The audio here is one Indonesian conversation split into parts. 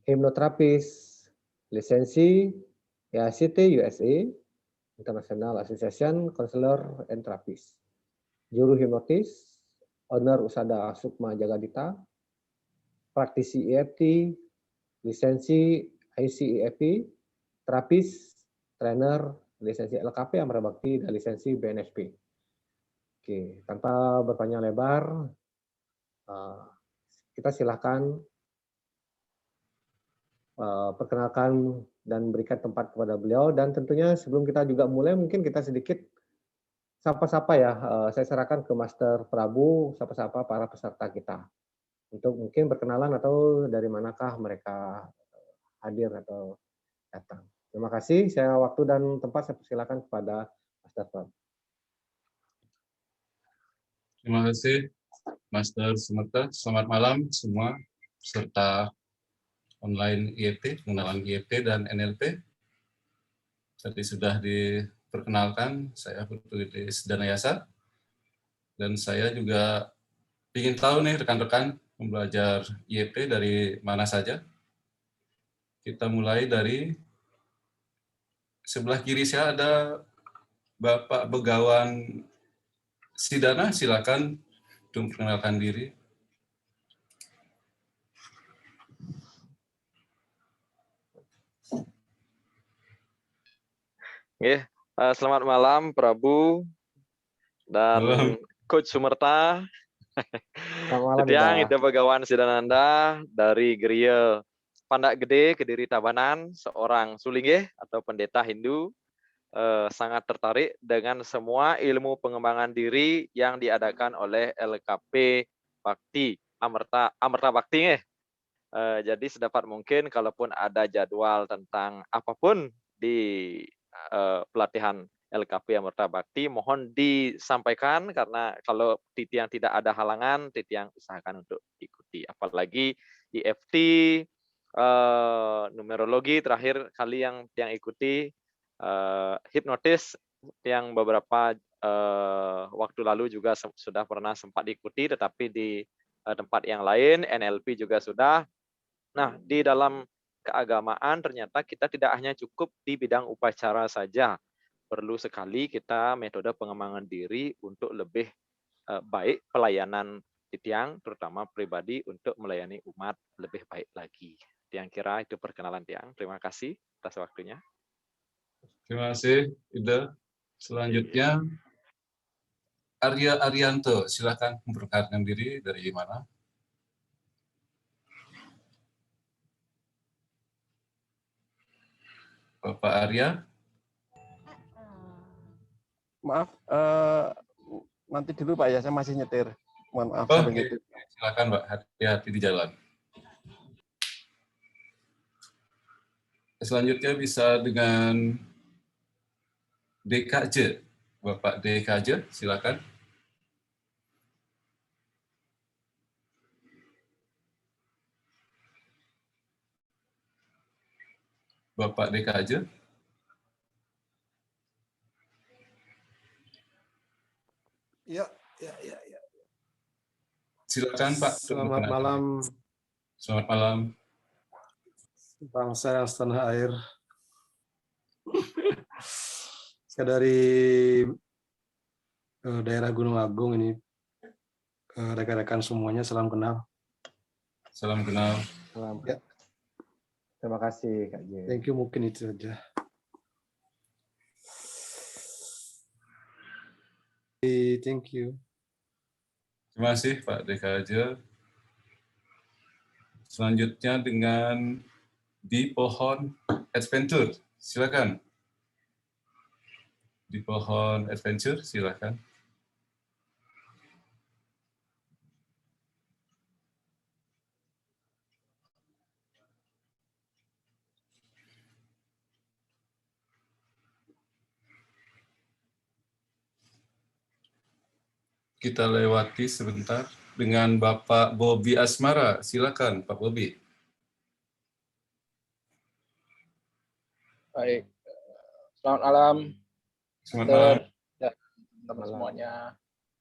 hipnoterapis, lisensi AICT USA, International Association Counselor and Therapist, juru hipnotis, owner Usada Sukma Jagadita, praktisi EFT, lisensi ICEFT, terapis, trainer, lisensi LKP Amara Bakti, dan lisensi BNSP. Oke, tanpa berpanjang lebar, kita silakan perkenalkan dan berikan tempat kepada beliau. Dan tentunya sebelum kita juga mulai, mungkin kita sedikit sapa-sapa ya. Saya serahkan ke Master Prabu, sapa-sapa para peserta kita. Untuk mungkin berkenalan atau dari manakah mereka hadir atau datang. Terima kasih. Saya waktu dan tempat saya persilakan kepada Master Prabu. Terima kasih, Master Sumerta. Selamat malam semua peserta online IET, pengenalan IET dan NLP. Tadi sudah diperkenalkan, saya Putulis Danayasa. Dan saya juga ingin tahu nih rekan-rekan pembelajar IET dari mana saja. Kita mulai dari sebelah kiri saya ada Bapak Begawan Sidana, silakan untuk memperkenalkan diri. Selamat malam Prabu dan Malam. Coach Sumerta. Selamat malam, Titiang itu Begawan Sidananda dari Geria Pandak Gede, Kediri Tabanan, seorang sulinggih atau pendeta Hindu. Sangat tertarik dengan semua ilmu pengembangan diri yang diadakan oleh LKP Bakti, Amerta Bakti. Jadi sedapat mungkin kalaupun ada jadwal tentang apapun di pelatihan LKP Amerta Bakti, mohon disampaikan karena kalau Titiang tidak ada halangan, Titiang usahakan untuk ikuti. Apalagi EFT, numerologi terakhir kali yang ikuti, hipnotis yang beberapa waktu lalu juga sudah pernah sempat diikuti, tetapi di tempat yang lain, NLP juga sudah. Nah, di dalam keagamaan ternyata kita tidak hanya cukup di bidang upacara saja. Perlu sekali kita metode pengembangan diri untuk lebih baik pelayanan Titiang, terutama pribadi untuk melayani umat lebih baik lagi. Tiang kira itu perkenalan Tiang. Terima kasih atas waktunya. Terima kasih, Ida. Selanjutnya, Arya Arianto, silakan memperkenalkan diri dari mana? Bapak Arya. Maaf, nanti dulu Pak ya, saya masih nyetir. Mohon maaf. Oh, okay. Silakan Pak, hati-hati di jalan. Selanjutnya bisa dengan DKJ. Bapak DKJ, silakan. Bapak DKJ. Ya. Silakan Pak. Selamat malam. Selamat malam. Bangsa yang setanah air. Saya dari daerah Gunung Agung ini. Rekan-rekan semuanya, salam kenal. Salam kenal. Salam. Ya. Terima kasih Kak J. Thank you, mungkin itu saja. Thank you. Terima kasih Pak DKJ. Selanjutnya dengan di pohon adventure, silakan. Di pohon adventure, silakan. Kita lewati sebentar dengan Bapak Bobi Asmara. Silakan, Pak Bobi. Baik, selamat malam. Selamat malam. Ya, teman semuanya,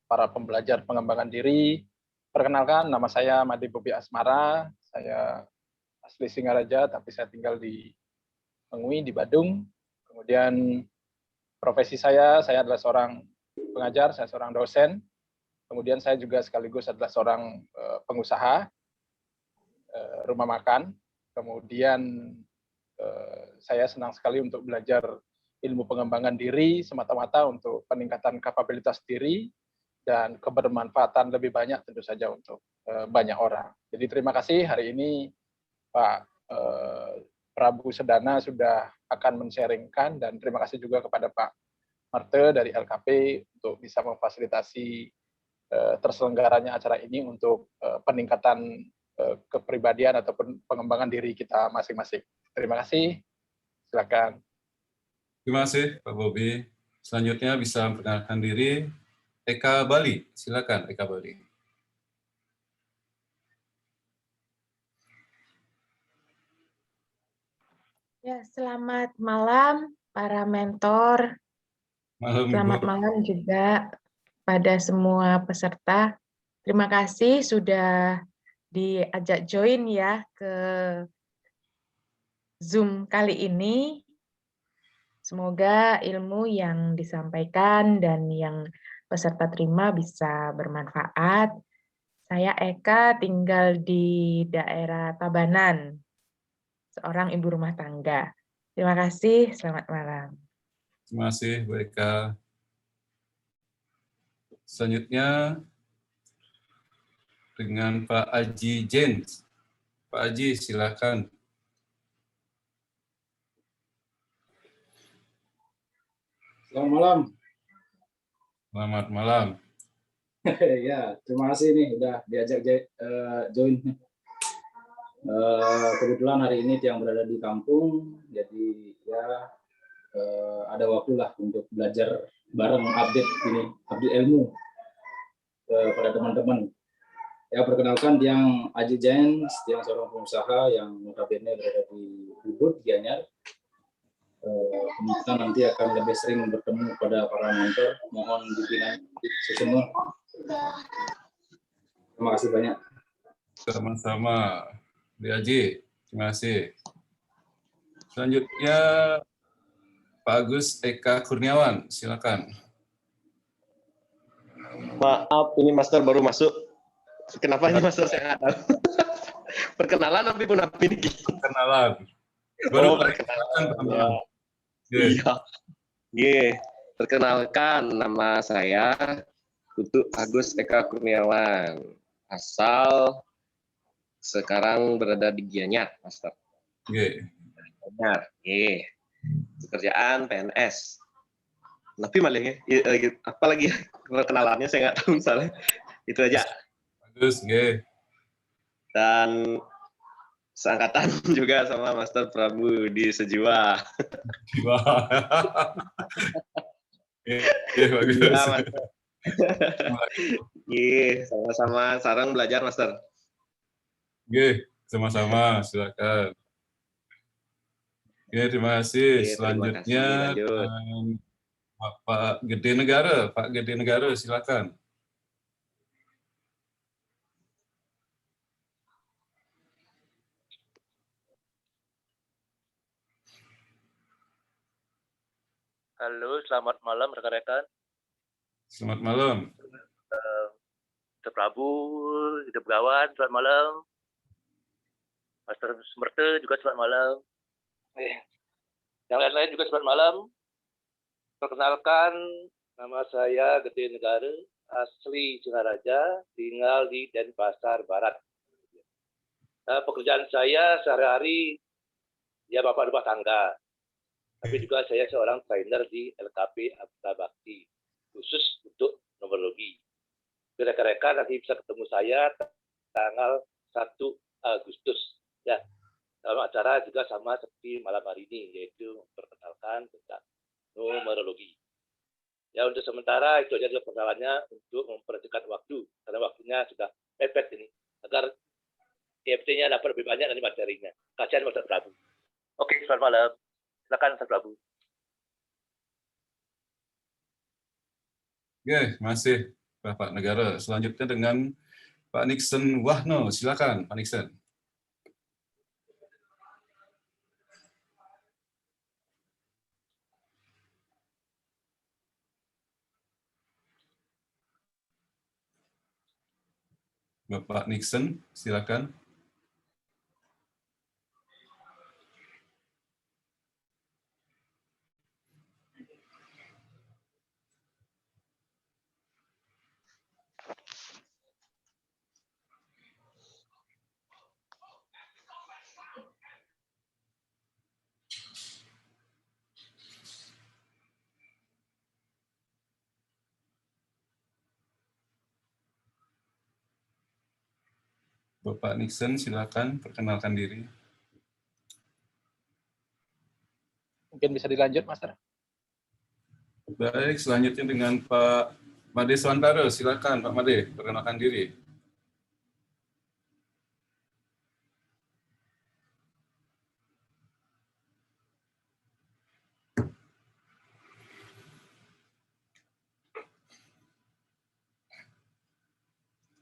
para pembelajar pengembangan diri. Perkenalkan, nama saya Madi Bobi Asmara. Saya asli Singaraja, tapi saya tinggal di Mengui, di Badung. Kemudian profesi saya adalah seorang pengajar, saya seorang dosen. Kemudian saya juga sekaligus adalah seorang pengusaha rumah makan. Kemudian saya senang sekali untuk belajar ilmu pengembangan diri semata-mata untuk peningkatan kapabilitas diri dan kebermanfaatan lebih banyak tentu saja untuk banyak orang. Jadi terima kasih hari ini Pak Prabu Sedana sudah akan men-sharingkan, dan terima kasih juga kepada Pak Marte dari LKP untuk bisa memfasilitasi terselenggaranya acara ini untuk peningkatan kepribadian ataupun pengembangan diri kita masing-masing. Terima kasih. Silakan. Terima kasih Pak Bobi. Selanjutnya bisa memperkenalkan diri Eka Bali. Silakan Eka Bali. Ya, selamat malam para mentor. Malam, Selamat Bu. malam juga pada semua peserta. Terima kasih sudah diajak join ya ke Zoom kali ini. Semoga ilmu yang disampaikan dan yang peserta terima bisa bermanfaat. Saya Eka, tinggal di daerah Tabanan, seorang ibu rumah tangga. Terima kasih, selamat malam. Terima kasih Bu Eka. Selanjutnya dengan Pak Aji James. Pak Aji, silakan. Selamat malam. Selamat malam. Ya, terima kasih nih udah diajak join. Kebetulan hari ini yang berada di kampung, jadi ya ada waktu lah untuk belajar bareng, update ilmu pada teman-teman. Ya, perkenalkan yang Aji James, yang seorang pengusaha yang notabene berada di Ubud, Gianyar. Kemungkinan nanti akan lebih sering bertemu pada para mentor. Mohon dukungan semua. Terima kasih banyak. Sama-sama. Bu Aji, terima kasih. Selanjutnya Pak Agus Eka Kurniawan, silakan. Maaf, ini Master baru masuk. Kenapa ini Master saya nggak tahu. Perkenalan tapi pun apa ini? Perkenalan. Oh, perkenalan. Iya. Iya. Perkenalkan, nama saya Kutu Agus Eka Kurniawan. Asal sekarang berada di Gianyar, Master. Oke. Gianyar. Iya. Pekerjaan PNS. Tapi malah apalagi perkenalannya saya nggak tahu misalnya. Itu aja. Bagus, oke. Dan seangkatan juga sama Master Prabu di Sejiwa. Jiwa. Iya, bagus. Iya, Master. Iya, sama-sama sarang belajar, Master. Oke, sama-sama, silakan. Oke, terima kasih. Oke, Selanjutnya terima kasih. Pak Gede Negara. Pak Gede Negara, silakan. Halo, selamat malam rekan-rekan. Selamat malam. Master Prabu, Hidup Gawan, selamat malam. Master Smerte juga selamat malam. Yang lain-lain juga selamat malam. Perkenalkan, nama saya Gede Negara, asli Singaraja, tinggal di Denpasar Barat. Pekerjaan saya sehari-hari ya bapak rumah tangga. Tapi juga saya seorang trainer di LKP Abda Bakti, khusus untuk numerologi. Rekan-rekan nanti bisa ketemu saya tanggal 1 Agustus. Ya, dalam acara juga sama seperti malam hari ini, yaitu memperkenalkan tentang numerologi. Ya, untuk sementara itu aja perkenalannya untuk mempercepat waktu, karena waktunya sudah mepet ini, agar EFT-nya dapat lebih banyak dari materinya. Kasihan Master Prabu. Oke, selamat malam. Silakan Master Prabu. Oke, terima kasih Bapak Negara. Selanjutnya dengan Pak Nixon Wahno, silakan Pak Nixon. Bapak Nixon, silakan. Bapak Nixon, silakan perkenalkan diri. Mungkin bisa dilanjut, Master. Baik, selanjutnya dengan Pak Made Swantara. Silakan Pak Made, perkenalkan diri.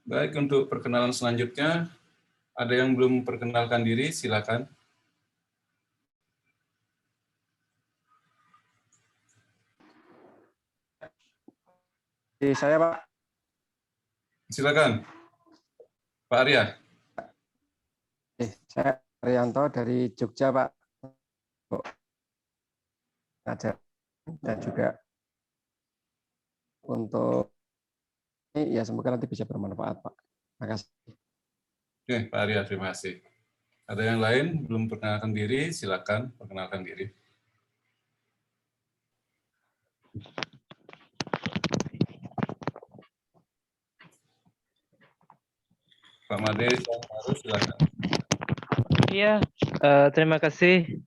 Baik, untuk perkenalan selanjutnya, ada yang belum perkenalkan diri, silakan. Saya Pak. Silakan, Pak Arya. Saya Arianto dari Jogja Pak. Ngajar dan juga untuk ini ya semoga nanti bisa bermanfaat Pak. Terima kasih. Oke, Pak Arya, terima kasih. Ada yang lain belum perkenalkan diri, silakan perkenalkan diri. Pak Made, silakan. Iya, terima kasih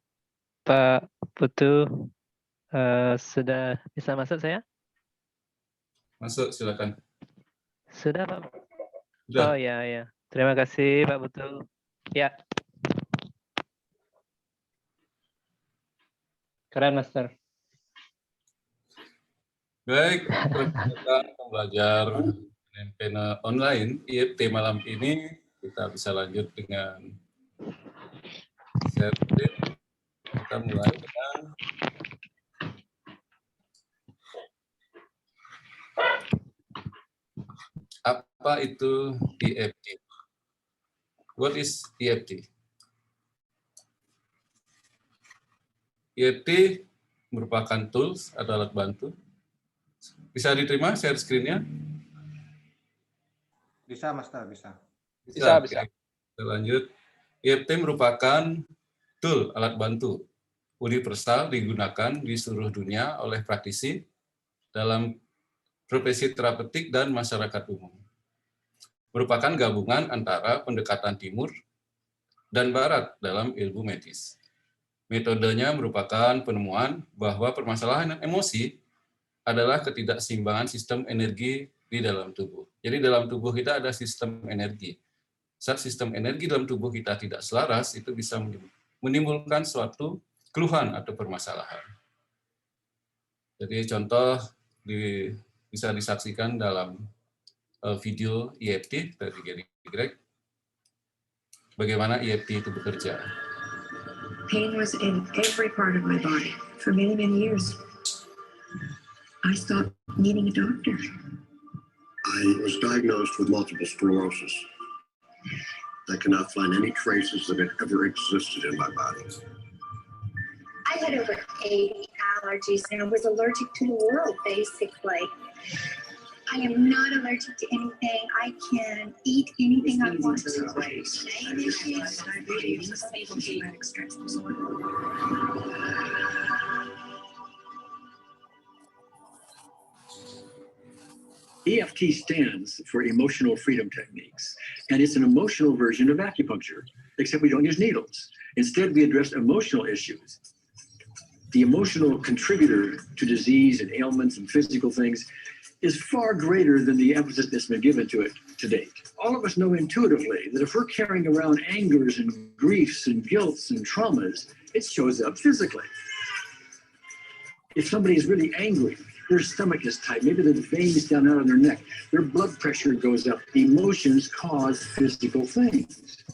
Pak Putu. Sudah bisa masuk saya? Masuk, silakan. Sudah Pak? Sudah. Oh ya, ya. Terima kasih Pak Putu. Ya. Keren, Master. Baik, kita belajar panel online IFT malam ini, kita bisa lanjut dengan share screen. Kita mulai dengan apa itu IFT? What is IFT? IFT merupakan tools atau alat bantu. Bisa diterima share screen-nya? Bisa, Master, bisa. Bisa. Kita lanjut. IFT merupakan tool alat bantu universal digunakan di seluruh dunia oleh praktisi dalam profesi terapeutik dan masyarakat umum. Merupakan gabungan antara pendekatan timur dan barat dalam ilmu medis. Metodenya merupakan penemuan bahwa permasalahan emosi adalah ketidakseimbangan sistem energi di dalam tubuh. Jadi dalam tubuh kita ada sistem energi. Saat sistem energi dalam tubuh kita tidak selaras, itu bisa menimbulkan suatu keluhan atau permasalahan. Jadi contoh bisa disaksikan dalam video EFT dari Gary Gregg. Bagaimana EFT itu bekerja. Pain was in every part of my body for many, many years. I stopped needing a doctor. I was diagnosed with multiple sclerosis. I cannot find any traces that it ever existed in my body. I had over 80 allergies and was allergic to the world, basically. I am not allergic to anything. I can eat anything I want to. EFT stands for Emotional Freedom Techniques, and it's an emotional version of acupuncture, except we don't use needles. Instead, we address emotional issues. The emotional contributor to disease and ailments and physical things is far greater than the emphasis that's been given to it to date. All of us know intuitively that if we're carrying around angers and griefs and guilts and traumas, it shows up physically. If somebody is really angry, their stomach is tight, maybe the veins down out of their neck, their blood pressure goes up. Emotions cause physical things.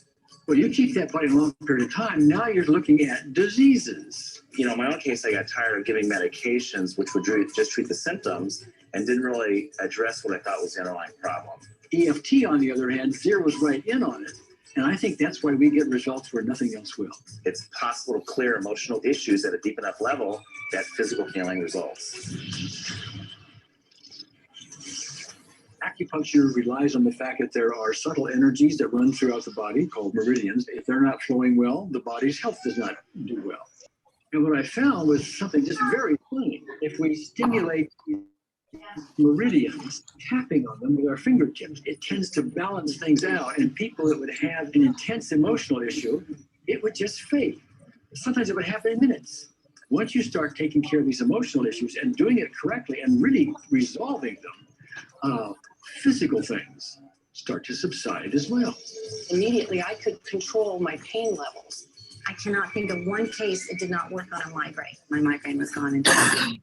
Well, you keep that for a long period of time, now you're looking at diseases. You know, in my own case, I got tired of giving medications, which would just treat the symptoms and didn't really address what I thought was the underlying problem. EFT, on the other hand, zeroes right in on it. And I think that's why we get results where nothing else will. It's possible to clear emotional issues at a deep enough level that physical healing results. Acupuncture relies on the fact that there are subtle energies that run throughout the body called meridians. If they're not flowing well, the body's health does not do well. And what I found was something just very plain. If we stimulate meridians, tapping on them with our fingertips, it tends to balance things out. And people that would have an intense emotional issue, it would just fade. Sometimes it would happen in minutes. Once you start taking care of these emotional issues and doing it correctly and really resolving them, physical things start to subside as well. Immediately, I could control my pain levels. I cannot think of one case it did not work on a migraine. My migraine was gone. I don't have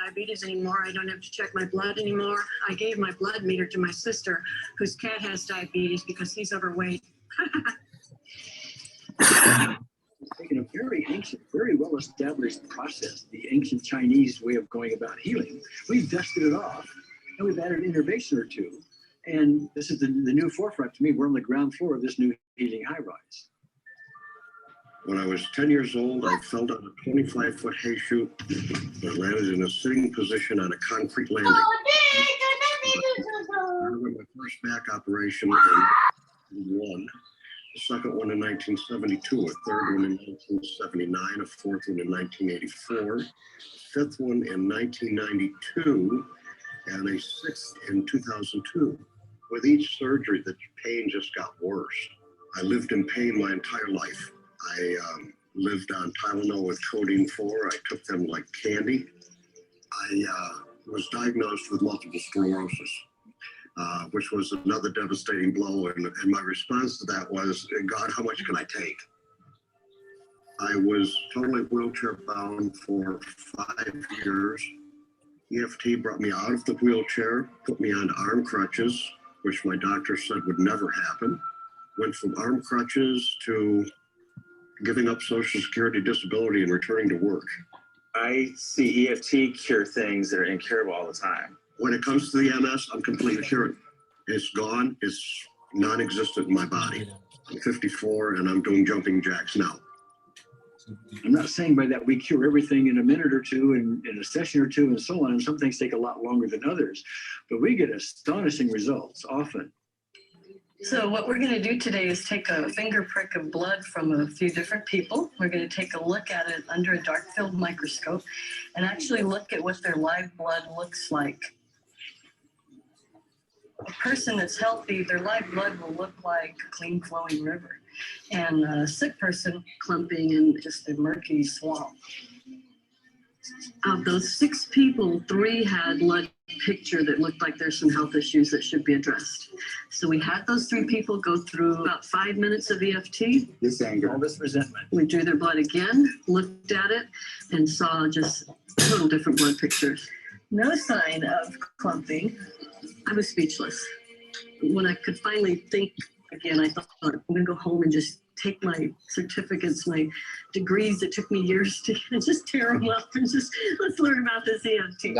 diabetes anymore. I don't have to check my blood anymore. I gave my blood meter to my sister, whose cat has diabetes because he's overweight. Taken a very ancient, very well-established process, the ancient Chinese way of going about healing. We've dusted it off, and we've added an innovation or two. And this is the new forefront to me. We're on the ground floor of this new healing high-rise. When I was 10 years old, I fell down a 25-foot hay chute and landed in a sitting position on a concrete landing. I remember my first back operation in 1971, the second one in 1972, a third one in 1979, a fourth one in 1984, a fifth one in 1992, and a sixth in 2002. With each surgery, the pain just got worse. I lived in pain my entire life. I lived on Tylenol with codeine 4. I took them like candy. I was diagnosed with multiple sclerosis, which was another devastating blow. And my response to that was, God, how much can I take? I was totally wheelchair bound for 5 years. EFT brought me out of the wheelchair, put me on arm crutches, which my doctor said would never happen. Went from arm crutches to giving up Social Security disability and returning to work. I see EFT cure things that are incurable all the time. When it comes to the MS, I'm completely cured. It's gone. It's non-existent in my body. I'm 54 and I'm doing jumping jacks now. I'm not saying by that we cure everything in a minute or two and in a session or two and so on. And some things take a lot longer than others, but we get astonishing results often. So what we're going to do today is take a finger prick of blood from a few different people. We're going to take a look at it under a dark field microscope and actually look at what their live blood looks like. A person that's healthy, their live blood will look like a clean flowing river. And a sick person clumping in just a murky swamp. Of those 6 people, 3 had blood picture that looked like there's some health issues that should be addressed. So we had those 3 people go through about 5 minutes of EFT. This anger, all this resentment. We drew their blood again, looked at it, and saw just total different blood pictures. No sign of clumping. I was speechless. When I could finally think again, I thought, I'm going to go home and just take my certificates, my degrees that took me years to just tear them up and just, let's learn about this EFT.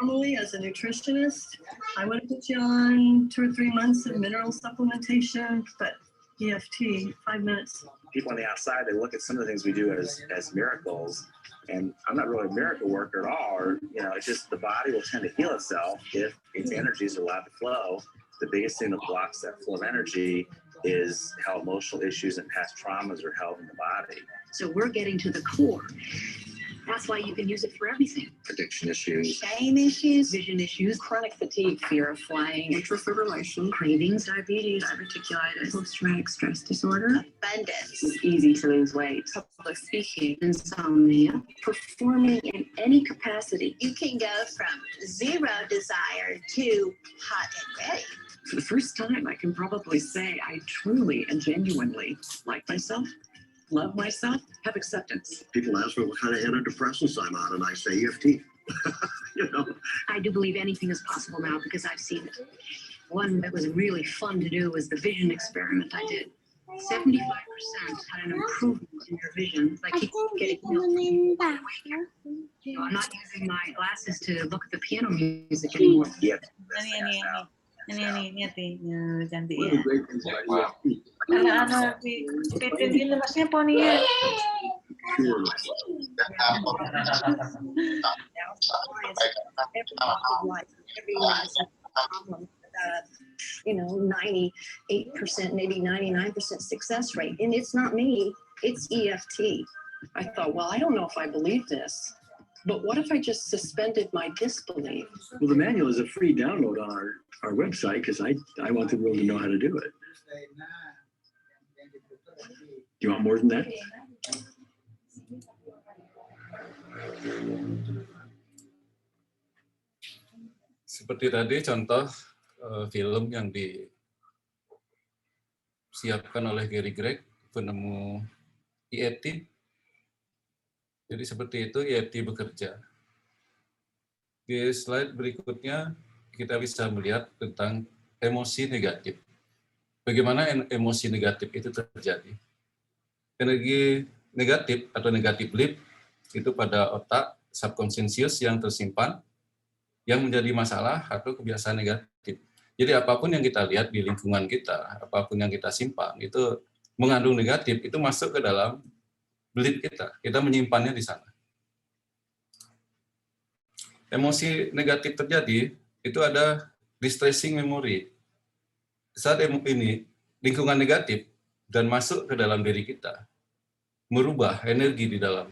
Normally, as a nutritionist, I would have put you on 2 or 3 months of mineral supplementation, but EFT, 5 minutes. People on the outside, they look at some of the things we do as miracles, and I'm not really a miracle worker at all. Or, it's just the body will tend to heal itself if its energies are allowed to flow. The biggest thing that blocks that flow of energy is how emotional issues and past traumas are held in the body. So we're getting to the core. That's why you can use it for everything. Addiction issues. Pain issues, vision issues, chronic fatigue, fear of flying, atrial fibrillation, cravings, diabetes, diverticulitis, post-traumatic stress disorder, abundance. It's easy to lose weight, public speaking, insomnia, performing in any capacity. You can go from 0 desire to hot and ready. For the first time, I can probably say I truly and genuinely like myself, love myself, have acceptance. People ask me what kind of antidepressants I'm on, and I say EFT. I do believe anything is possible now because I've seen it. One that was really fun to do was the vision experiment I did. 75% had an improvement in your vision. I keep getting I'm not using my glasses to look at the piano music anymore. Yep. Ini lihat nih, cantik ya. Kalau anak pitin gini masnya poni ya. You know, 98%, maybe 99% success rate. And it's not me, it's EFT. I thought, well, I don't know if I believe this, but what if I just suspended my disbelief? Well, the manual is a free download on our website because I want the world to know how to do it. Do you want more than that? Seperti tadi contoh film yang disiapkan oleh Gary Gregg, penemu EFT. Jadi seperti itu EFT bekerja. Di slide berikutnya kita bisa melihat tentang emosi negatif. Bagaimana emosi negatif itu terjadi? Energi negatif atau negatif belief itu pada otak subconscious yang tersimpan, yang menjadi masalah atau kebiasaan negatif. Jadi apapun yang kita lihat di lingkungan kita, apapun yang kita simpan, itu mengandung negatif, itu masuk ke dalam belief kita. Kita menyimpannya di sana. Emosi negatif terjadi, itu ada distressing memory. Saat ini, lingkungan negatif dan masuk ke dalam diri kita, merubah energi di dalam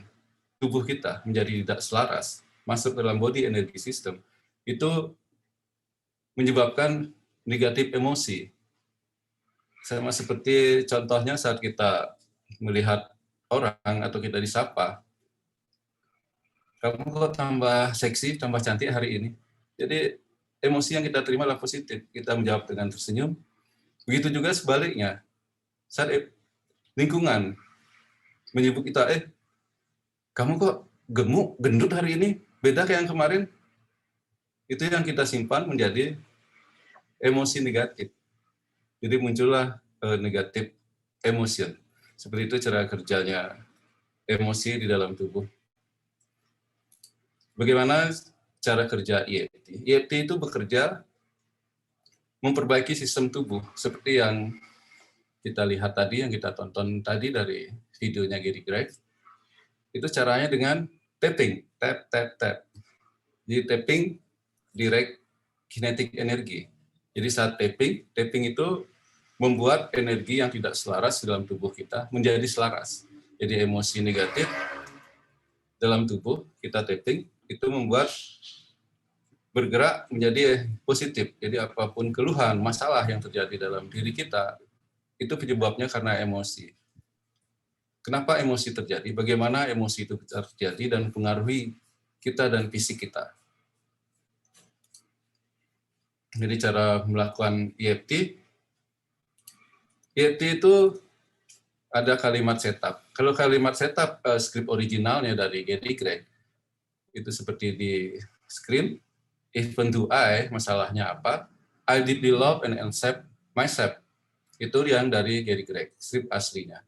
tubuh kita menjadi tidak selaras, masuk ke dalam body energy system, itu menyebabkan negatif emosi. Sama seperti contohnya saat kita melihat orang atau kita disapa, kamu kok tambah seksi, tambah cantik hari ini. Jadi emosi yang kita terima adalah positif. Kita menjawab dengan tersenyum. Begitu juga sebaliknya. Saat lingkungan menyebut kita, kamu kok gemuk, gendut hari ini, beda kayak yang kemarin. Itu yang kita simpan menjadi emosi negatif. Jadi muncullah negatif emotion. Seperti itu cara kerjanya emosi di dalam tubuh. Bagaimana cara kerja EFT? EFT itu bekerja memperbaiki sistem tubuh, seperti yang kita lihat tadi, yang kita tonton tadi dari videonya Gary Gregg. Itu caranya dengan tapping, tap, tap, tap. Jadi tapping direct kinetic energi. Jadi saat tapping itu membuat energi yang tidak selaras dalam tubuh kita menjadi selaras. Jadi emosi negatif dalam tubuh kita tapping itu membuat bergerak menjadi positif. Jadi apapun keluhan, masalah yang terjadi dalam diri kita, itu penyebabnya karena emosi. Kenapa emosi terjadi? Bagaimana emosi itu terjadi dan mempengaruhi kita dan fisik kita. Jadi cara melakukan EFT itu ada kalimat setup. Kalau kalimat setup skrip originalnya dari Gary Gregg, itu seperti di screen, even do I, masalahnya apa? I deeply love and accept myself. Itu yang dari Gary Gregg, skrip aslinya.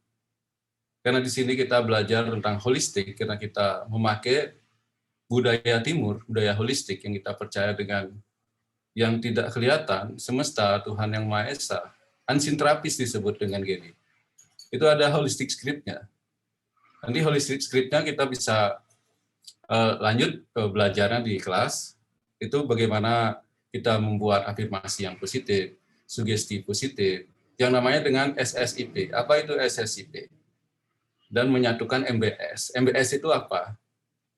Karena di sini kita belajar tentang holistik, karena kita memakai budaya timur, budaya holistik yang kita percaya dengan yang tidak kelihatan, semesta, Tuhan Yang Maha Esa, unseen terapis disebut dengan Gary. Itu ada holistic script-nya. Nanti holistic script-nya kita bisa lanjut ke belajarnya di kelas, itu bagaimana kita membuat afirmasi yang positif, sugesti positif, yang namanya dengan SSIP. Apa itu SSIP? Dan menyatukan MBS. MBS itu apa?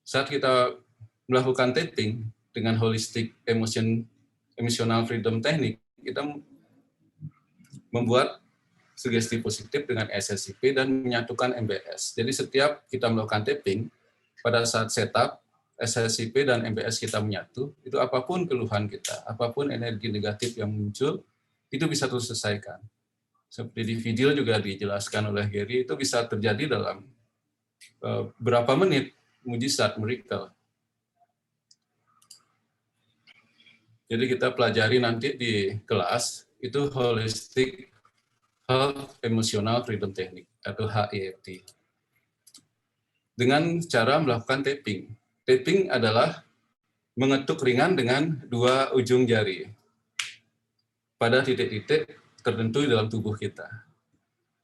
Saat kita melakukan tapping dengan holistic emotional freedom technique, kita membuat sugesti positif dengan SSIP dan menyatukan MBS. Jadi setiap kita melakukan tapping, pada saat setup, SSIP dan MBS kita menyatu, itu apapun keluhan kita, apapun energi negatif yang muncul, itu bisa terselesaikan. Seperti di video juga dijelaskan oleh Gary, itu bisa terjadi dalam berapa menit, mujizat, miracle. Jadi kita pelajari nanti di kelas, itu Holistic Health Emotional Freedom Technique, atau HEFT. Dengan cara melakukan tapping. Tapping adalah mengetuk ringan dengan dua ujung jari. pada titik-titik tertentu di dalam tubuh kita.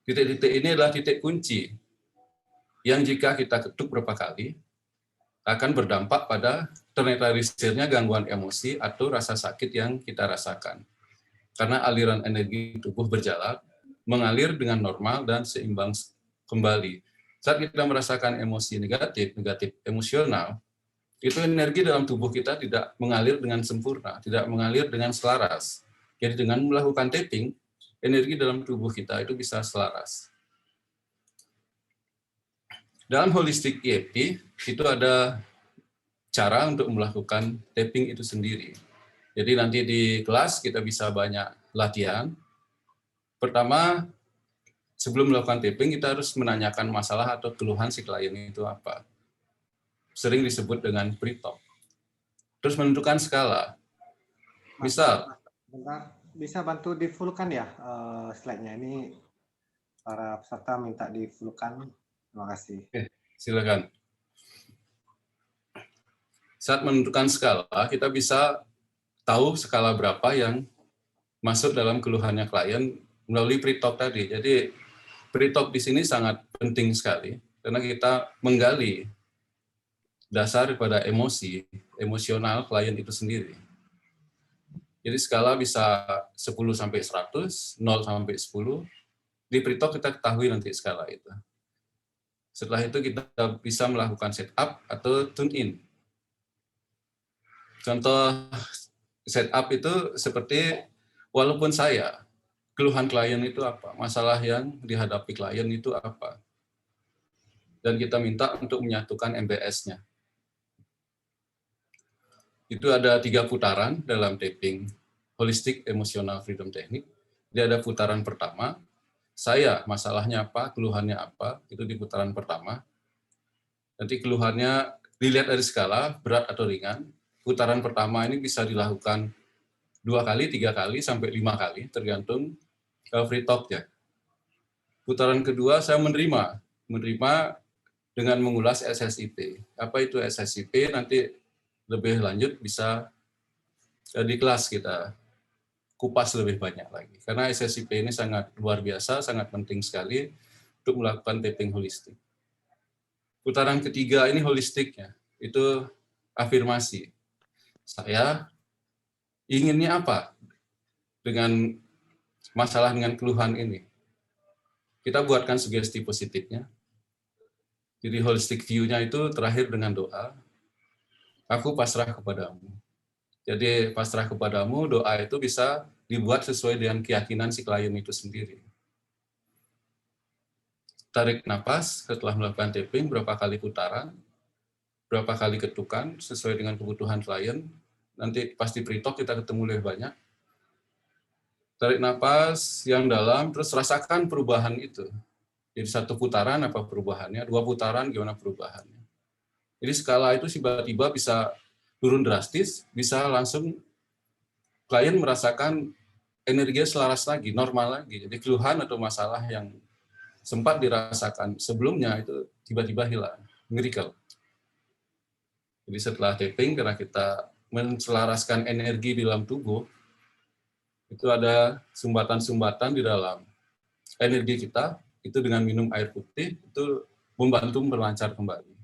Titik-titik ini adalah titik kunci yang jika kita ketuk berapa kali akan berdampak pada ternetralisirnya gangguan emosi atau rasa sakit yang kita rasakan. Karena aliran energi tubuh berjalan, mengalir dengan normal dan seimbang kembali. Saat kita merasakan emosi negatif emosional, itu energi dalam tubuh kita tidak mengalir dengan sempurna, tidak mengalir dengan selaras. Jadi dengan melakukan tapping, energi dalam tubuh kita itu bisa selaras. Dalam holistic EFT, itu ada cara untuk melakukan tapping itu sendiri. Jadi nanti di kelas kita bisa banyak latihan. Pertama, sebelum melakukan tapping, kita harus menanyakan masalah atau keluhan si klien itu apa. Sering disebut dengan pre-talk. Terus menentukan skala. Misal, Bentar, bisa bantu di-full-kan ya slide-nya? Ini para peserta minta di-full-kan. Terima kasih. Silakan. Saat menentukan skala, kita bisa tahu skala berapa yang masuk dalam keluhannya klien melalui pre-talk tadi. Jadi pre-talk di sini sangat penting sekali karena kita menggali dasar pada emosional klien itu sendiri. Jadi skala bisa 10 sampai 100, 0 sampai 10. Di pre-talk kita ketahui nanti skala itu. Setelah itu kita bisa melakukan setup atau tune in. Contoh setup itu seperti walaupun saya, keluhan klien itu apa, masalah yang dihadapi klien itu apa. Dan kita minta untuk menyatukan MBS-nya. Itu ada 3 putaran dalam tapping Holistic Emotional Freedom Technique. Dia ada putaran pertama, saya masalahnya apa, keluhannya apa, itu di putaran pertama. Nanti keluhannya dilihat dari skala, berat atau ringan. Putaran pertama ini bisa dilakukan 2 kali, 3 kali, sampai 5 kali, tergantung free talk-nya. Putaran kedua, saya menerima dengan mengulas SSIP. Apa itu SSIP? Nanti lebih lanjut bisa di kelas kita kupas lebih banyak lagi. Karena SSIP ini sangat luar biasa, sangat penting sekali untuk melakukan tapping holistik. Putaran ketiga ini holistiknya, itu afirmasi. Saya inginnya apa dengan masalah dengan keluhan ini? Kita buatkan sugesti positifnya. Jadi holistic view-nya itu terakhir dengan doa. Aku pasrah kepadamu. Jadi pasrah kepadamu, doa itu bisa dibuat sesuai dengan keyakinan si klien itu sendiri. Tarik napas setelah melakukan tapping, berapa kali putaran, berapa kali ketukan sesuai dengan kebutuhan klien. Nanti pasti pre-talk kita ketemu lebih banyak. Tarik napas yang dalam, terus rasakan perubahan itu. Jadi 1 putaran apa perubahannya, 2 putaran gimana perubahannya. Jadi skala itu tiba-tiba bisa turun drastis, bisa langsung klien merasakan energinya selaras lagi, normal lagi. Jadi keluhan atau masalah yang sempat dirasakan sebelumnya itu tiba-tiba hilang, miracle. Jadi setelah tapping, karena kita menselaraskan energi di dalam tubuh, itu ada sumbatan-sumbatan di dalam energi kita, itu dengan minum air putih, itu membantu berlancar kembali.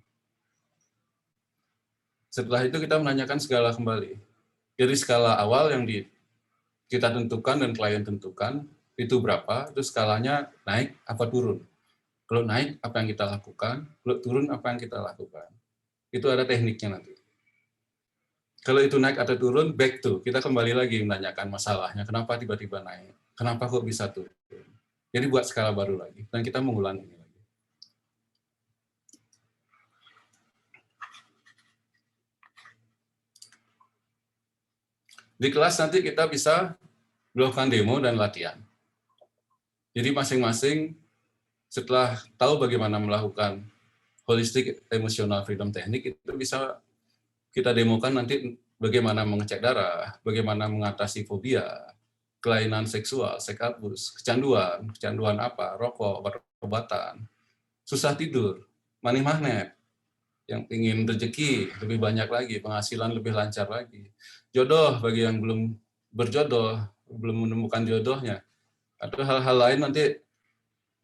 Setelah itu kita menanyakan skala kembali. Jadi skala awal yang kita tentukan dan klien tentukan, itu berapa, itu skalanya naik apa turun. Kalau naik, apa yang kita lakukan, kalau turun, apa yang kita lakukan. Itu ada tekniknya nanti. Kalau itu naik atau turun, back to, kita kembali lagi menanyakan masalahnya, kenapa tiba-tiba naik, kenapa kok bisa turun. Jadi buat skala baru lagi, dan kita mengulang ini. Di kelas nanti kita bisa melakukan demo dan latihan. Jadi masing-masing setelah tahu bagaimana melakukan holistic emotional freedom technique, itu bisa kita demokan nanti bagaimana mengecek darah, bagaimana mengatasi fobia, kelainan seksual, seks abuse, kecanduan apa, rokok, obat-obatan, susah tidur, money magnet, yang ingin rezeki lebih banyak lagi, penghasilan lebih lancar lagi, jodoh bagi yang belum berjodoh, belum menemukan jodohnya, atau hal-hal lain nanti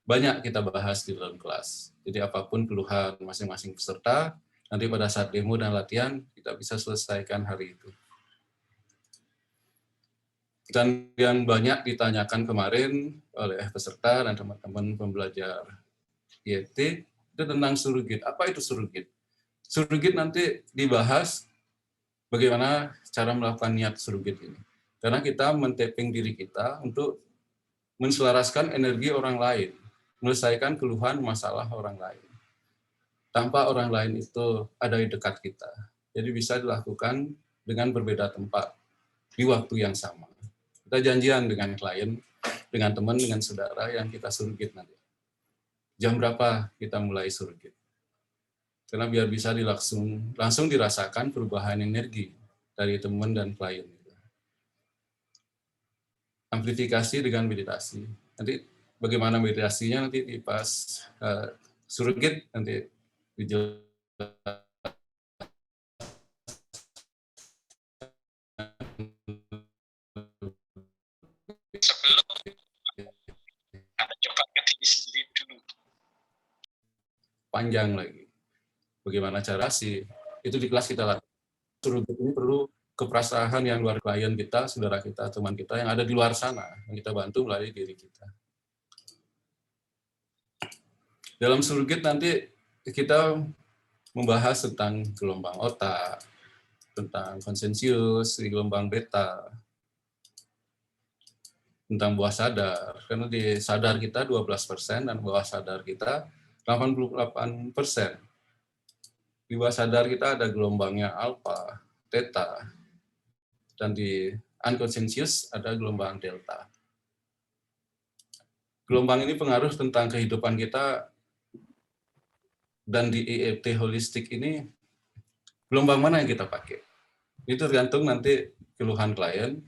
banyak kita bahas di dalam kelas. Jadi apapun keluhan masing-masing peserta, nanti pada saat demo dan latihan kita bisa selesaikan hari itu. Dan yang banyak ditanyakan kemarin oleh peserta dan teman-teman pembelajar IET itu tentang surrogate. Apa itu surrogate? Surrogate nanti dibahas bagaimana cara melakukan niat surrogate ini. Karena kita men-tapping diri kita untuk menselaraskan energi orang lain, menyelesaikan keluhan masalah orang lain. Tanpa orang lain itu ada di dekat kita. Jadi bisa dilakukan dengan berbeda tempat, di waktu yang sama. Kita janjian dengan klien, dengan teman, dengan saudara yang kita surrogate nanti. Jam berapa kita mulai surrogate? Karena biar bisa langsung dirasakan perubahan energi dari teman dan klien. Amplifikasi dengan meditasi. Nanti bagaimana meditasinya nanti di pas surrogate nanti dijelaskan. Sebelum ada coba ke diri sendiri dulu. Panjang lagi. Bagaimana cara sih? Itu di kelas kita lah. Surrogate ini perlu keprasaan yang luar klien kita, saudara kita, teman kita yang ada di luar sana, yang kita bantu melalui diri kita. Dalam surrogate nanti kita membahas tentang gelombang otak, tentang konsensius, di gelombang beta, tentang bawah sadar, karena di sadar kita 12% dan bawah sadar kita 88%. Di bawah sadar kita ada gelombangnya alfa, theta, dan di unconscious ada gelombang delta. Gelombang ini pengaruh tentang kehidupan kita, dan di EFT holistik ini gelombang mana yang kita pakai. Itu tergantung nanti keluhan klien,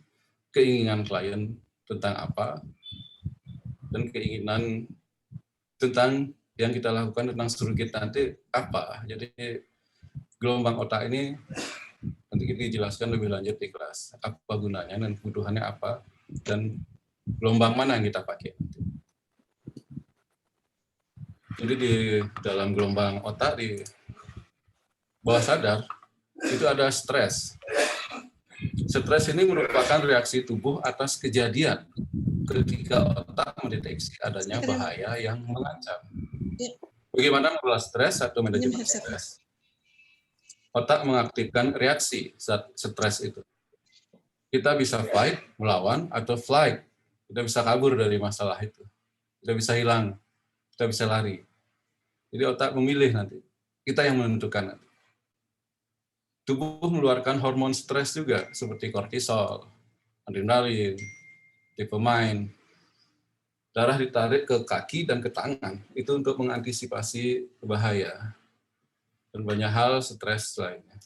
keinginan klien tentang apa, dan keinginan tentang yang kita lakukan tentang surrogate nanti apa. Jadi gelombang otak ini nanti kita dijelaskan lebih lanjut di kelas. Apa gunanya dan kebutuhannya apa, dan gelombang mana yang kita pakai. Jadi di dalam gelombang otak di bawah sadar itu ada stres. Stres ini merupakan reaksi tubuh atas kejadian ketika otak mendeteksi adanya bahaya yang mengancam. Bagaimana mengelola stres atau manajemen stres? Otak mengaktifkan reaksi saat stres itu. Kita bisa fight, melawan, atau flight. Kita bisa kabur dari masalah itu. Kita bisa hilang, kita bisa lari. Jadi otak memilih nanti. Kita yang menentukan nanti. Tubuh mengeluarkan hormon stres juga, seperti kortisol, adrenalin, dopamine. Darah ditarik ke kaki dan ke tangan. Itu untuk mengantisipasi bahaya. Dan banyak hal stres lainnya.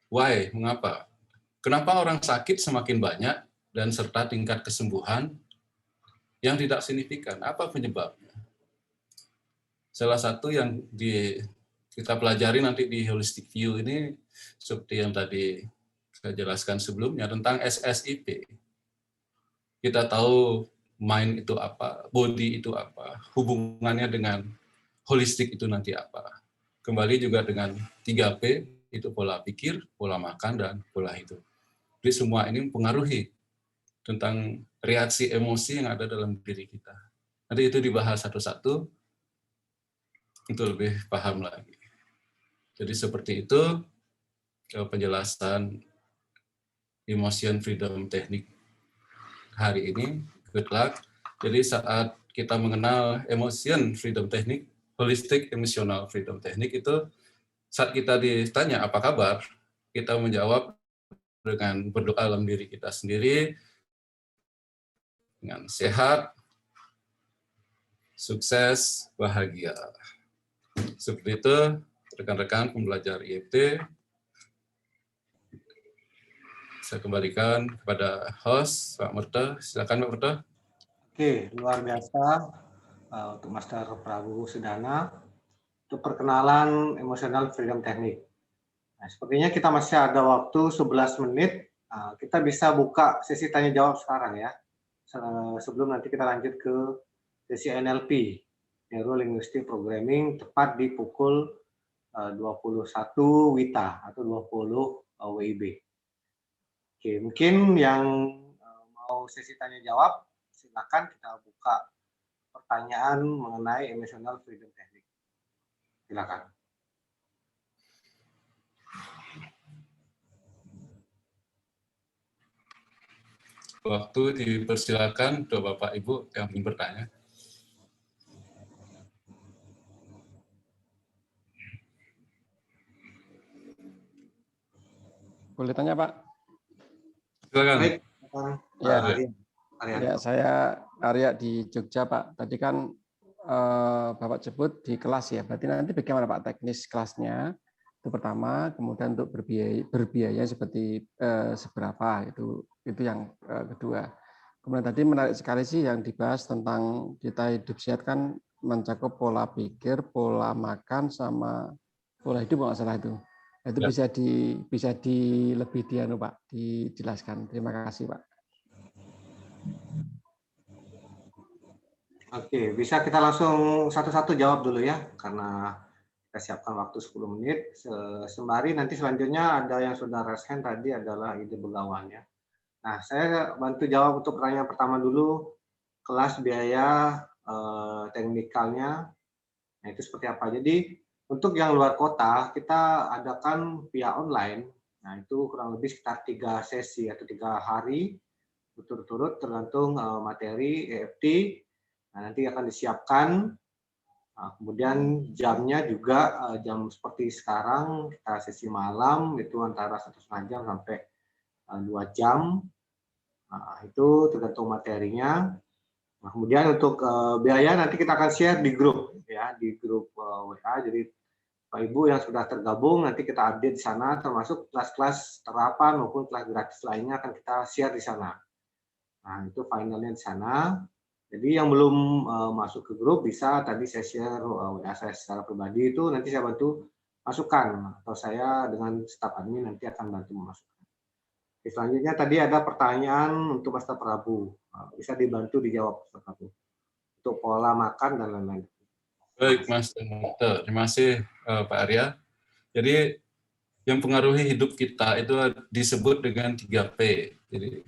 Why? Mengapa? Kenapa orang sakit semakin banyak dan serta tingkat kesembuhan yang tidak signifikan? Apa penyebabnya? Salah satu yang kita pelajari nanti di holistic view ini, seperti yang tadi saya jelaskan sebelumnya, tentang SSIP. Kita tahu mind itu apa, body itu apa, hubungannya dengan holistik itu nanti apa. Kembali juga dengan 3P, itu pola pikir, pola makan, dan pola hidup. Jadi semua ini mempengaruhi tentang reaksi emosi yang ada dalam diri kita. Nanti itu dibahas satu-satu, untuk lebih paham lagi. Jadi seperti itu penjelasan Emotion Freedom Technique hari ini. Good luck. Jadi saat kita mengenal Emotion Freedom Technique, Holistic Emotional Freedom Technique itu, saat kita ditanya apa kabar, kita menjawab dengan berdoa dalam diri kita sendiri, dengan sehat, sukses, bahagia. Seperti itu, rekan-rekan pembelajar IET. Saya kembalikan kepada host, Pak Murta. Silakan Pak Murta. Oke, luar biasa untuk Master Prabu Sudana untuk perkenalan Emotional Freedom Technique. Nah, sepertinya kita masih ada waktu 11 menit kita bisa buka sesi tanya jawab sekarang ya. Sebelum nanti kita lanjut ke sesi NLP, Neuro Linguistic Programming, tepat di pukul 21 WITA atau 20 WIB. Oke, mungkin yang mau sesi tanya jawab, silakan kita buka pertanyaan mengenai emotional freedom technique. Silakan. Waktu dipersilakan untuk Bapak Ibu yang ingin bertanya. Boleh tanya, Pak? Silakan. Baik. Ya, Arya. ya, saya Arya di Jogja, Pak. Tadi kan Bapak sebut di kelas ya. Berarti nanti bagaimana Pak teknis kelasnya? Itu pertama, kemudian untuk berbiaya seperti seberapa itu yang kedua. Kemudian tadi menarik sekali sih yang dibahas tentang kita hidup sehat kan mencakup pola pikir, pola makan sama pola hidup nggak salah itu. Itu ya. bisa lebih Pak dijelaskan. Terima kasih Pak. Oke, bisa kita langsung satu-satu jawab dulu ya, karena kita siapkan waktu 10 menit. Sembari nanti selanjutnya ada yang sudah raise hand tadi adalah ide begawannya. Nah, saya bantu jawab untuk pertanyaan pertama dulu, kelas biaya teknikalnya, nah itu seperti apa. Jadi untuk yang luar kota, kita adakan via online, nah itu kurang lebih sekitar 3 sesi atau 3 hari, berturut-turut tergantung materi EFT, nah, nanti akan disiapkan. Nah, kemudian jamnya juga jam seperti sekarang, kita sesi malam, itu antara 1,5 jam sampai 2 jam. Nah, itu tergantung materinya. Nah, kemudian untuk biaya nanti kita akan share di grup ya, di grup WA. Jadi Pak Ibu yang sudah tergabung nanti kita update di sana, termasuk kelas-kelas terapan maupun kelas gratis lainnya akan kita share di sana. Nah, itu finalnya di sana. Jadi yang belum masuk ke grup bisa tadi saya share WA saya secara pribadi, itu nanti saya bantu masukkan atau saya dengan staf admin nanti akan bantu memasukkan. Selanjutnya tadi ada pertanyaan untuk Master Prabu, bisa dibantu dijawab Master Prabu untuk pola makan dan lain-lain. Baik Mas, terima kasih Pak Arya. Jadi yang pengaruhi hidup kita itu disebut dengan 3P. Jadi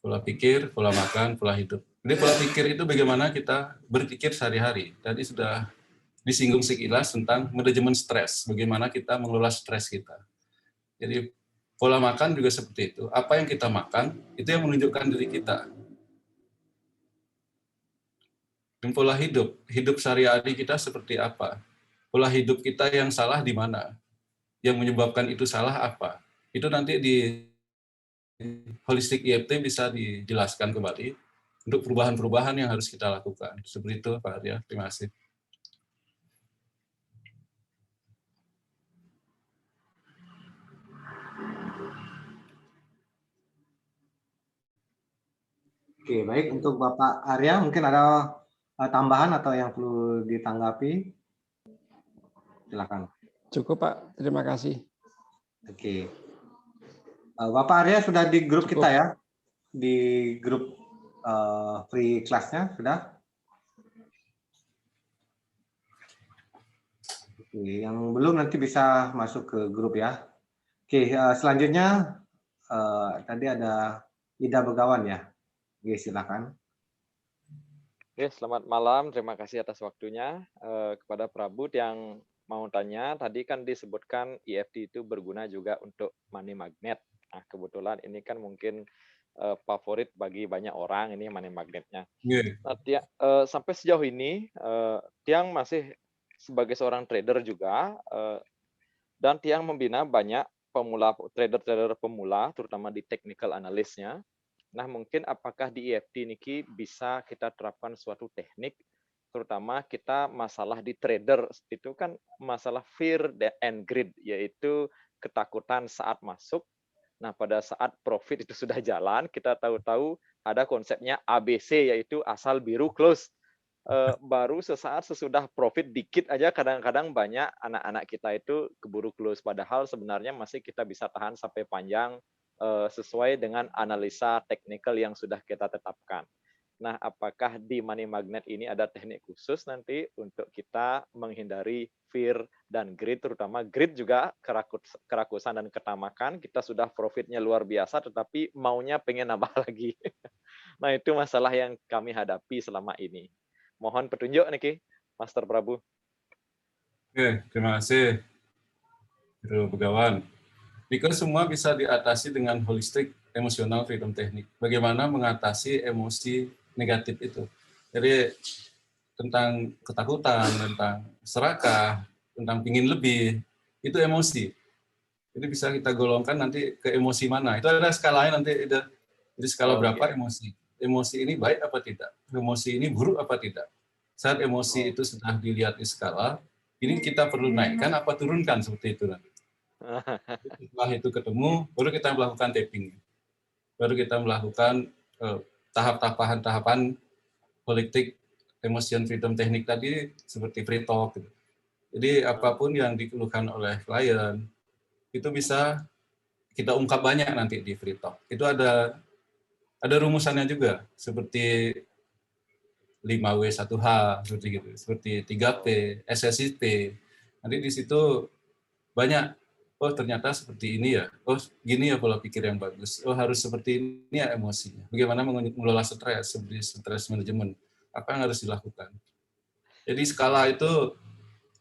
pola pikir, pola makan, pola hidup. Jadi pola pikir itu bagaimana kita berpikir sehari-hari. Tadi sudah disinggung sekilas tentang manajemen stres, bagaimana kita mengelola stres kita. Jadi pola makan juga seperti itu. Apa yang kita makan, itu yang menunjukkan diri kita. Dan pola hidup sehari-hari kita seperti apa? Pola hidup kita yang salah di mana? Yang menyebabkan itu salah apa? Itu nanti di Holistic EFT bisa dijelaskan kembali untuk perubahan-perubahan yang harus kita lakukan. Seperti itu Pak Arya, terima kasih. Oke, baik. Untuk Bapak Arya, mungkin ada tambahan atau yang perlu ditanggapi? Silakan. Cukup Pak, terima kasih. Oke. Bapak Arya sudah di grup kita ya? Di grup free class-nya sudah? Oke, yang belum nanti bisa masuk ke grup ya. Oke, selanjutnya tadi ada Ida Begawan ya. Oke, silakan. Oke, selamat malam. Terima kasih atas waktunya. Kepada Prabut yang mau tanya, tadi kan disebutkan EFT itu berguna juga untuk money magnet. Nah, kebetulan ini kan mungkin favorit bagi banyak orang ini money magnetnya. Nah, sampai sejauh ini, Tiang masih sebagai seorang trader juga, dan Tiang membina banyak trader-trader pemula, terutama di technical analyst-nya. Nah, mungkin apakah di EFT ini bisa kita terapkan suatu teknik, terutama kita masalah di trader itu kan masalah fear and greed, yaitu ketakutan saat masuk. Nah, pada saat profit itu sudah jalan, kita tahu-tahu ada konsepnya ABC, yaitu asal biru close. Baru sesaat sesudah profit dikit aja, kadang-kadang banyak anak-anak kita itu keburu close. Padahal sebenarnya masih kita bisa tahan sampai panjang sesuai dengan analisa teknikal yang sudah kita tetapkan. Nah, apakah di money magnet ini ada teknik khusus nanti untuk kita menghindari fear dan greed, terutama greed juga kerakusan dan ketamakan. Kita sudah profitnya luar biasa, tetapi maunya pengen nambah lagi. Nah, itu masalah yang kami hadapi selama ini. Mohon petunjuk nih, Master Prabu. Oke, terima kasih, Bro Begawan. Jika semua bisa diatasi dengan holistic emotional freedom technique. Bagaimana mengatasi emosi negatif itu? Jadi tentang ketakutan, tentang serakah, tentang pingin lebih, itu emosi. Jadi bisa kita golongkan nanti ke emosi mana. Itu ada skalanya nanti, jadi skala berapa emosi. Emosi ini baik apa tidak? Emosi ini buruk apa tidak? Saat emosi itu sudah dilihat di skala, ini kita perlu naikkan apa turunkan seperti itu nanti. Setelah itu ketemu, baru kita melakukan tapping. Baru kita melakukan tahapan holistic emotion freedom technique tadi seperti free talk. Gitu. Jadi apapun yang dikeluhkan oleh klien, itu bisa kita ungkap banyak nanti di free talk. Itu ada rumusannya juga, seperti 5W1H, seperti gitu, seperti 3P, SSIP. Nanti di situ banyak, oh ternyata seperti ini ya, oh gini ya pola pikir yang bagus, oh harus seperti ini ya emosinya. Bagaimana mengelola stres, seperti stres manajemen, apa yang harus dilakukan. Jadi skala itu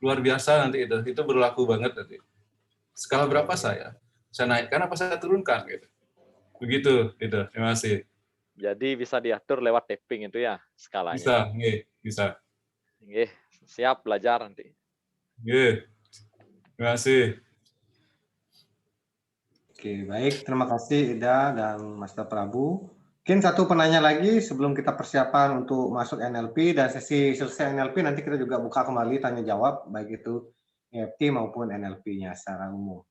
luar biasa nanti itu berlaku banget nanti. Skala berapa saya naikkan apa saya turunkan gitu. Begitu, gitu. Terima kasih. Jadi bisa diatur lewat tapping itu ya skalanya. Bisa, bisa. Siap belajar nanti. Terima kasih. Oke, baik. Terima kasih Ida dan Master Prabu. Mungkin satu penanya lagi sebelum kita persiapan untuk masuk NLP, dan sesi selesai NLP nanti kita juga buka kembali tanya jawab baik itu EFT maupun NLP-nya secara umum.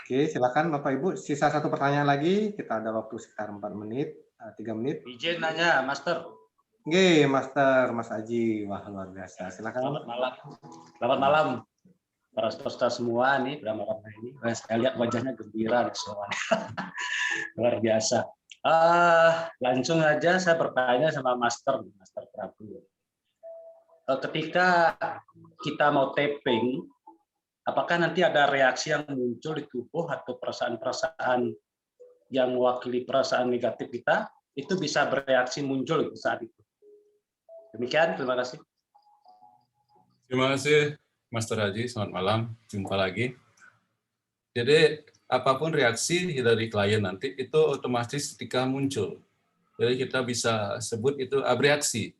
Oke, silakan Bapak Ibu. Sisa satu pertanyaan lagi. Kita ada waktu sekitar 4 menit, 3 menit. Izin nanya, Master. Oke, Master, Mas Aji. Wah, luar biasa. Silakan. Selamat malam. Selamat malam. Para peserta semua nih, pada malam ini. Saya lihat wajahnya gembira nih semua. Luar biasa. Langsung aja saya bertanya sama Master Prabu. Ketika kita mau tapping, apakah nanti ada reaksi yang muncul di tubuh atau perasaan-perasaan yang mewakili perasaan negatif kita, itu bisa bereaksi muncul saat itu. Demikian, terima kasih. Terima kasih, Master Haji. Selamat malam, jumpa lagi. Jadi, apapun reaksi dari klien nanti, itu otomatis ketika muncul. Jadi kita bisa sebut itu abreaksi.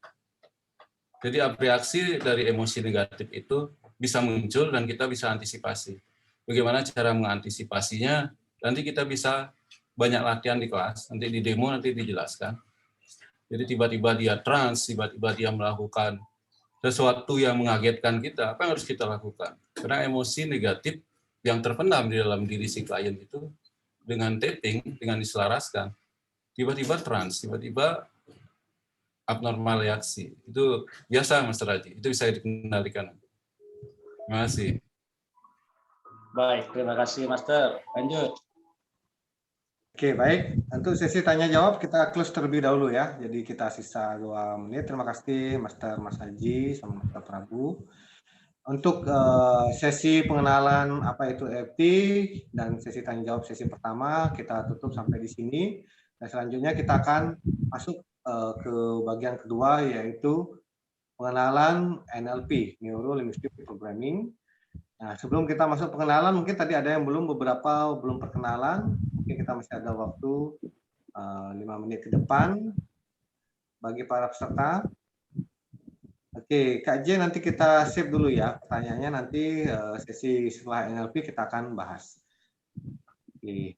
Jadi abreaksi dari emosi negatif itu bisa muncul dan kita bisa antisipasi. Bagaimana cara mengantisipasinya? Nanti kita bisa banyak latihan di kelas, nanti di demo nanti dijelaskan. Jadi tiba-tiba dia trans, tiba-tiba dia melakukan sesuatu yang mengagetkan kita, apa yang harus kita lakukan? Karena emosi negatif yang terpendam di dalam diri si klien itu dengan tapping, dengan diselaraskan, tiba-tiba trans, tiba-tiba abnormal reaksi. Itu biasa, Mas Raji. Itu bisa dikendalikan. Terima kasih. Baik, terima kasih Master. Lanjut. Oke, baik. Untuk sesi tanya jawab kita close terlebih dahulu ya. Jadi kita sisa 2 menit. Terima kasih Master Mas Haji sama Master Prabu. Untuk sesi pengenalan apa itu EFT dan sesi tanya jawab sesi pertama kita tutup sampai di sini. Dan selanjutnya kita akan masuk ke bagian kedua yaitu pengenalan NLP, Neuro Linguistic Programming. Nah, sebelum kita masuk pengenalan, mungkin tadi ada yang beberapa belum perkenalan. Mungkin kita masih ada waktu 5 menit ke depan bagi para peserta. Oke, Kak J, nanti kita save dulu ya pertanyaannya. Nanti sesi setelah NLP kita akan bahas. Oke,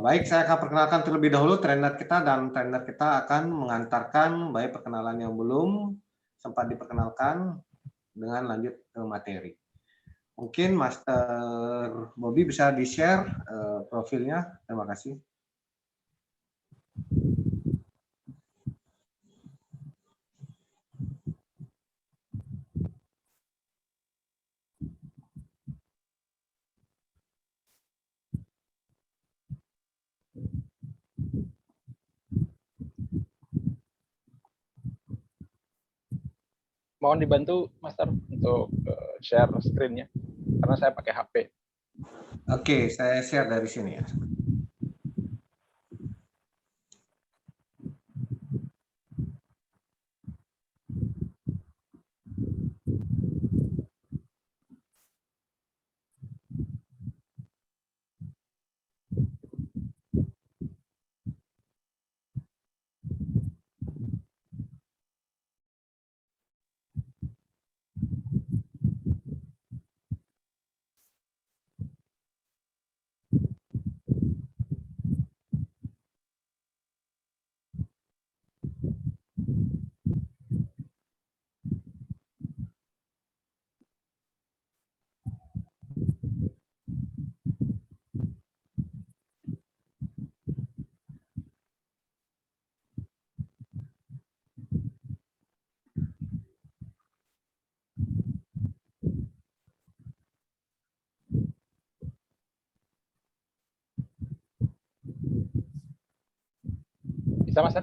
baik, saya akan perkenalkan terlebih dahulu trainer kita, dan trainer kita akan mengantarkan baik perkenalan yang belum sempat diperkenalkan dengan lanjut ke materi. Mungkin Master Bobby bisa di-share profilnya. Terima kasih. mohon dibantu Master untuk share screen-nya karena saya pakai HP. Oke, saya share dari sini ya. Bisa, Master?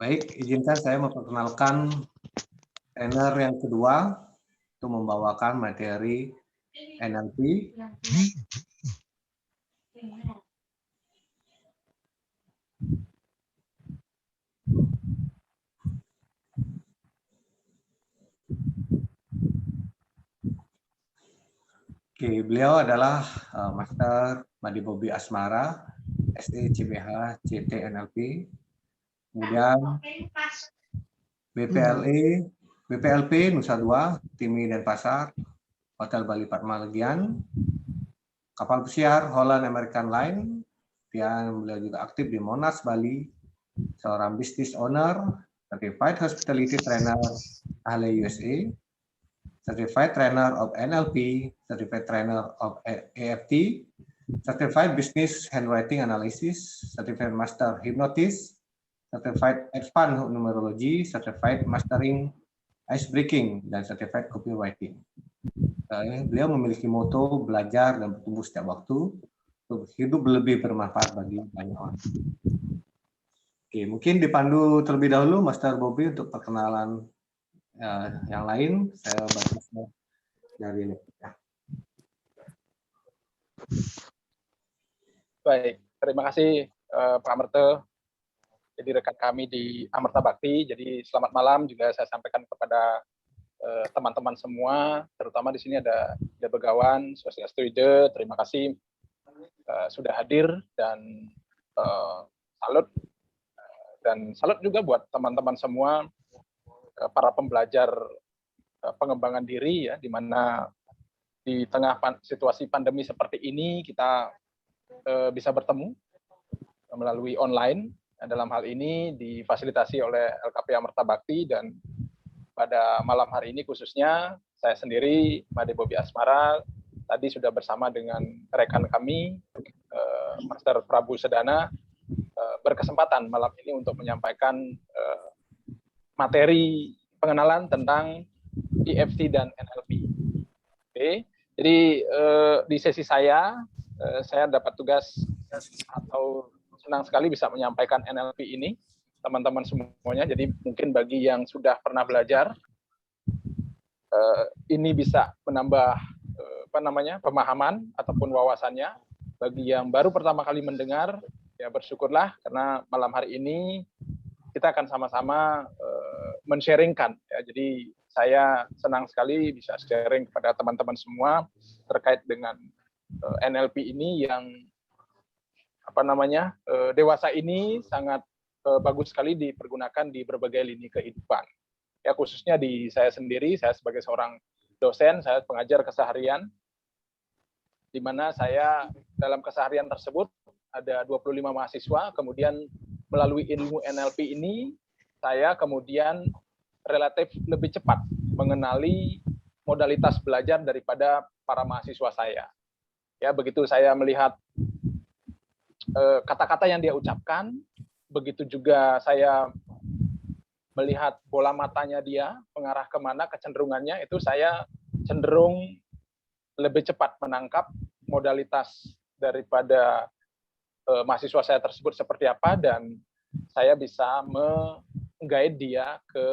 Baik, izinkan saya memperkenalkan trainer yang kedua untuk membawakan materi NLP. Oke, beliau adalah Master Madi Bobi Asmara, SE CBH CT NLP. Kemudian BPLP Nusa Dua, Timi Denpasar, Hotel Bali Padma Legian, kapal pesiar Holland American Line, dan beliau juga aktif di Monash Bali, seorang business owner, certified hospitality trainer ahli USA, certified trainer of NLP, certified trainer of EFT, certified business handwriting analysis, certified master hypnotist, certified advanced numerology, certified mastering ice breaking, dan certified copywriting. Beliau memiliki moto belajar dan bertumbuh setiap waktu untuk hidup lebih bermanfaat bagi banyak orang. Oke, mungkin dipandu terlebih dahulu Master Bobi untuk perkenalan yang lain. Saya bantu dari ini. Ya. Baik, terima kasih Pak Amerte. Jadi rekan kami di Amerta Bakti. Jadi selamat malam juga saya sampaikan kepada teman-teman semua, terutama di sini ada Begawan, Swastiastu Ide. Terima kasih sudah hadir dan salut juga buat teman-teman semua para pembelajar pengembangan diri ya, di mana di tengah situasi pandemi seperti ini kita bisa bertemu melalui online. Nah, dalam hal ini difasilitasi oleh LKP Amerta Bakti, dan pada malam hari ini khususnya saya sendiri, Made Bobi Asmara, tadi sudah bersama dengan rekan kami, Master Prabu Sedana, berkesempatan malam ini untuk menyampaikan materi pengenalan tentang EFT dan NLP. Oke, jadi di sesi saya dapat tugas atau senang sekali bisa menyampaikan NLP ini, teman-teman semuanya. Jadi mungkin bagi yang sudah pernah belajar, ini bisa menambah pemahaman ataupun wawasannya. Bagi yang baru pertama kali mendengar, ya bersyukurlah karena malam hari ini kita akan sama-sama men-sharingkan. Ya, jadi saya senang sekali bisa sharing kepada teman-teman semua terkait dengan NLP ini yang dewasa ini sangat bagus sekali dipergunakan di berbagai lini kehidupan. Ya, khususnya di saya sendiri, saya sebagai seorang dosen, saya pengajar keseharian, di mana saya dalam keseharian tersebut ada 25 mahasiswa, kemudian melalui ilmu NLP ini, saya kemudian relatif lebih cepat mengenali modalitas belajar daripada para mahasiswa saya. Ya, begitu saya melihat kata-kata yang dia ucapkan, begitu juga saya melihat bola matanya dia mengarah kemana kecenderungannya, itu saya cenderung lebih cepat menangkap modalitas daripada mahasiswa saya tersebut seperti apa, dan saya bisa meng-guide dia ke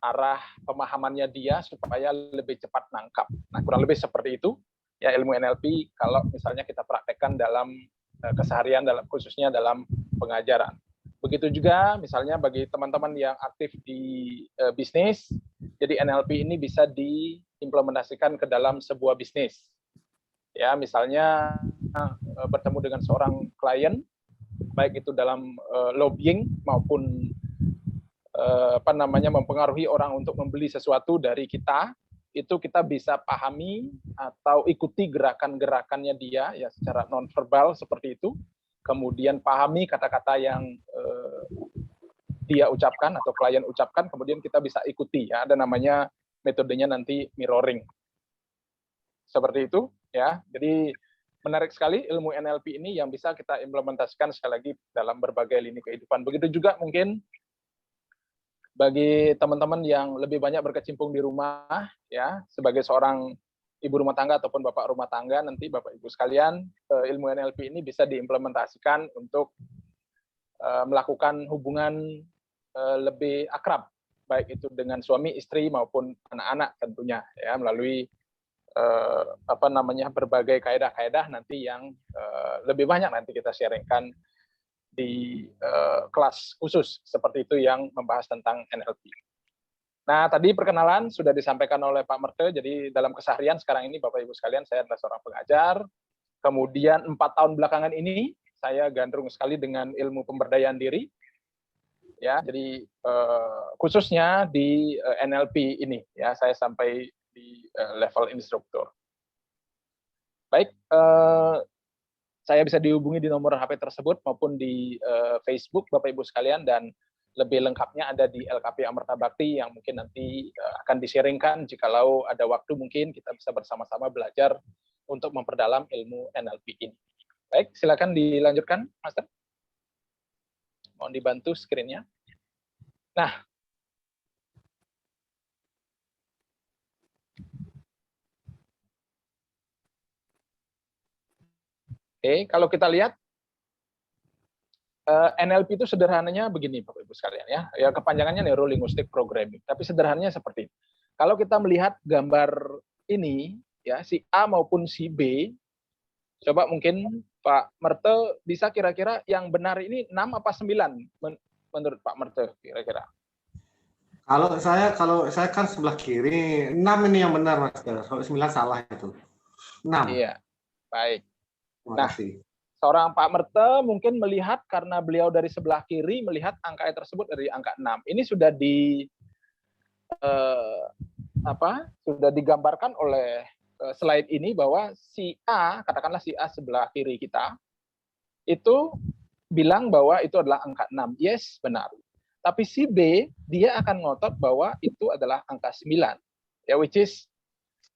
arah pemahamannya dia supaya lebih cepat nangkap. Nah, kurang lebih seperti itu ya ilmu NLP kalau misalnya kita praktekkan dalam keseharian, khususnya dalam pengajaran. Begitu juga misalnya bagi teman-teman yang aktif di bisnis, jadi NLP ini bisa diimplementasikan ke dalam sebuah bisnis. Ya, misalnya bertemu dengan seorang klien, baik itu dalam lobbying maupun mempengaruhi orang untuk membeli sesuatu dari kita, itu kita bisa pahami atau ikuti gerakan-gerakannya dia ya secara nonverbal seperti itu. Kemudian pahami kata-kata yang dia ucapkan atau klien ucapkan, kemudian kita bisa ikuti ya. Ada namanya metodenya nanti mirroring. Seperti itu ya. Jadi menarik sekali ilmu NLP ini yang bisa kita implementasikan sekali lagi dalam berbagai lini kehidupan. Begitu juga mungkin bagi teman-teman yang lebih banyak berkecimpung di rumah ya, sebagai seorang ibu rumah tangga ataupun bapak rumah tangga, nanti Bapak Ibu sekalian, ilmu NLP ini bisa diimplementasikan untuk melakukan hubungan lebih akrab, baik itu dengan suami, istri maupun anak-anak tentunya ya, melalui berbagai kaedah-kaedah nanti yang lebih banyak nanti kita sharingkan di kelas khusus seperti itu yang membahas tentang NLP. Nah, tadi perkenalan sudah disampaikan oleh Pak Merte. Jadi dalam keseharian sekarang ini Bapak Ibu sekalian, saya adalah seorang pengajar. Kemudian 4 tahun belakangan ini saya gandrung sekali dengan ilmu pemberdayaan diri. Ya, jadi khususnya di NLP ini ya, saya sampai di level instruktur. Baik, saya bisa dihubungi di nomor HP tersebut maupun di Facebook Bapak Ibu sekalian, dan lebih lengkapnya ada di LKP Amerta Bakti yang mungkin nanti akan di-sharingkan jikalau ada waktu, mungkin kita bisa bersama-sama belajar untuk memperdalam ilmu NLP ini. Baik, silakan dilanjutkan, Master. Mohon dibantu screen-nya. Nah, oke, kalau kita lihat NLP itu sederhananya begini Bapak Ibu sekalian ya. Ya, kepanjangannya Neuro Linguistic Programming, tapi sederhananya seperti ini. Kalau kita melihat gambar ini ya, si A maupun si B, coba mungkin Pak Merte bisa kira-kira yang benar ini 6 apa 9 menurut Pak Merte kira-kira? Kalau saya kan sebelah kiri, 6 ini yang benar, Mas. Kalau 9 salah itu. 6. Iya. Baik. Nah, seorang Pak Merte mungkin melihat karena beliau dari sebelah kiri melihat angka tersebut dari angka 6. Ini sudah sudah digambarkan oleh slide ini bahwa si A, katakanlah si A sebelah kiri kita, itu bilang bahwa itu adalah angka 6. Yes, benar. Tapi si B, dia akan ngotot bahwa itu adalah angka 9. Ya, which is,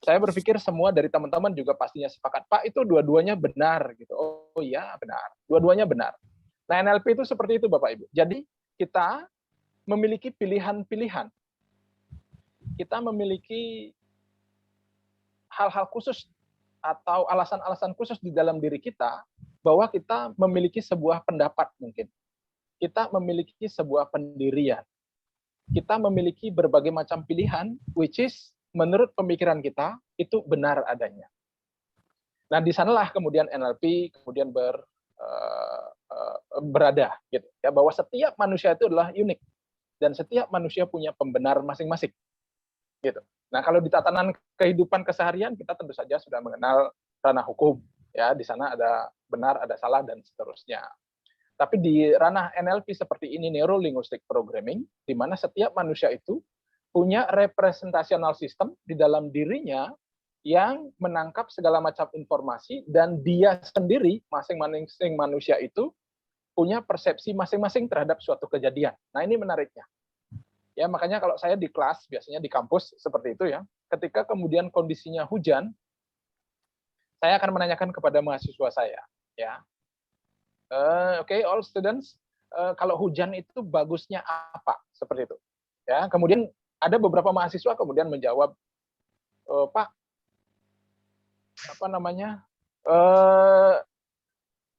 saya berpikir semua dari teman-teman juga pastinya sepakat, Pak, itu dua-duanya benar. Gitu. Oh iya, benar. Dua-duanya benar. Nah, NLP itu seperti itu, Bapak Ibu. Jadi, kita memiliki pilihan-pilihan. Kita memiliki hal-hal khusus atau alasan-alasan khusus di dalam diri kita bahwa kita memiliki sebuah pendapat mungkin. Kita memiliki sebuah pendirian. Kita memiliki berbagai macam pilihan, which is menurut pemikiran kita itu benar adanya. Nah, di sanalah kemudian NLP kemudian berada, gitu ya, bahwa setiap manusia itu adalah unik dan setiap manusia punya pembenar masing-masing, gitu. Nah, kalau di tatanan kehidupan keseharian kita tentu saja sudah mengenal ranah hukum, ya, di sana ada benar, ada salah dan seterusnya. Tapi di ranah NLP seperti ini, Neuro Linguistic Programming, di mana setiap manusia itu punya representational system di dalam dirinya yang menangkap segala macam informasi dan dia sendiri, masing-masing manusia itu punya persepsi masing-masing terhadap suatu kejadian. Nah, ini menariknya. Ya, makanya kalau saya di kelas, biasanya di kampus seperti itu ya, ketika kemudian kondisinya hujan, saya akan menanyakan kepada mahasiswa saya, ya. Oke, all students, kalau hujan itu bagusnya apa? Seperti itu. Ya, kemudian ada beberapa mahasiswa kemudian menjawab, Pak, apa namanya,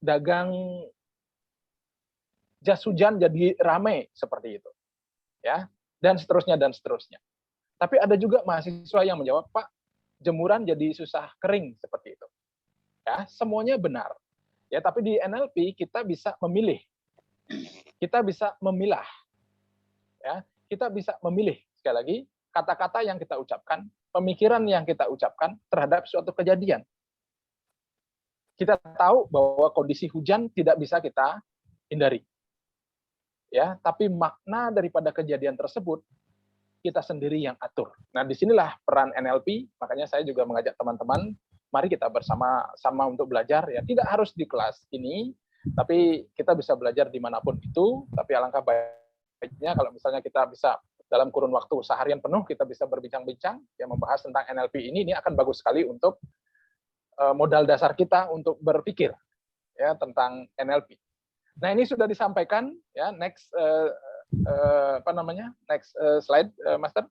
dagang jas hujan jadi ramai seperti itu, ya, dan seterusnya dan seterusnya. Tapi ada juga mahasiswa yang menjawab, Pak, jemuran jadi susah kering seperti itu. Ya, semuanya benar. Ya, tapi di NLP kita bisa memilih, kita bisa memilah, ya, kita bisa memilih sekali lagi kata-kata yang kita ucapkan, pemikiran yang kita ucapkan terhadap suatu kejadian. Kita tahu bahwa kondisi hujan tidak bisa kita hindari, ya, tapi makna daripada kejadian tersebut kita sendiri yang atur. Nah, disinilah peran NLP. Makanya saya juga mengajak teman-teman, mari kita bersama-sama untuk belajar, ya, tidak harus di kelas ini, tapi kita bisa belajar dimanapun itu. Tapi alangkah baiknya kalau misalnya kita bisa dalam kurun waktu seharian penuh kita bisa berbincang-bincang, ya, membahas tentang NLP ini akan bagus sekali untuk modal dasar kita untuk berpikir, ya, tentang NLP. Nah, ini sudah disampaikan, ya, next next slide, Master.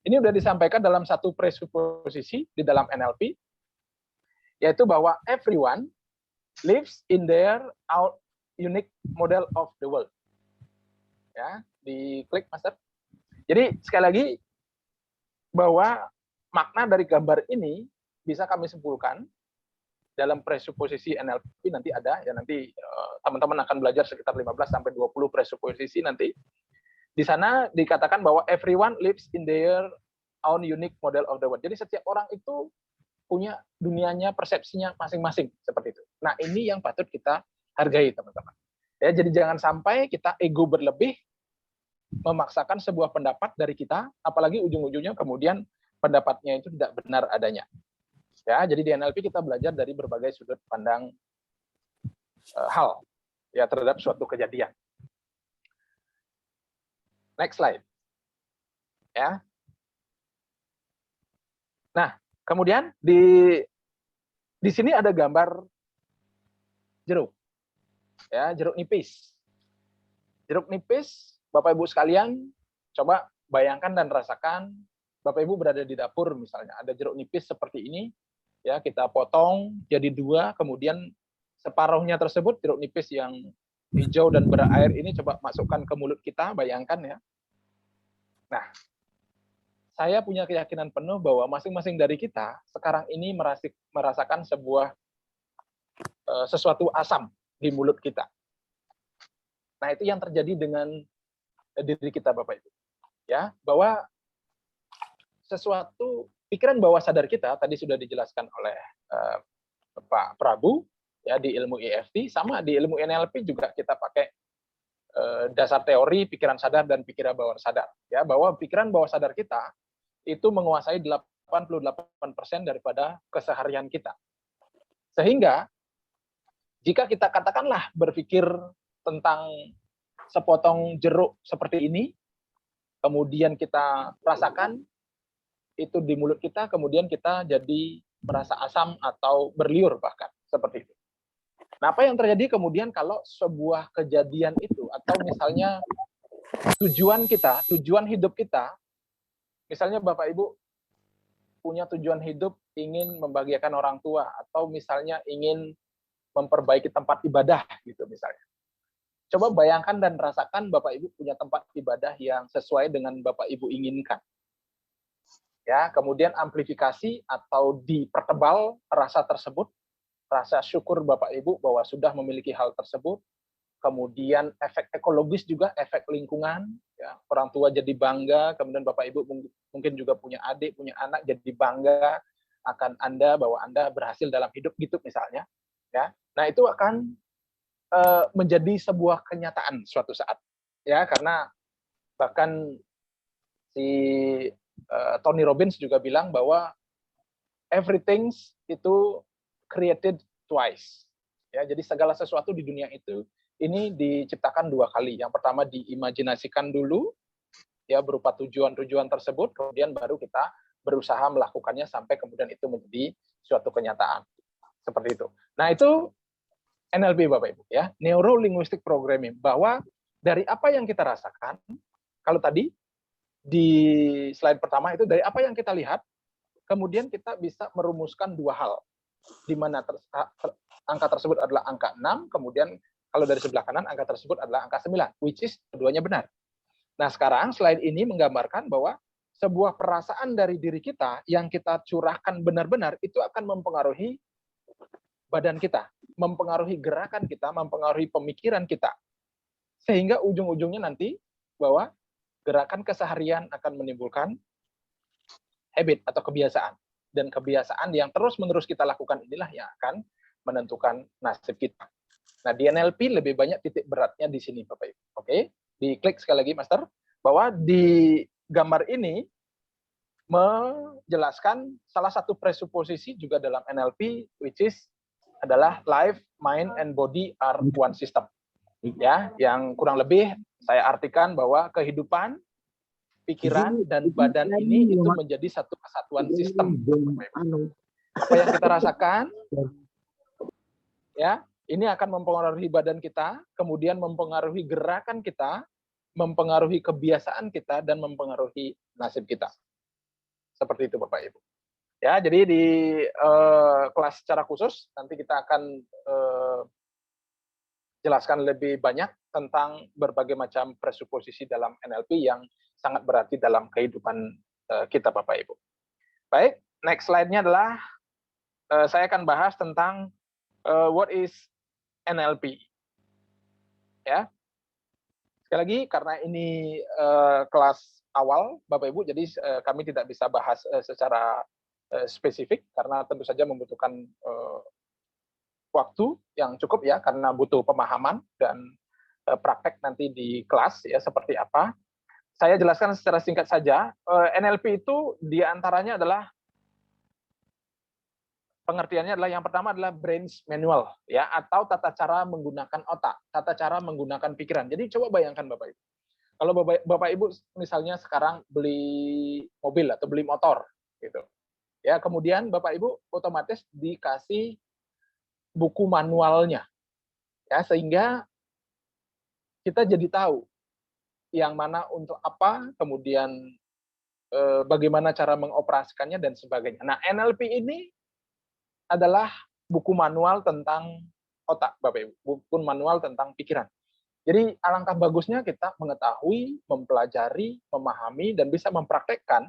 Ini sudah disampaikan dalam satu presuposisi di dalam NLP, yaitu bahwa everyone lives in their unique model of the world. Ya, diklik, Master. Jadi sekali lagi bahwa makna dari gambar ini bisa kami simpulkan dalam presuposisi NLP. Nanti ada, ya, nanti teman-teman akan belajar sekitar 15 sampai 20 presuposisi nanti. Di sana dikatakan bahwa everyone lives in their own unique model of the world. Jadi setiap orang itu punya dunianya, persepsinya masing-masing seperti itu. Nah, ini yang patut kita hargai, teman-teman. Ya, jadi jangan sampai kita ego berlebih memaksakan sebuah pendapat dari kita, apalagi ujung-ujungnya kemudian pendapatnya itu tidak benar adanya. Ya, jadi di NLP kita belajar dari berbagai sudut pandang hal, ya, terhadap suatu kejadian. Next slide. Ya. Nah, kemudian di sini ada gambar jeruk. Ya, jeruk nipis. Jeruk nipis, Bapak Ibu sekalian, coba bayangkan dan rasakan, Bapak Ibu berada di dapur misalnya, ada jeruk nipis seperti ini, ya, kita potong jadi dua, kemudian separuhnya tersebut jeruk nipis yang hijau dan berair ini coba masukkan ke mulut kita, bayangkan, ya. Nah, saya punya keyakinan penuh bahwa masing-masing dari kita sekarang ini merasakan sebuah sesuatu asam di mulut kita. Nah, itu yang terjadi dengan diri kita, Bapak Ibu. Ya, bahwa sesuatu pikiran bawah sadar kita tadi sudah dijelaskan oleh Pak Prabu, ya, di ilmu EFT, sama di ilmu NLP juga kita pakai dasar teori pikiran sadar dan pikiran bawah sadar, ya, bahwa pikiran bawah sadar kita itu menguasai 88% daripada keseharian kita. Sehingga jika kita katakanlah berpikir tentang sepotong jeruk seperti ini, kemudian kita rasakan itu di mulut kita, kemudian kita jadi merasa asam atau berliur bahkan, seperti itu. Nah, apa yang terjadi kemudian kalau sebuah kejadian itu, atau misalnya tujuan kita, tujuan hidup kita, misalnya Bapak Ibu punya tujuan hidup ingin membahagiakan orang tua, atau misalnya ingin memperbaiki tempat ibadah, gitu misalnya. Coba bayangkan dan rasakan Bapak Ibu punya tempat ibadah yang sesuai dengan Bapak Ibu inginkan. Ya, kemudian amplifikasi atau dipertebal rasa tersebut, rasa syukur Bapak Ibu bahwa sudah memiliki hal tersebut. Kemudian efek ekologis juga, efek lingkungan, ya, orang tua jadi bangga, kemudian Bapak Ibu mungkin juga punya adik, punya anak jadi bangga akan Anda bahwa Anda berhasil dalam hidup gitu misalnya, ya. Nah, itu akan menjadi sebuah kenyataan suatu saat, ya, karena bahkan si Tony Robbins juga bilang bahwa everything itu created twice, ya, jadi segala sesuatu di dunia itu ini diciptakan dua kali. Yang pertama diimajinasikan dulu, ya, berupa tujuan-tujuan tersebut, kemudian baru kita berusaha melakukannya sampai kemudian itu menjadi suatu kenyataan, seperti itu. Nah, itu NLP Bapak Ibu, ya, Neuro Linguistic Programming, bahwa dari apa yang kita rasakan, kalau tadi di slide pertama itu dari apa yang kita lihat, kemudian kita bisa merumuskan dua hal, di mana angka tersebut adalah angka 6, kemudian kalau dari sebelah kanan angka tersebut adalah angka 9, which is keduanya benar. Nah, sekarang slide ini menggambarkan bahwa sebuah perasaan dari diri kita yang kita curahkan benar-benar itu akan mempengaruhi badan kita, mempengaruhi gerakan kita, mempengaruhi pemikiran kita. Sehingga ujung-ujungnya nanti bahwa gerakan keseharian akan menimbulkan habit atau kebiasaan. Dan kebiasaan yang terus-menerus kita lakukan inilah yang akan menentukan nasib kita. Nah, di NLP lebih banyak titik beratnya di sini, Bapak Ibu. Oke, diklik sekali lagi, Master, bahwa di gambar ini menjelaskan salah satu presuposisi juga dalam NLP, which is adalah life, mind, and body are one system. Ya, yang kurang lebih saya artikan bahwa kehidupan, pikiran, dan badan ini itu menjadi satu kesatuan sistem. Apa yang kita rasakan, ya, ini akan mempengaruhi badan kita, kemudian mempengaruhi gerakan kita, mempengaruhi kebiasaan kita, dan mempengaruhi nasib kita. Seperti itu, Bapak Ibu. Ya, jadi di kelas secara khusus nanti kita akan jelaskan lebih banyak tentang berbagai macam presuposisi dalam NLP yang sangat berarti dalam kehidupan kita, Bapak Ibu. Baik, next slide-nya adalah saya akan bahas tentang what is NLP. Ya, sekali lagi karena ini kelas awal, Bapak Ibu, jadi kami tidak bisa bahas secara spesifik karena tentu saja membutuhkan waktu yang cukup, ya, karena butuh pemahaman dan praktek nanti di kelas, ya, seperti apa. Saya jelaskan secara singkat saja. NLP itu diantaranya adalah pengertiannya adalah yang pertama adalah brains manual, ya, atau tata cara menggunakan otak, tata cara menggunakan pikiran. Jadi coba bayangkan Bapak Ibu. Kalau Bapak Ibu misalnya sekarang beli mobil atau beli motor gitu. Ya, kemudian Bapak Ibu otomatis dikasih buku manualnya. Ya, sehingga kita jadi tahu yang mana untuk apa, kemudian bagaimana cara mengoperasikannya dan sebagainya. Nah, NLP ini adalah buku manual tentang otak, Bapak Ibu, buku manual tentang pikiran. Jadi alangkah bagusnya kita mengetahui, mempelajari, memahami, dan bisa mempraktekkan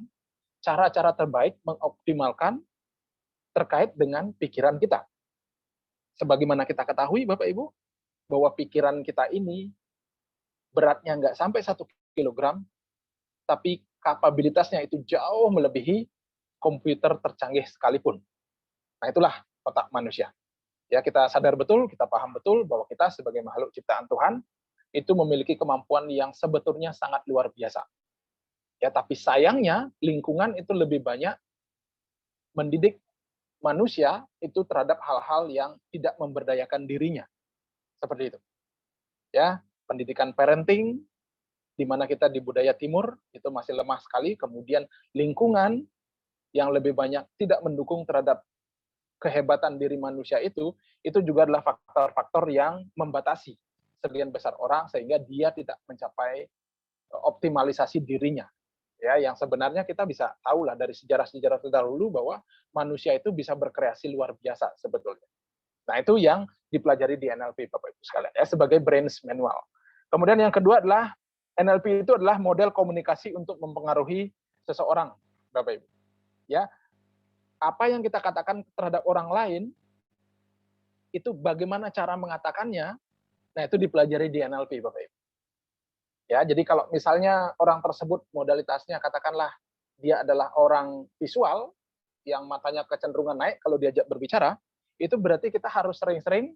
cara-cara terbaik mengoptimalkan terkait dengan pikiran kita. Sebagaimana kita ketahui, Bapak Ibu, bahwa pikiran kita ini beratnya nggak sampai 1 kilogram, tapi kapabilitasnya itu jauh melebihi komputer tercanggih sekalipun. Nah, itulah otak manusia. Ya, kita sadar betul, kita paham betul bahwa kita sebagai makhluk ciptaan Tuhan itu memiliki kemampuan yang sebetulnya sangat luar biasa. Ya, tapi sayangnya lingkungan itu lebih banyak mendidik manusia itu terhadap hal-hal yang tidak memberdayakan dirinya. Seperti itu. Ya, pendidikan parenting di mana kita di budaya timur itu masih lemah sekali, kemudian lingkungan yang lebih banyak tidak mendukung terhadap kehebatan diri manusia itu juga adalah faktor-faktor yang membatasi sebagian besar orang sehingga dia tidak mencapai optimalisasi dirinya. Ya, yang sebenarnya kita bisa tahu lah dari sejarah-sejarah terdahulu bahwa manusia itu bisa berkreasi luar biasa sebetulnya. Nah, itu yang dipelajari di NLP Bapak Ibu sekalian ya, sebagai brains manual. Kemudian yang kedua adalah NLP itu adalah model komunikasi untuk mempengaruhi seseorang, Bapak Ibu. Ya, apa yang kita katakan terhadap orang lain itu bagaimana cara mengatakannya. Nah, itu dipelajari di NLP, Bapak Ibu. Ya, jadi kalau misalnya orang tersebut modalitasnya katakanlah dia adalah orang visual yang matanya kecenderungan naik kalau diajak berbicara, itu berarti kita harus sering-sering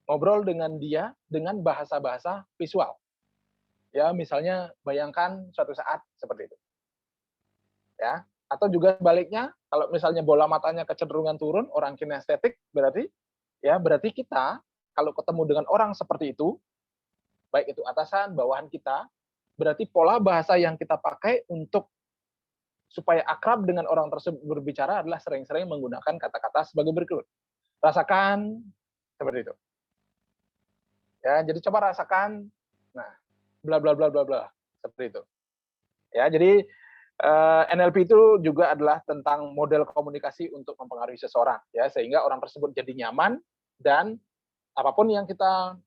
ngobrol dengan dia dengan bahasa-bahasa visual. Ya, misalnya bayangkan suatu saat seperti itu. Ya, atau juga sebaliknya, kalau misalnya bola matanya kecenderungan turun, orang kinestetik berarti kita kalau ketemu dengan orang seperti itu, baik itu atasan, bawahan kita, berarti pola bahasa yang kita pakai untuk supaya akrab dengan orang tersebut berbicara adalah sering-sering menggunakan kata-kata sebagai berikut. Rasakan, seperti itu. Ya, jadi coba rasakan, nah, bla bla bla bla bla, seperti itu. Ya, jadi NLP itu juga adalah tentang model komunikasi untuk mempengaruhi seseorang, ya, sehingga orang tersebut jadi nyaman dan apapun yang kita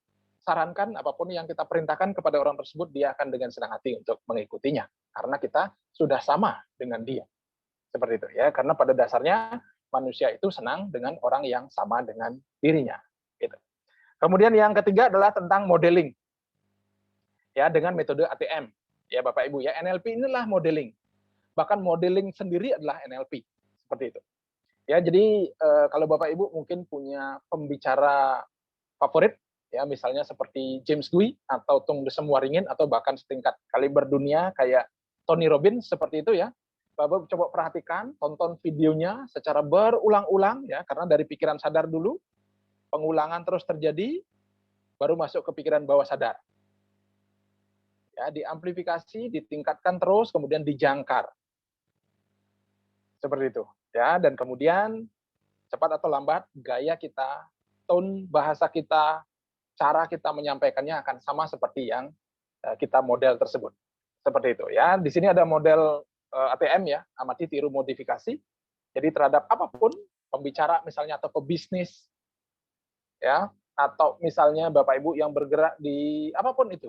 sarankan, apapun yang kita perintahkan kepada orang tersebut, dia akan dengan senang hati untuk mengikutinya, karena kita sudah sama dengan dia. Seperti itu ya, karena pada dasarnya manusia itu senang dengan orang yang sama dengan dirinya. Gitu. Kemudian yang ketiga adalah tentang modeling. Ya, dengan metode ATM. Ya, Bapak Ibu ya, NLP inilah modeling. Bahkan modeling sendiri adalah NLP. Seperti itu. Ya, jadi kalau Bapak Ibu mungkin punya pembicara favorit, ya misalnya seperti James Dewey atau Tung Desem Waringin atau bahkan setingkat kaliber dunia kayak Tony Robbins seperti itu ya. Bapak coba perhatikan, tonton videonya secara berulang-ulang ya, karena dari pikiran sadar dulu, pengulangan terus terjadi, baru masuk ke pikiran bawah sadar. Ya, diamplifikasi, ditingkatkan terus, kemudian dijangkar. Seperti itu. Ya, dan kemudian cepat atau lambat gaya kita, tone bahasa kita, cara kita menyampaikannya akan sama seperti yang kita model tersebut. Seperti itu ya. Di sini ada model ATM ya, amati tiru modifikasi. Jadi terhadap apapun, pembicara misalnya atau pebisnis ya, atau misalnya Bapak Ibu yang bergerak di apapun itu.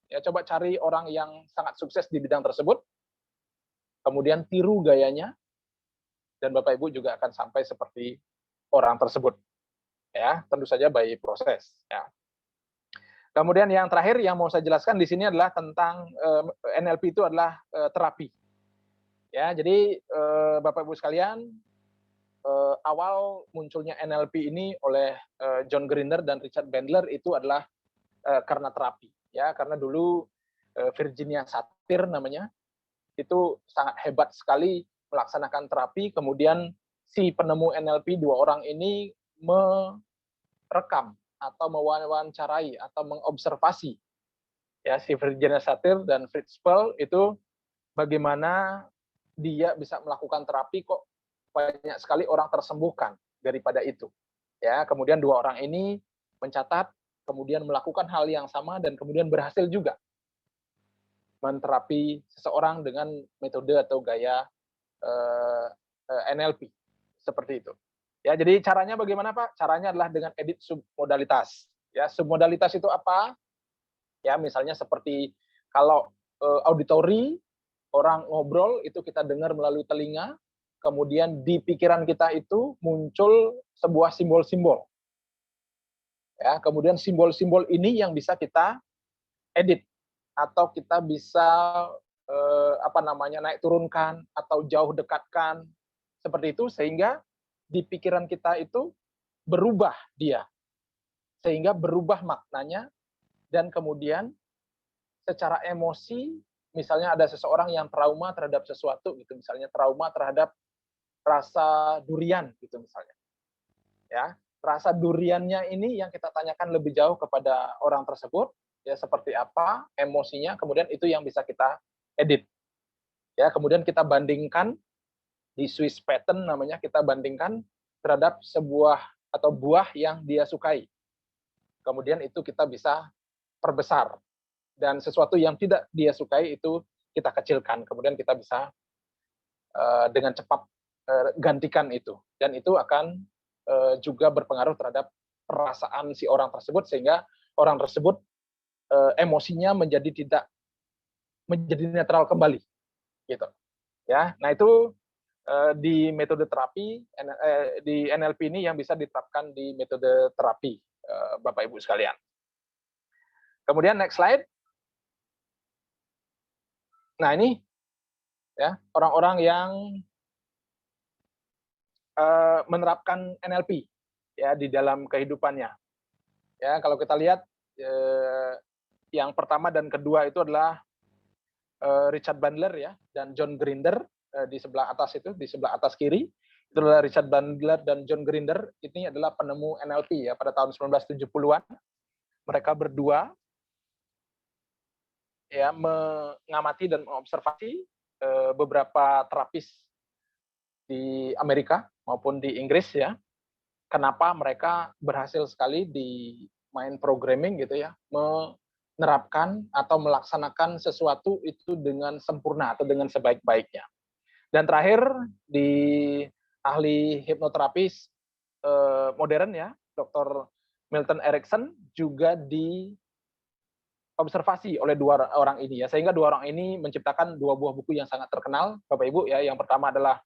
Ya, coba cari orang yang sangat sukses di bidang tersebut. Kemudian tiru gayanya dan Bapak Ibu juga akan sampai seperti orang tersebut. Ya, tentu saja by proses ya. Kemudian yang terakhir yang mau saya jelaskan di sini adalah tentang NLP itu adalah terapi. Ya, jadi Bapak Ibu sekalian, awal munculnya NLP ini oleh John Grinder dan Richard Bandler itu adalah karena terapi. Ya, karena dulu Virginia Satir namanya itu sangat hebat sekali melaksanakan terapi. Kemudian si penemu NLP dua orang ini merekam atau mewawancarai atau mengobservasi ya si Virginia Satir dan Fritz Perls itu bagaimana dia bisa melakukan terapi kok banyak sekali orang tersembuhkan daripada itu. Ya, kemudian dua orang ini mencatat, kemudian melakukan hal yang sama dan kemudian berhasil juga menterapi seseorang dengan metode atau gaya NLP seperti itu. Ya, jadi caranya bagaimana Pak? Caranya adalah dengan edit submodalitas. Ya, submodalitas itu apa? Ya, misalnya seperti kalau auditori, orang ngobrol itu kita dengar melalui telinga, kemudian di pikiran kita itu muncul sebuah simbol-simbol. Ya, kemudian simbol-simbol ini yang bisa kita edit atau kita bisa naik turunkan atau jauh dekatkan seperti itu sehingga di pikiran kita itu berubah dia. Sehingga berubah maknanya dan kemudian secara emosi misalnya ada seseorang yang trauma terhadap sesuatu gitu, misalnya trauma terhadap rasa durian gitu misalnya. Ya, rasa duriannya ini yang kita tanyakan lebih jauh kepada orang tersebut, ya seperti apa emosinya, kemudian itu yang bisa kita edit. Ya, kemudian kita bandingkan di Swiss pattern namanya, kita bandingkan terhadap sebuah atau buah yang dia sukai. Kemudian itu kita bisa perbesar, dan sesuatu yang tidak dia sukai itu kita kecilkan. Kemudian kita bisa dengan cepat gantikan itu, dan itu akan juga berpengaruh terhadap perasaan si orang tersebut, sehingga orang tersebut emosinya menjadi netral kembali, gitu. Ya, nah itu di metode terapi di NLP ini yang bisa diterapkan di metode terapi, Bapak Ibu sekalian. Kemudian next slide. Nah ini ya orang-orang yang menerapkan NLP ya di dalam kehidupannya. Ya, kalau kita lihat yang pertama dan kedua itu adalah Richard Bandler ya dan John Grinder di sebelah atas itu, di sebelah atas kiri itu adalah Richard Bandler dan John Grinder. Ini adalah penemu NLP ya pada tahun 1970-an. Mereka berdua ya mengamati dan mengobservasi beberapa terapis di Amerika maupun di Inggris ya. Kenapa mereka berhasil sekali di mind programming gitu ya, menerapkan atau melaksanakan sesuatu itu dengan sempurna atau dengan sebaik-baiknya. Dan terakhir di ahli hipnoterapis modern ya, Dr. Milton Erickson juga diobservasi oleh dua orang ini ya, sehingga dua orang ini menciptakan dua buah buku yang sangat terkenal, Bapak Ibu ya. Yang pertama adalah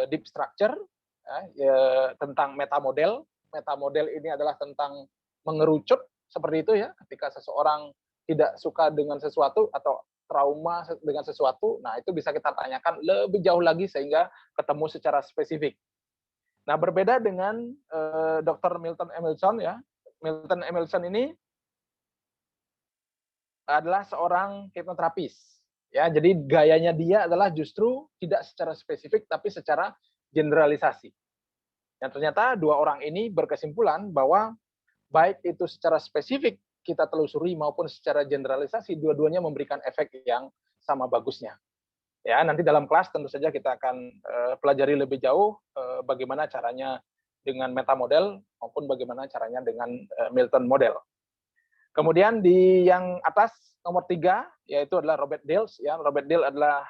Deep Structure ya, tentang metamodel. Metamodel ini adalah tentang mengerucut seperti itu ya, ketika seseorang tidak suka dengan sesuatu atau trauma dengan sesuatu, nah itu bisa kita tanyakan lebih jauh lagi sehingga ketemu secara spesifik. Nah, berbeda dengan Dr. Milton Emilson ya. Milton Emilson ini adalah seorang hipnoterapis ya. Jadi gayanya dia adalah justru tidak secara spesifik tapi secara generalisasi. Dan ternyata dua orang ini berkesimpulan bahwa baik itu secara spesifik kita telusuri maupun secara generalisasi, dua-duanya memberikan efek yang sama bagusnya. Ya, nanti dalam kelas tentu saja kita akan pelajari lebih jauh bagaimana caranya dengan metamodel maupun bagaimana caranya dengan Milton model. Kemudian di yang atas nomor 3 yaitu adalah Robert Dills ya. Robert Dills adalah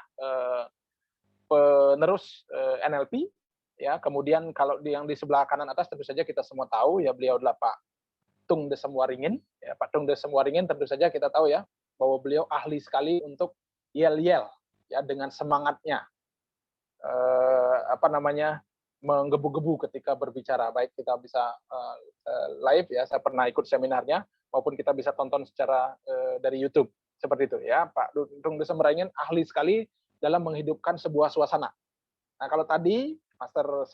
penerus NLP ya. Kemudian kalau yang di sebelah kanan atas tentu saja kita semua tahu ya, beliau adalah Pak Tung Desem Waringin. Ya, Pak Tung Desem Waringin tentu saja kita tahu ya bahwa beliau ahli sekali untuk yel-yel ya, dengan semangatnya menggebu-gebu ketika berbicara. Baik kita bisa live ya, saya pernah ikut seminarnya, maupun kita bisa tonton secara dari YouTube seperti itu ya. Pak Tung Desem Waringin ahli sekali dalam menghidupkan sebuah suasana. Nah, kalau tadi Master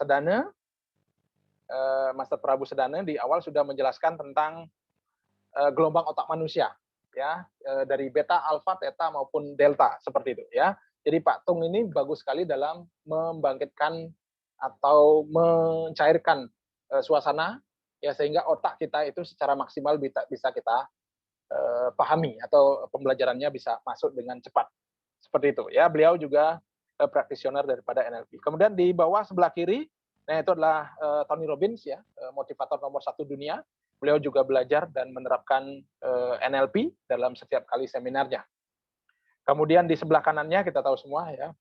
Prabu Sedana di awal sudah menjelaskan tentang gelombang otak manusia ya, dari beta, alfa, theta maupun delta seperti itu ya. Jadi Pak Tung ini bagus sekali dalam membangkitkan atau mencairkan suasana ya, sehingga otak kita itu secara maksimal bisa kita pahami atau pembelajarannya bisa masuk dengan cepat. Seperti itu ya. Beliau juga practitioner daripada NLP. Kemudian di bawah sebelah kiri, nah itu adalah Tony Robbins ya, motivator nomor 1 dunia. Beliau juga belajar dan menerapkan NLP dalam setiap kali seminarnya. Kemudian di sebelah kanannya kita tahu semua ya,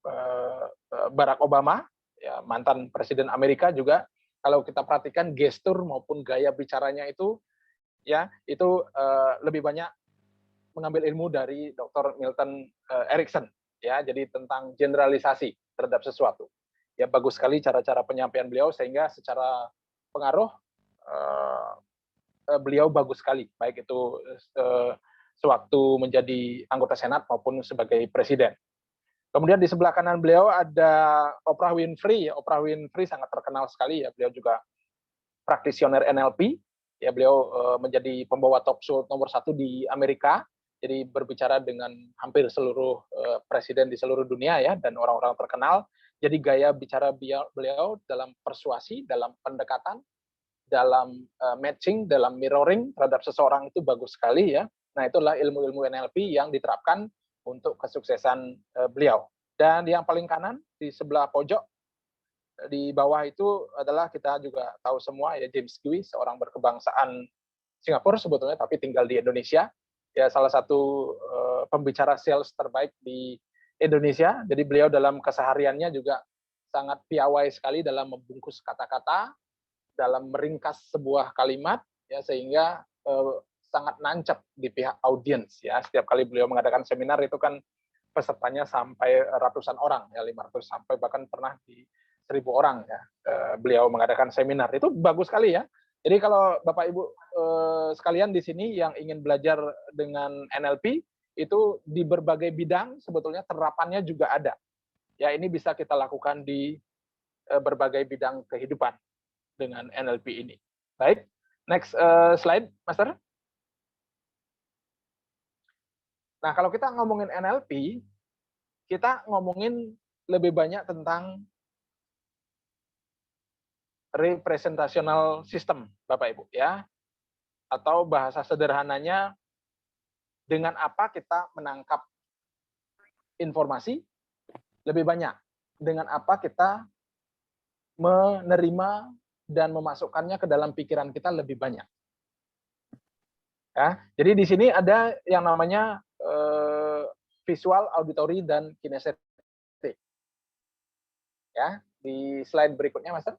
Barack Obama ya, mantan presiden Amerika juga. Kalau kita perhatikan gestur maupun gaya bicaranya itu ya, itu lebih banyak mengambil ilmu dari Dr. Milton Erickson ya. Jadi tentang generalisasi terhadap sesuatu. Ya, bagus sekali cara-cara penyampaian beliau, sehingga secara pengaruh beliau bagus sekali, baik itu sewaktu menjadi anggota Senat maupun sebagai presiden. Kemudian di sebelah kanan beliau ada Oprah Winfrey. Oprah Winfrey sangat terkenal sekali ya, beliau juga praktisioner NLP. Ya, beliau menjadi pembawa talk show nomor 1 di Amerika. Jadi berbicara dengan hampir seluruh presiden di seluruh dunia ya, dan orang-orang terkenal. Jadi gaya bicara beliau dalam persuasi, dalam pendekatan, dalam matching, dalam mirroring terhadap seseorang itu bagus sekali ya. Nah, itulah ilmu-ilmu NLP yang diterapkan untuk kesuksesan beliau. Dan yang paling kanan di sebelah pojok di bawah itu adalah kita juga tahu semua ya, James Dewey, seorang berkebangsaan Singapura sebetulnya tapi tinggal di Indonesia. Ya, salah satu pembicara sales terbaik di Indonesia. Jadi beliau dalam kesehariannya juga sangat piawai sekali dalam membungkus kata-kata, dalam meringkas sebuah kalimat, ya, sehingga sangat nancep di pihak audiens. Ya, setiap kali beliau mengadakan seminar itu kan pesertanya sampai ratusan orang, ya, 500 sampai bahkan pernah di 1.000 orang, ya. Beliau mengadakan seminar itu bagus sekali, ya. Jadi kalau Bapak Ibu sekalian di sini yang ingin belajar dengan NLP, itu di berbagai bidang sebetulnya terapannya juga ada. Ya, ini bisa kita lakukan di berbagai bidang kehidupan dengan NLP ini. Baik, next slide, Master. Nah, kalau kita ngomongin NLP, kita ngomongin lebih banyak tentang representational system, Bapak Ibu, ya. Atau bahasa sederhananya, dengan apa kita menangkap informasi lebih banyak, dengan apa kita menerima dan memasukkannya ke dalam pikiran kita lebih banyak. Ya, jadi di sini ada yang namanya visual, auditory, dan kinestetik. Ya, di slide berikutnya, Master.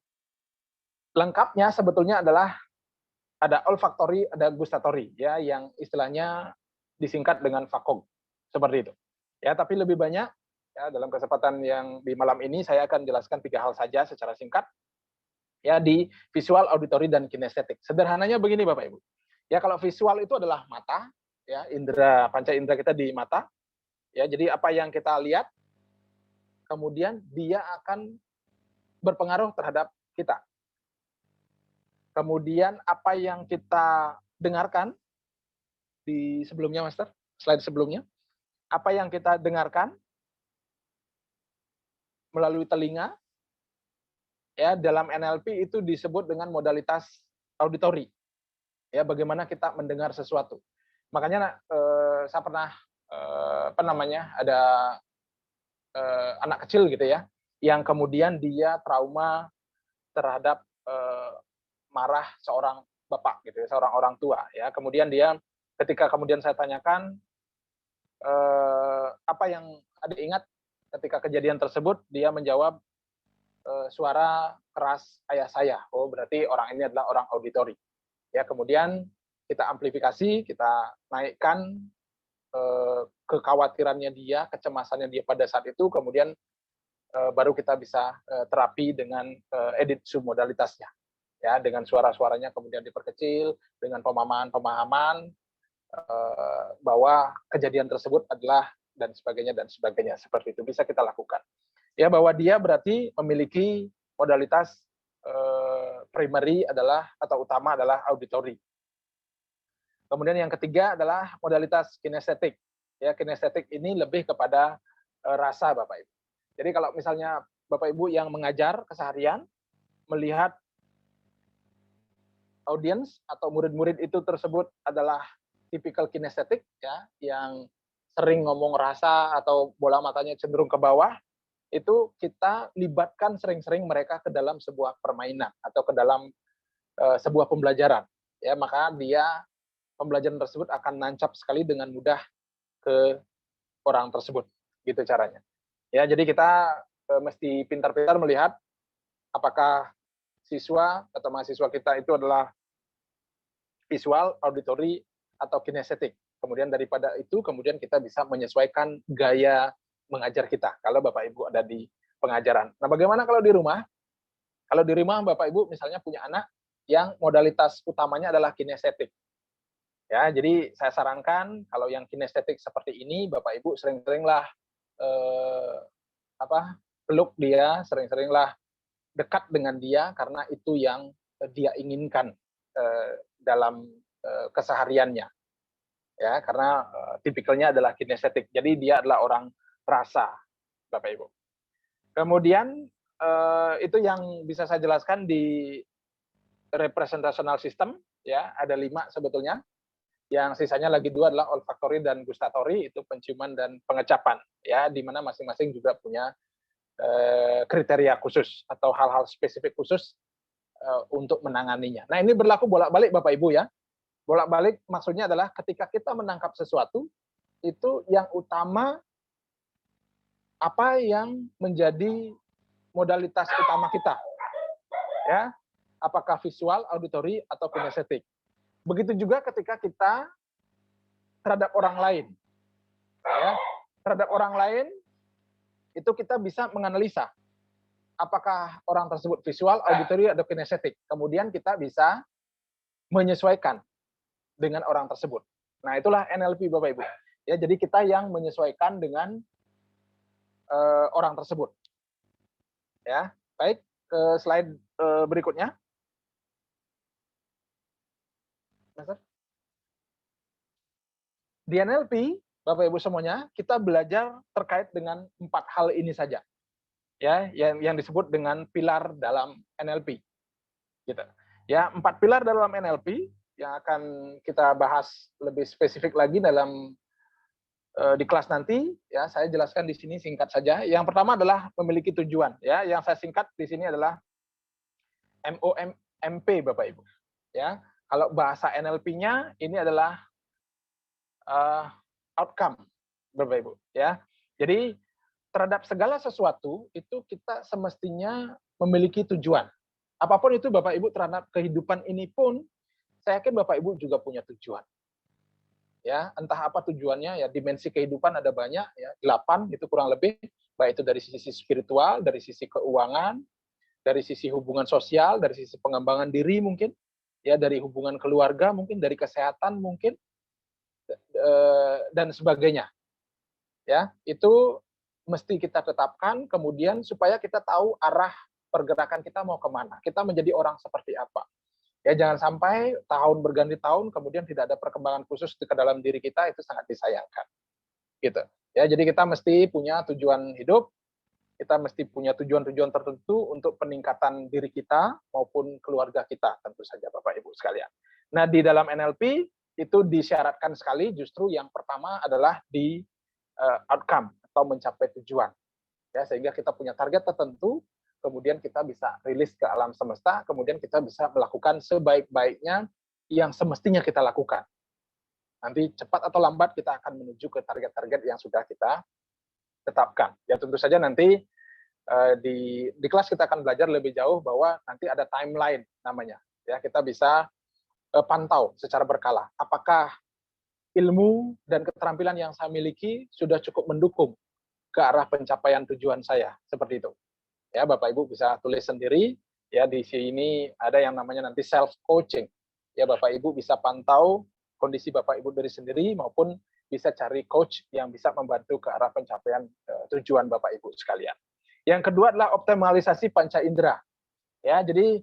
Lengkapnya sebetulnya adalah ada olfactory, ada gustatory, ya, yang istilahnya disingkat dengan VACOG, seperti itu. Ya, tapi lebih banyak, ya, dalam kesempatan yang di malam ini saya akan jelaskan 3 hal saja secara singkat, ya, di visual, auditory, dan kinestetik. Sederhananya begini, Bapak Ibu. Ya, kalau visual itu adalah mata, ya, indera, panca indera kita di mata. Ya, jadi apa yang kita lihat, kemudian dia akan berpengaruh terhadap kita. Kemudian apa yang kita dengarkan di sebelumnya, Master, slide sebelumnya, apa yang kita dengarkan melalui telinga, ya, dalam NLP itu disebut dengan modalitas auditory. Ya, bagaimana kita mendengar sesuatu. Makanya saya pernah ada anak kecil gitu ya, yang kemudian dia trauma terhadap marah seorang bapak gitu ya, seorang orang tua, ya. Kemudian dia ketika kemudian saya tanyakan apa yang Adik ingat ketika kejadian tersebut, dia menjawab suara keras ayah saya. Oh, berarti orang ini adalah orang auditory. Ya, kemudian kita amplifikasi, kita naikkan kekhawatirannya dia, kecemasannya dia pada saat itu, kemudian baru kita bisa terapi dengan edit submodalitasnya. Ya, dengan suara-suaranya kemudian diperkecil, dengan pemahaman bahwa kejadian tersebut adalah dan sebagainya, seperti itu bisa kita lakukan. Ya, bahwa dia berarti memiliki modalitas primary adalah atau utama adalah auditory. Kemudian yang ketiga adalah modalitas kinestetik. Ya, kinestetik ini lebih kepada rasa, Bapak Ibu. Jadi kalau misalnya Bapak Ibu yang mengajar keseharian melihat audiens atau murid-murid itu tersebut adalah tipikal kinestetik, ya, yang sering ngomong rasa atau bola matanya cenderung ke bawah, itu kita libatkan sering-sering mereka ke dalam sebuah permainan atau ke dalam sebuah pembelajaran. Ya, maka pembelajaran tersebut akan nancap sekali dengan mudah ke orang tersebut, gitu caranya. Ya, jadi kita mesti pintar-pintar melihat apakah siswa atau mahasiswa kita itu adalah visual, auditory, atau kinestetik. Kemudian daripada itu, kemudian kita bisa menyesuaikan gaya mengajar kita, kalau Bapak Ibu ada di pengajaran. Nah, bagaimana kalau di rumah? Kalau di rumah Bapak Ibu misalnya punya anak yang modalitas utamanya adalah kinestetik. Ya, jadi saya sarankan kalau yang kinestetik seperti ini, Bapak Ibu sering-seringlah peluk dia, sering-seringlah dekat dengan dia, karena itu yang dia inginkan dalam kesehariannya. Ya, karena tipikalnya adalah kinestetik. Jadi dia adalah orang rasa, Bapak Ibu. Kemudian itu yang bisa saya jelaskan di representational system, ya, ada 5 sebetulnya. Yang sisanya lagi 2 adalah olfaktori dan gustatori, itu penciuman dan pengecapan, ya, di mana masing-masing juga punya kriteria khusus atau hal-hal spesifik khusus untuk menanganinya. Nah, ini berlaku bolak-balik Bapak Ibu ya. Bolak-balik maksudnya adalah ketika kita menangkap sesuatu, itu yang utama apa yang menjadi modalitas utama kita. Ya, apakah visual, auditory, atau kinestetik. Begitu juga ketika kita terhadap orang lain. Ya, terhadap orang lain, itu kita bisa menganalisa apakah orang tersebut visual, auditory, atau kinestetik. Kemudian kita bisa menyesuaikan dengan orang tersebut. Nah, itulah NLP Bapak Ibu. Ya, jadi kita yang menyesuaikan dengan orang tersebut. Ya, baik, ke slide berikutnya. Di NLP, Bapak Ibu semuanya, kita belajar terkait dengan 4 hal ini saja. Ya, yang disebut dengan pilar dalam NLP. Gitu. Ya, 4 pilar dalam NLP yang akan kita bahas lebih spesifik lagi dalam di kelas nanti. Ya, saya jelaskan di sini singkat saja. Yang pertama adalah memiliki tujuan. Ya, yang saya singkat di sini adalah MOMP, Bapak Ibu. Ya, kalau bahasa NLP-nya ini adalah outcome, Bapak Ibu. Ya, jadi terhadap segala sesuatu itu kita semestinya memiliki tujuan. Apapun itu Bapak Ibu terhadap kehidupan ini pun, saya yakin Bapak Ibu juga punya tujuan. Ya, entah apa tujuannya, ya dimensi kehidupan ada banyak, ya 8 itu kurang lebih, baik itu dari sisi spiritual, dari sisi keuangan, dari sisi hubungan sosial, dari sisi pengembangan diri mungkin, ya dari hubungan keluarga mungkin, dari kesehatan mungkin, dan sebagainya. Ya, itu mesti kita tetapkan, kemudian supaya kita tahu arah pergerakan kita mau kemana. Kita menjadi orang seperti apa. Ya, jangan sampai tahun berganti tahun, kemudian tidak ada perkembangan khusus ke dalam diri kita, itu sangat disayangkan. Gitu. Ya, jadi kita mesti punya tujuan hidup, kita mesti punya tujuan-tujuan tertentu untuk peningkatan diri kita maupun keluarga kita, tentu saja Bapak Ibu sekalian. Nah, di dalam NLP, itu disyaratkan sekali, justru yang pertama adalah di outcome atau mencapai tujuan. Ya, sehingga kita punya target tertentu, kemudian kita bisa rilis ke alam semesta, kemudian kita bisa melakukan sebaik-baiknya yang semestinya kita lakukan. Nanti cepat atau lambat kita akan menuju ke target-target yang sudah kita tetapkan. Ya, tentu saja nanti di kelas kita akan belajar lebih jauh bahwa nanti ada timeline namanya. Ya, kita bisa pantau secara berkala. Apakah ilmu dan keterampilan yang saya miliki sudah cukup mendukung ke arah pencapaian tujuan saya, seperti itu. Ya, Bapak Ibu bisa tulis sendiri. Ya, di sini ada yang namanya nanti self coaching. Ya, Bapak Ibu bisa pantau kondisi Bapak Ibu dari sendiri maupun bisa cari coach yang bisa membantu ke arah pencapaian tujuan Bapak Ibu sekalian. Yang kedua adalah optimalisasi panca indera. Ya, jadi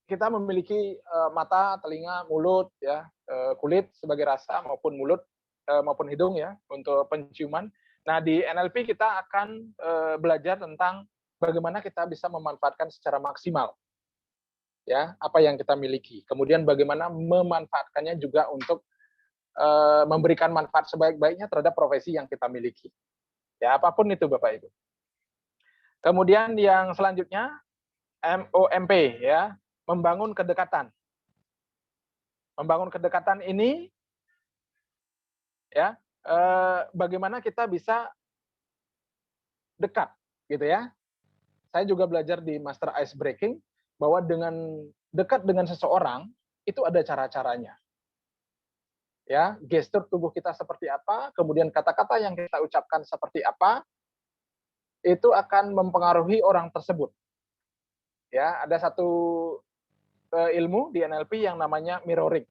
kita memiliki mata, telinga, mulut, ya, kulit sebagai rasa maupun mulut maupun hidung ya untuk penciuman. Nah, di NLP kita akan belajar tentang bagaimana kita bisa memanfaatkan secara maksimal ya apa yang kita miliki. Kemudian bagaimana memanfaatkannya juga untuk memberikan manfaat sebaik-baiknya terhadap profesi yang kita miliki. Ya, apapun itu Bapak Ibu. Kemudian yang selanjutnya MOMP ya, membangun kedekatan. Membangun kedekatan ini ya, bagaimana kita bisa dekat gitu ya. Saya juga belajar di Master Ice Breaking bahwa dengan dekat dengan seseorang itu ada cara-caranya. Ya, gestur tubuh kita seperti apa, kemudian kata-kata yang kita ucapkan seperti apa, itu akan mempengaruhi orang tersebut. Ya, ada satu ilmu di NLP yang namanya mirroring.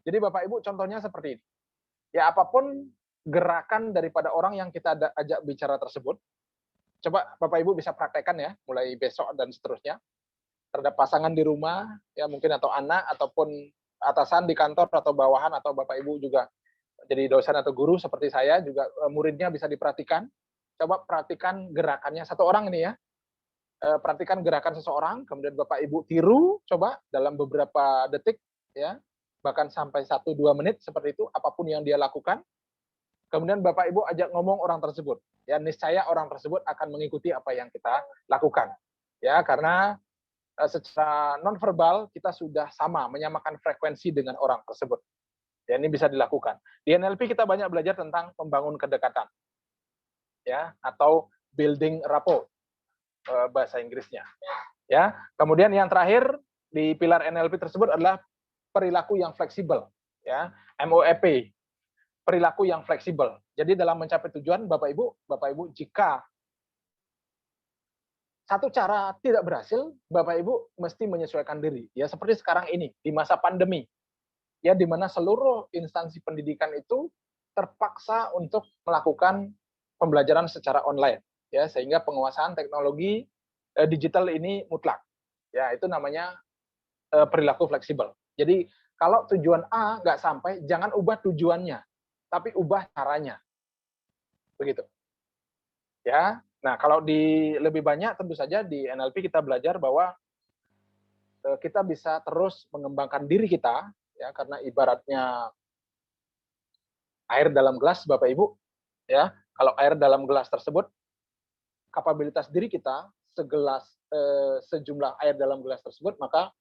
Jadi Bapak Ibu contohnya seperti ini. Ya, apapun gerakan daripada orang yang kita ajak bicara tersebut, coba Bapak Ibu bisa praktekkan ya, mulai besok dan seterusnya. Terhadap pasangan di rumah, ya mungkin atau anak, ataupun atasan di kantor atau bawahan, atau Bapak Ibu juga jadi dosen atau guru seperti saya, juga muridnya bisa diperhatikan. Coba perhatikan gerakannya satu orang ini ya. Perhatikan gerakan seseorang, kemudian Bapak Ibu tiru, coba dalam beberapa detik, ya. bahkan sampai 1-2 menit seperti itu, apapun yang dia lakukan. Kemudian Bapak Ibu ajak ngomong orang tersebut. Ya, niscaya orang tersebut akan mengikuti apa yang kita lakukan. Ya, karena secara nonverbal kita sudah sama, menyamakan frekuensi dengan orang tersebut. Ya, ini bisa dilakukan. Di NLP kita banyak belajar tentang membangun kedekatan. Ya, atau building rapport bahasa Inggrisnya. Ya, kemudian yang terakhir di pilar NLP tersebut adalah perilaku yang fleksibel, ya, MOEP, perilaku yang fleksibel. Jadi dalam mencapai tujuan, Bapak Ibu, jika satu cara tidak berhasil, Bapak Ibu mesti menyesuaikan diri. Ya, seperti sekarang ini di masa pandemi, ya, di mana seluruh instansi pendidikan itu terpaksa untuk melakukan pembelajaran secara online, ya, sehingga penguasaan teknologi digital ini mutlak. Ya, itu namanya perilaku fleksibel. Jadi kalau tujuan A nggak sampai, jangan ubah tujuannya, tapi ubah caranya. Begitu. Ya. Nah, kalau di lebih banyak tentu saja di NLP kita belajar bahwa kita bisa terus mengembangkan diri kita, ya, karena ibaratnya air dalam gelas, Bapak Ibu, ya. Kalau air dalam gelas tersebut, kapabilitas diri kita sejumlah air dalam gelas tersebut, maka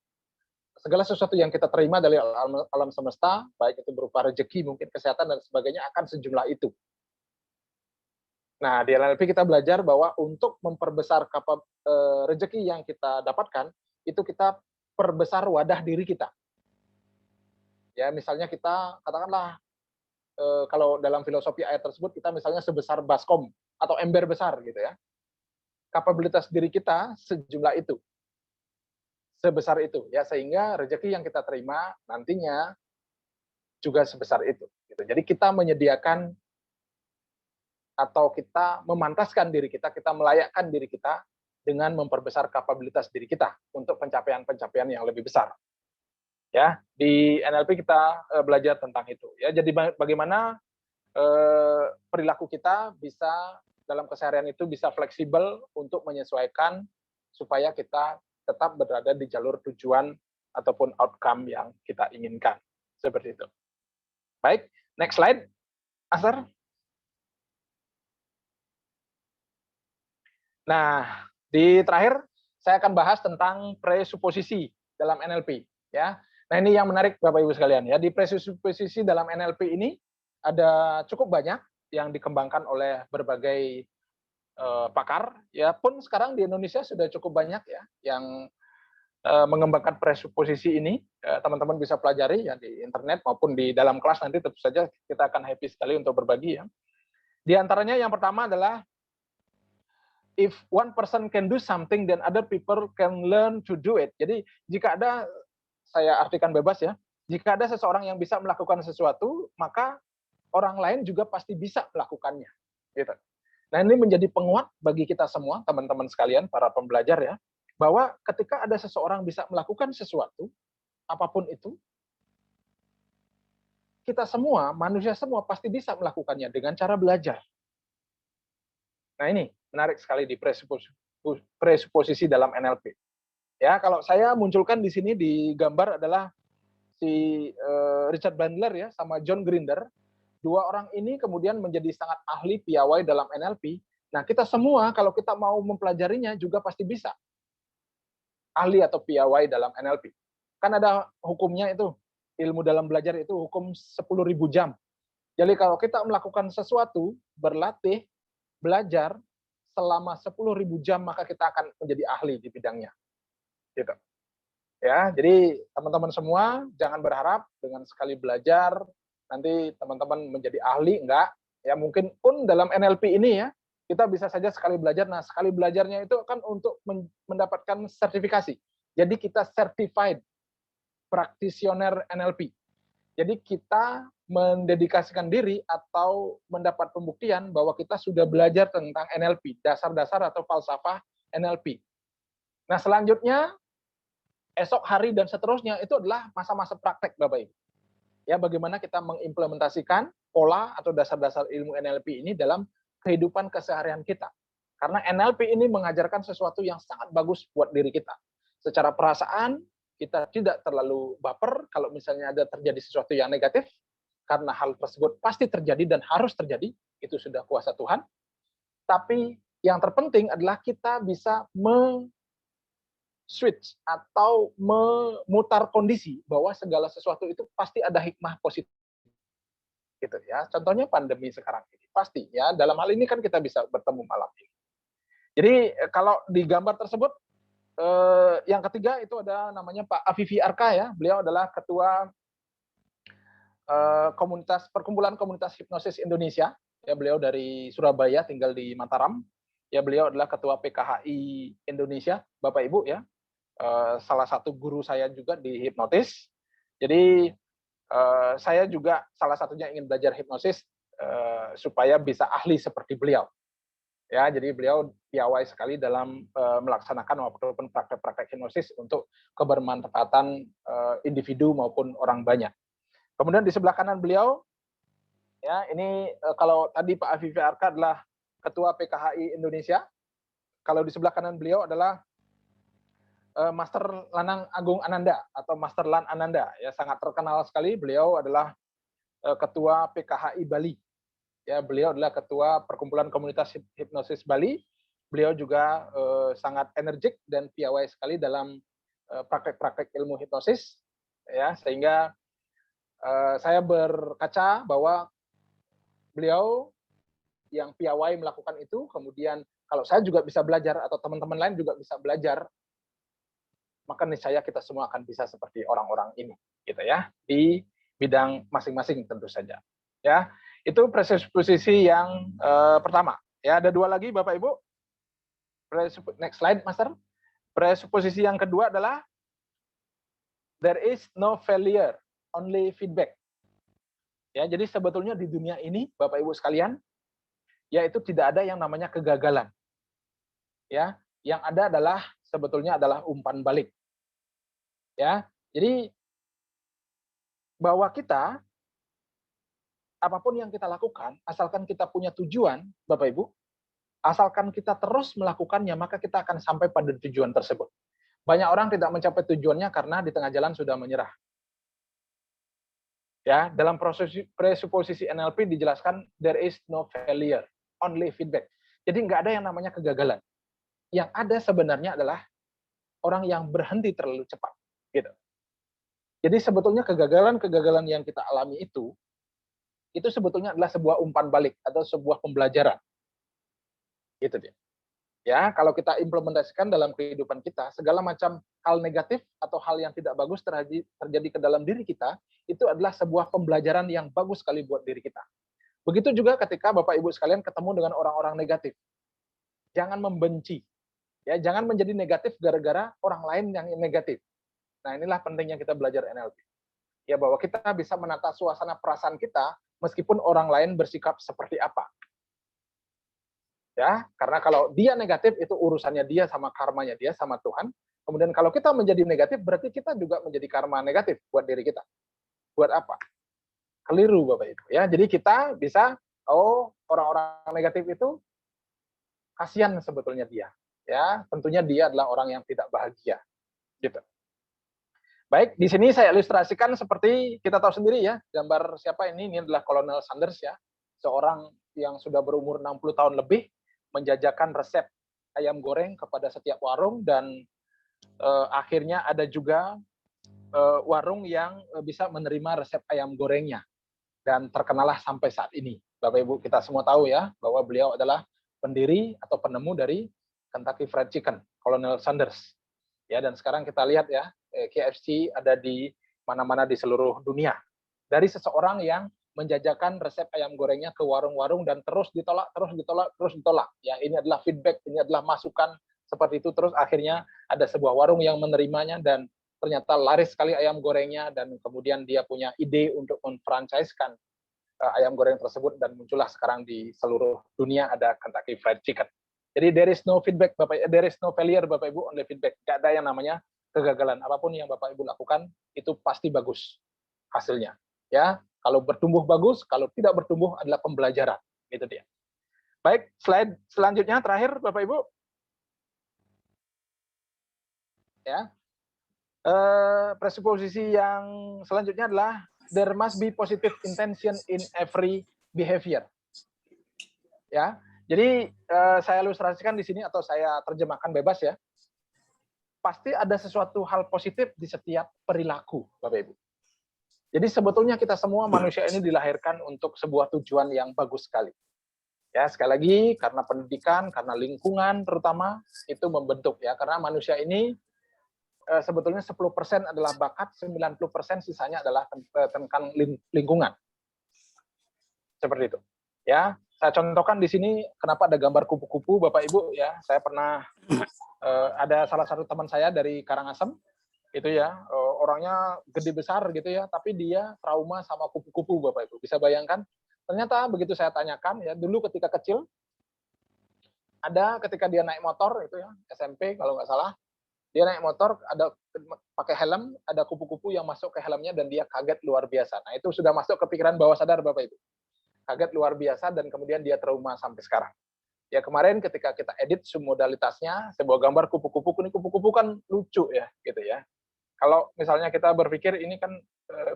segala sesuatu yang kita terima dari alam semesta, baik itu berupa rezeki, mungkin kesehatan dan sebagainya, akan sejumlah itu. Nah, di NLP kita belajar bahwa untuk memperbesar rezeki yang kita dapatkan, itu kita perbesar wadah diri kita. Ya, misalnya kita katakanlah kalau dalam filosofi ayat tersebut kita misalnya sebesar baskom atau ember besar gitu ya. Kapabilitas diri kita sejumlah itu. Sebesar itu ya, sehingga rezeki yang kita terima nantinya juga sebesar itu gitu. Jadi kita menyediakan atau kita memantaskan diri kita melayakkan diri kita dengan memperbesar kapabilitas diri kita untuk pencapaian-pencapaian yang lebih besar. Ya, di NLP kita belajar tentang itu. Ya, jadi bagaimana perilaku kita bisa dalam keseharian itu bisa fleksibel untuk menyesuaikan supaya kita tetap berada di jalur tujuan ataupun outcome yang kita inginkan. Seperti itu. Baik, next slide. Asar. Nah, di terakhir saya akan bahas tentang presuposisi dalam NLP, ya. Nah, ini yang menarik Bapak Ibu sekalian ya. Di presuposisi dalam NLP ini ada cukup banyak yang dikembangkan oleh berbagai pakar, ya, pun sekarang di Indonesia sudah cukup banyak ya yang mengembangkan presuposisi ini. Teman-teman bisa pelajari ya di internet maupun di dalam kelas, nanti tentu saja kita akan happy sekali untuk berbagi ya. Di antaranya yang pertama adalah if one person can do something, then other people can learn to do it. Jadi jika ada, saya artikan bebas ya, jika ada seseorang yang bisa melakukan sesuatu, maka orang lain juga pasti bisa melakukannya. Gitu. Nah, ini menjadi penguat bagi kita semua, teman-teman sekalian, para pembelajar ya, bahwa ketika ada seseorang bisa melakukan sesuatu, apapun itu, kita semua, manusia semua pasti bisa melakukannya dengan cara belajar. Nah, ini menarik sekali di presuposisi dalam NLP. Ya, kalau saya munculkan di sini di gambar adalah si Richard Bandler ya sama John Grinder. Dua orang ini kemudian menjadi sangat ahli piawai dalam NLP. Nah, kita semua kalau kita mau mempelajarinya juga pasti bisa. Ahli atau piawai dalam NLP. Kan ada hukumnya itu, ilmu dalam belajar itu hukum 10.000 jam. Jadi kalau kita melakukan sesuatu, berlatih, belajar selama 10.000 jam, maka kita akan menjadi ahli di bidangnya. Gitu. Ya, jadi teman-teman semua jangan berharap dengan sekali belajar nanti teman-teman menjadi ahli, enggak. Ya, mungkin pun dalam NLP ini ya, kita bisa saja sekali belajar. Nah, sekali belajarnya itu kan untuk mendapatkan sertifikasi. Jadi kita certified practitioner NLP. Jadi kita mendedikasikan diri atau mendapat pembuktian bahwa kita sudah belajar tentang NLP, dasar-dasar atau falsafah NLP. Nah, selanjutnya esok hari dan seterusnya itu adalah masa-masa praktek, Bapak Ibu. Ya, bagaimana kita mengimplementasikan pola atau dasar-dasar ilmu NLP ini dalam kehidupan keseharian kita. Karena NLP ini mengajarkan sesuatu yang sangat bagus buat diri kita. Secara perasaan, kita tidak terlalu baper kalau misalnya ada terjadi sesuatu yang negatif, karena hal tersebut pasti terjadi dan harus terjadi, itu sudah kuasa Tuhan. Tapi yang terpenting adalah kita bisa switch atau memutar kondisi bahwa segala sesuatu itu pasti ada hikmah positif. Gitu ya. Contohnya pandemi sekarang ini. Pasti ya, dalam hal ini kan kita bisa bertemu malam ini. Jadi kalau di gambar tersebut yang ketiga itu ada namanya Pak Afifi Arka ya. Beliau adalah ketua perkumpulan komunitas hipnosis Indonesia. Ya, beliau dari Surabaya, tinggal di Mataram. Ya, beliau adalah ketua PKHI Indonesia, Bapak Ibu ya. Salah satu guru saya juga di hipnotis. Jadi saya juga salah satunya ingin belajar hipnosis supaya bisa ahli seperti beliau. Ya, jadi beliau piawai sekali dalam melaksanakan maupun praktek-praktek hipnosis untuk kebermanfaatan individu maupun orang banyak. Kemudian di sebelah kanan beliau, ya ini kalau tadi Pak Afifi Arka adalah Ketua PKHI Indonesia, kalau di sebelah kanan beliau adalah Master Lanang Agung Ananda atau Master Lan Ananda, ya sangat terkenal sekali. Beliau adalah Ketua PKHI Bali, ya beliau adalah Ketua Perkumpulan Komunitas Hipnosis Bali. Beliau juga sangat energik dan piawai sekali dalam praktek-praktek ilmu hipnosis, ya sehingga saya berkaca bahwa beliau yang piawai melakukan itu, kemudian kalau saya juga bisa belajar atau teman-teman lain juga bisa belajar, maka niscaya kita semua akan bisa seperti orang-orang ini, gitu ya, di bidang masing-masing tentu saja. Ya, itu presupposisi yang pertama. Ya, ada dua lagi Bapak Ibu. Next slide, Master. Presupposisi yang kedua adalah there is no failure, only feedback. Ya, jadi sebetulnya di dunia ini, Bapak Ibu sekalian, yaitu tidak ada yang namanya kegagalan. Ya, yang ada adalah sebetulnya adalah umpan balik. Ya, jadi bahwa kita apapun yang kita lakukan, asalkan kita punya tujuan, Bapak Ibu, asalkan kita terus melakukannya, maka kita akan sampai pada tujuan tersebut. Banyak orang tidak mencapai tujuannya karena di tengah jalan sudah menyerah. Ya, dalam proses presupposisi NLP dijelaskan there is no failure, only feedback. Jadi nggak ada yang namanya kegagalan. Yang ada sebenarnya adalah orang yang berhenti terlalu cepat, gitu. Jadi sebetulnya kegagalan-kegagalan yang kita alami itu sebetulnya adalah sebuah umpan balik atau sebuah pembelajaran. Gitu dia. Ya, kalau kita implementasikan dalam kehidupan kita, segala macam hal negatif atau hal yang tidak bagus terjadi ke dalam diri kita, itu adalah sebuah pembelajaran yang bagus sekali buat diri kita. Begitu juga ketika Bapak Ibu sekalian ketemu dengan orang-orang negatif. Jangan membenci. Ya, jangan menjadi negatif gara-gara orang lain yang negatif. Nah, inilah pentingnya kita belajar NLP. Ya, bahwa kita bisa menata suasana perasaan kita meskipun orang lain bersikap seperti apa. Ya, karena kalau dia negatif itu urusannya dia sama karmanya dia sama Tuhan. Kemudian kalau kita menjadi negatif berarti kita juga menjadi karma negatif buat diri kita. Buat apa? Keliru Bapak Ibu ya. Jadi kita bisa orang-orang negatif itu kasihan sebetulnya dia. Ya, tentunya dia adalah orang yang tidak bahagia. Gitu. Baik, di sini saya ilustrasikan seperti kita tahu sendiri ya, gambar siapa ini adalah Kolonel Sanders ya. Seorang yang sudah berumur 60 tahun lebih menjajakan resep ayam goreng kepada setiap warung dan akhirnya ada juga warung yang bisa menerima resep ayam gorengnya dan terkenalah sampai saat ini. Bapak Ibu kita semua tahu ya bahwa beliau adalah pendiri atau penemu dari Kentucky Fried Chicken, Kolonel Sanders. Ya, dan sekarang kita lihat ya, KFC ada di mana-mana di seluruh dunia. Dari seseorang yang menjajakan resep ayam gorengnya ke warung-warung dan terus ditolak. Ya, ini adalah feedback, ini adalah masukan seperti itu. Terus akhirnya ada sebuah warung yang menerimanya dan ternyata laris sekali ayam gorengnya dan kemudian dia punya ide untuk memfranchise-kan ayam goreng tersebut dan muncullah sekarang di seluruh dunia ada Kentucky Fried Chicken. Jadi there is no feedback, there is no failure Bapak Ibu, only feedback. Tidak ada yang namanya kegagalan. Apapun yang Bapak Ibu lakukan itu pasti bagus hasilnya. Ya, kalau bertumbuh bagus, kalau tidak bertumbuh adalah pembelajaran. Itu dia. Baik, slide selanjutnya terakhir Bapak Ibu. Ya. Presuposisi yang selanjutnya adalah there must be positive intention in every behavior. Ya, jadi saya ilustrasikan di sini atau saya terjemahkan bebas ya. Pasti ada sesuatu hal positif di setiap perilaku, Bapak Ibu. Jadi sebetulnya kita semua manusia ini dilahirkan untuk sebuah tujuan yang bagus sekali. Ya, sekali lagi karena pendidikan, karena lingkungan terutama itu membentuk ya. Karena manusia ini sebetulnya 10% adalah bakat, 90% sisanya adalah tentang lingkungan. Seperti itu. Ya, saya contohkan di sini kenapa ada gambar kupu-kupu, Bapak Ibu ya. Saya pernah ada salah satu teman saya dari Karangasem itu ya, orangnya gede besar gitu ya, tapi dia trauma sama kupu-kupu, Bapak Ibu. Bisa bayangkan? Ternyata begitu saya tanyakan ya, dulu ketika kecil ada ketika dia naik motor itu ya, SMP kalau nggak salah, dia naik motor ada pakai helm, ada kupu-kupu yang masuk ke helmnya dan dia kaget luar biasa. Nah, itu sudah masuk ke pikiran bawah sadar Bapak Ibu. Kaget luar biasa dan kemudian dia trauma sampai sekarang. Ya kemarin ketika kita edit submodalitasnya, sebuah gambar kupu-kupu, ini kupu-kupu kan lucu ya, gitu ya. Kalau misalnya kita berpikir ini kan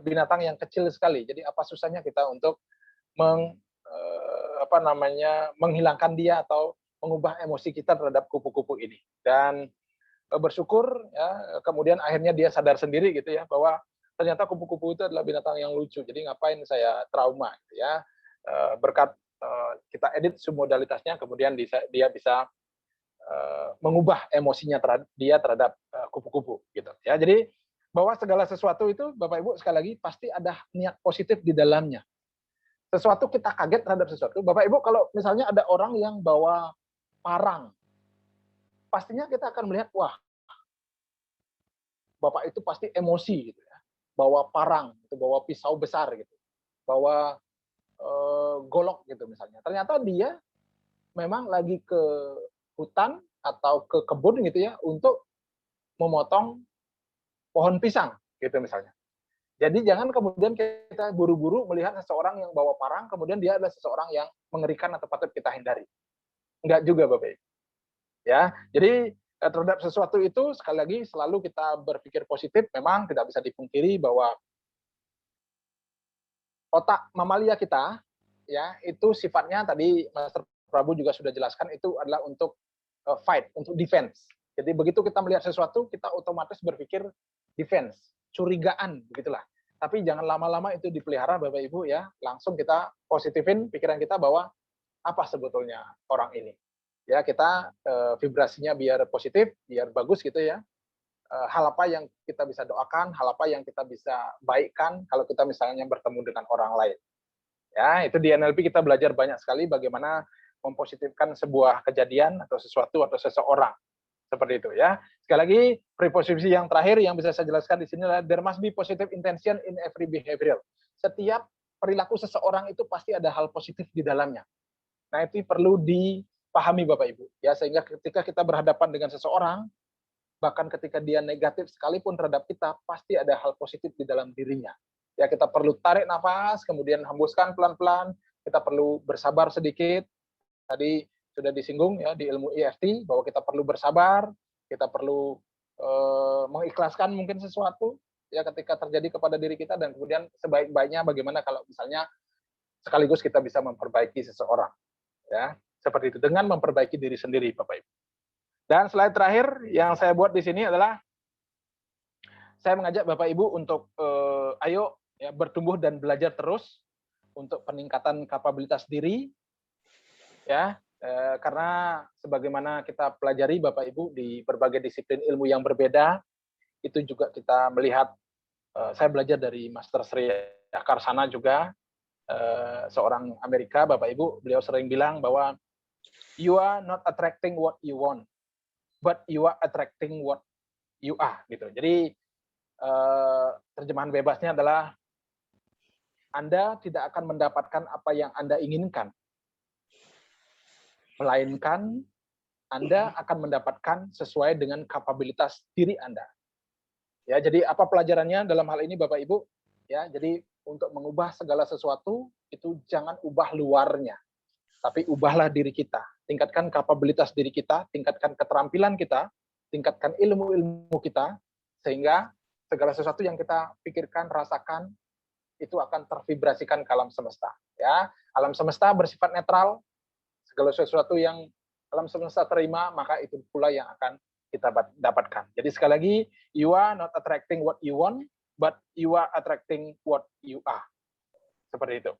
binatang yang kecil sekali, jadi apa susahnya kita untuk menghilangkan dia atau mengubah emosi kita terhadap kupu-kupu ini. Dan bersyukur ya, kemudian akhirnya dia sadar sendiri gitu ya bahwa ternyata kupu-kupu itu adalah binatang yang lucu. Jadi ngapain saya trauma gitu ya. Berkat kita edit submodalitasnya, kemudian dia bisa mengubah emosinya terhadap kupu-kupu gitu ya. Jadi bahwa segala sesuatu itu Bapak Ibu sekali lagi pasti ada niat positif di dalamnya. Sesuatu kita kaget terhadap sesuatu. Bapak Ibu kalau misalnya ada orang yang bawa parang, pastinya kita akan melihat wah Bapak itu pasti emosi gitu ya. Bawa parang, gitu, bawa pisau besar gitu. Bawa golok gitu misalnya. Ternyata dia memang lagi ke hutan atau ke kebun gitu ya untuk memotong pohon pisang gitu misalnya. Jadi jangan kemudian kita buru-buru melihat seseorang yang bawa parang kemudian dia adalah seseorang yang mengerikan atau patut kita hindari. Enggak juga Bapak Ibu. Ya, jadi terhadap sesuatu itu sekali lagi selalu kita berpikir positif. Memang tidak bisa dipungkiri bahwa otak mamalia kita ya itu sifatnya tadi Master Prabu juga sudah jelaskan itu adalah untuk fight, untuk defense. Jadi begitu kita melihat sesuatu kita otomatis berpikir defense, curigaan begitulah. Tapi jangan lama-lama itu dipelihara Bapak Ibu ya, langsung kita positifin pikiran kita bahwa apa sebetulnya orang ini. Ya, kita vibrasinya biar positif, biar bagus gitu ya. Hal apa yang kita bisa doakan, hal apa yang kita bisa baikkan kalau kita misalnya bertemu dengan orang lain. Ya, itu di NLP kita belajar banyak sekali bagaimana mempositifkan sebuah kejadian atau sesuatu atau seseorang. Seperti itu ya. Sekali lagi, preposisi yang terakhir yang bisa saya jelaskan di sini adalah there must be positive intention in every behavior. Setiap perilaku seseorang itu pasti ada hal positif di dalamnya. Nah, itu perlu dipahami Bapak Ibu. Ya, sehingga ketika kita berhadapan dengan seseorang, bahkan ketika dia negatif sekalipun terhadap kita, pasti ada hal positif di dalam dirinya. Ya, kita perlu tarik nafas, kemudian hembuskan pelan-pelan, kita perlu bersabar sedikit. Tadi sudah disinggung ya di ilmu EFT bahwa kita perlu bersabar, kita perlu mengikhlaskan mungkin sesuatu ya ketika terjadi kepada diri kita dan kemudian sebaik-baiknya bagaimana kalau misalnya sekaligus kita bisa memperbaiki seseorang ya seperti itu dengan memperbaiki diri sendiri Bapak Ibu. Dan slide terakhir yang saya buat di sini adalah saya mengajak Bapak Ibu untuk ayo ya bertumbuh dan belajar terus untuk peningkatan kapabilitas diri ya. Karena sebagaimana kita pelajari Bapak Ibu di berbagai disiplin ilmu yang berbeda, itu juga kita melihat, saya belajar dari Master Sri Akarsana juga, seorang Amerika, Bapak Ibu, beliau sering bilang bahwa you are not attracting what you want, but you are attracting what you are. Gitu. Jadi terjemahan bebasnya adalah Anda tidak akan mendapatkan apa yang Anda inginkan, melainkan Anda akan mendapatkan sesuai dengan kapabilitas diri Anda. Ya, jadi apa pelajarannya dalam hal ini Bapak Ibu? Ya, jadi untuk mengubah segala sesuatu itu jangan ubah luarnya, tapi ubahlah diri kita. Tingkatkan kapabilitas diri kita, tingkatkan keterampilan kita, tingkatkan ilmu-ilmu kita, sehingga segala sesuatu yang kita pikirkan, rasakan, itu akan tervibrasikan ke alam semesta. Ya, alam semesta bersifat netral. Segala sesuatu yang alam semesta terima, maka itu pula yang akan kita dapatkan. Jadi sekali lagi, you are not attracting what you want, but you are attracting what you are. Seperti itu.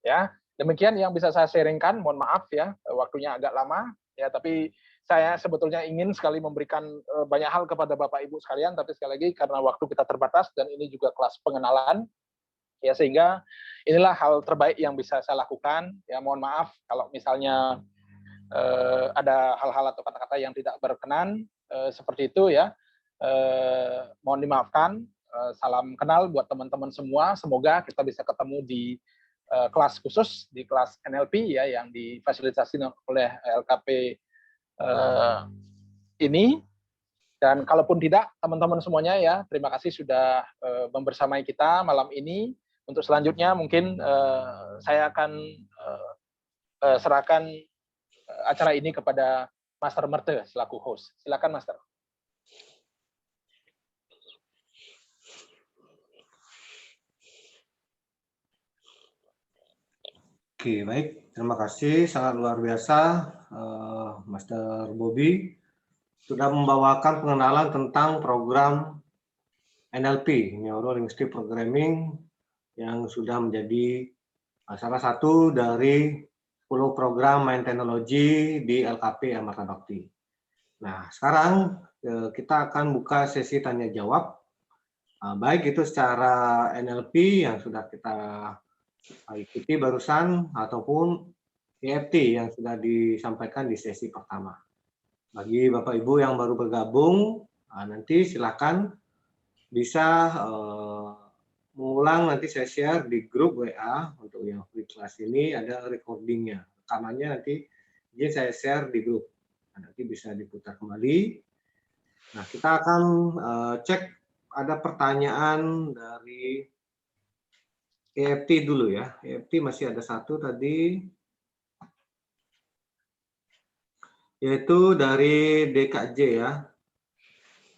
Ya, demikian yang bisa saya sharingkan. Mohon maaf ya, waktunya agak lama. Ya, tapi saya sebetulnya ingin sekali memberikan banyak hal kepada Bapak Ibu sekalian, tapi sekali lagi karena waktu kita terbatas dan ini juga kelas pengenalan, ya sehingga inilah hal terbaik yang bisa saya lakukan. Ya, mohon maaf kalau misalnya ada hal-hal atau kata-kata yang tidak berkenan seperti itu ya. Mohon dimaafkan. Salam kenal buat teman-teman semua. Semoga kita bisa ketemu di kelas khusus, di kelas NLP ya yang difasilitasi oleh LKP ini. Dan kalaupun tidak, teman-teman semuanya ya, terima kasih sudah membersamai kita malam ini. Untuk selanjutnya mungkin saya akan serahkan acara ini kepada Master Merte selaku host. Silakan Master. Oke, baik. Terima kasih, sangat luar biasa Master Bobby sudah membawakan pengenalan tentang program NLP, Neuro Linguistic Programming, yang sudah menjadi salah satu dari 10 program main teknologi di LKP Amarta Bakti. Nah, sekarang kita akan buka sesi tanya jawab, baik itu secara NLP yang sudah kita ikuti barusan ataupun EFT yang sudah disampaikan di sesi pertama. Bagi Bapak Ibu yang baru bergabung, nanti silakan bisa mengulang, nanti saya share di grup WA untuk yang free class ini ada recordingnya, rekamannya nanti izin saya share di grup. Nanti bisa diputar kembali. Nah, kita akan cek ada pertanyaan dari EFT dulu ya. EFT masih ada satu tadi, yaitu dari DKJ ya.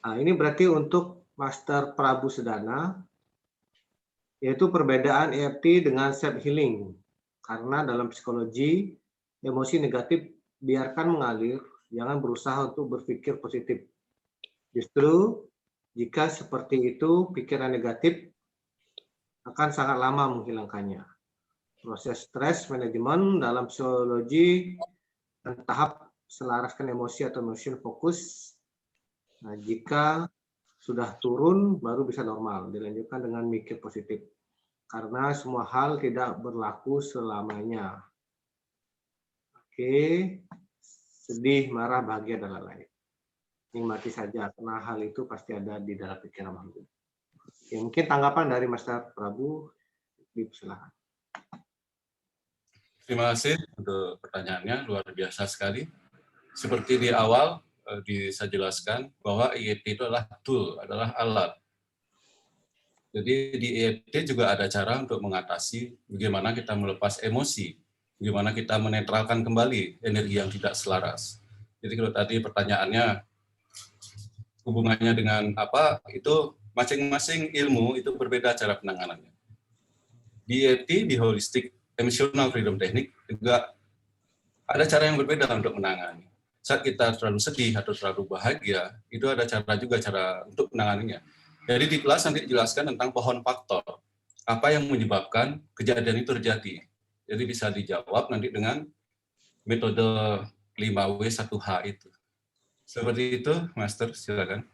Nah, ini berarti untuk Master Prabu Sedana, yaitu perbedaan EFT dengan self healing. Karena dalam psikologi, emosi negatif biarkan mengalir, jangan berusaha untuk berpikir positif. Justru jika seperti itu, pikiran negatif akan sangat lama menghilangkannya. Proses stress management dalam psikologi dan tahap selaraskan emosi atau emotion focus. Nah, jika sudah turun baru bisa normal, dilanjutkan dengan mikir positif. Karena semua hal tidak berlaku selamanya. Oke, sedih, marah, bahagia, dan lain-lain. Nikmati saja, karena hal itu pasti ada di dalam pikiran makhluk. Oke, mungkin tanggapan dari Master Prabu, silakan. Terima kasih untuk pertanyaannya, luar biasa sekali. Seperti di awal saya jelaskan bahwa EFT itu adalah tool, adalah alat. Jadi di EFT juga ada cara untuk mengatasi bagaimana kita melepas emosi, bagaimana kita menetralkan kembali energi yang tidak selaras. Jadi kalau tadi pertanyaannya hubungannya dengan apa, itu masing-masing ilmu itu berbeda cara penanganannya. Di EFT, di Holistic Emotional Freedom Technique juga ada cara yang berbeda untuk menangani. Saat kita terlalu sedih atau terlalu bahagia, itu ada cara untuk menanganinya. Jadi di kelas nanti dijelaskan tentang pohon faktor. Apa yang menyebabkan kejadian itu terjadi. Jadi bisa dijawab nanti dengan metode 5W1H itu. Seperti itu, Master, silakan.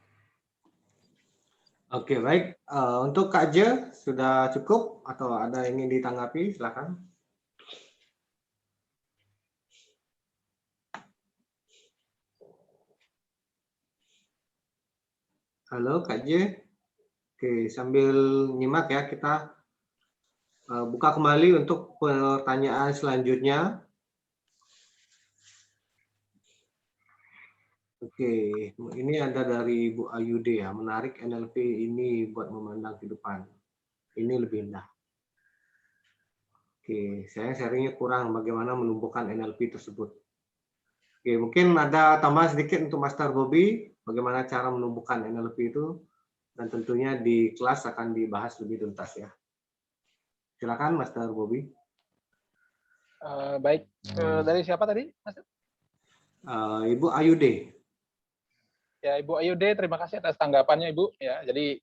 Oke, baik. Untuk Kak Je, sudah cukup atau ada yang ingin ditanggapi? Silakan. Halo Kak J. Oke, sambil nyimak ya, kita buka kembali untuk pertanyaan selanjutnya. Oke, ini ada dari Bu Ayude ya, menarik NLP ini buat memandang kehidupan. Ini lebih indah. Oke, saya sharingnya kurang bagaimana menumbuhkan NLP tersebut. Oke, mungkin ada tambahan sedikit untuk Master Bobby, bagaimana cara menumbuhkan NLP itu. dan tentunya di kelas akan dibahas lebih tuntas ya. Silakan Master Bobby. Baik, dari siapa tadi, Master? Ibu Ayude. Ya, Ibu Ayude, terima kasih atas tanggapannya, Ibu. Ya, jadi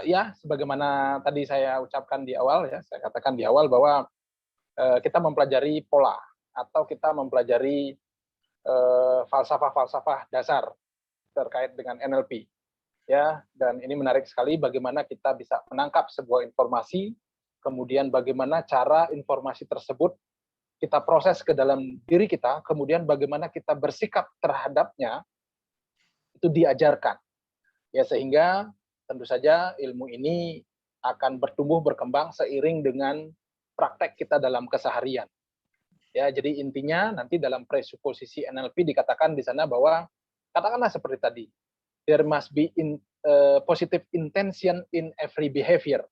ya, sebagaimana tadi saya ucapkan di awal, ya, saya katakan di awal bahwa kita mempelajari pola atau kita mempelajari falsafah-falsafah dasar terkait dengan NLP. Ya, dan ini menarik sekali bagaimana kita bisa menangkap sebuah informasi, kemudian bagaimana cara informasi tersebut kita proses ke dalam diri kita, kemudian bagaimana kita bersikap terhadapnya, itu diajarkan. Ya, sehingga tentu saja ilmu ini akan bertumbuh berkembang seiring dengan praktek kita dalam keseharian. Ya, jadi intinya nanti dalam presuposisi NLP dikatakan di sana bahwa katakanlah seperti tadi, there must be positive intention in every behavior.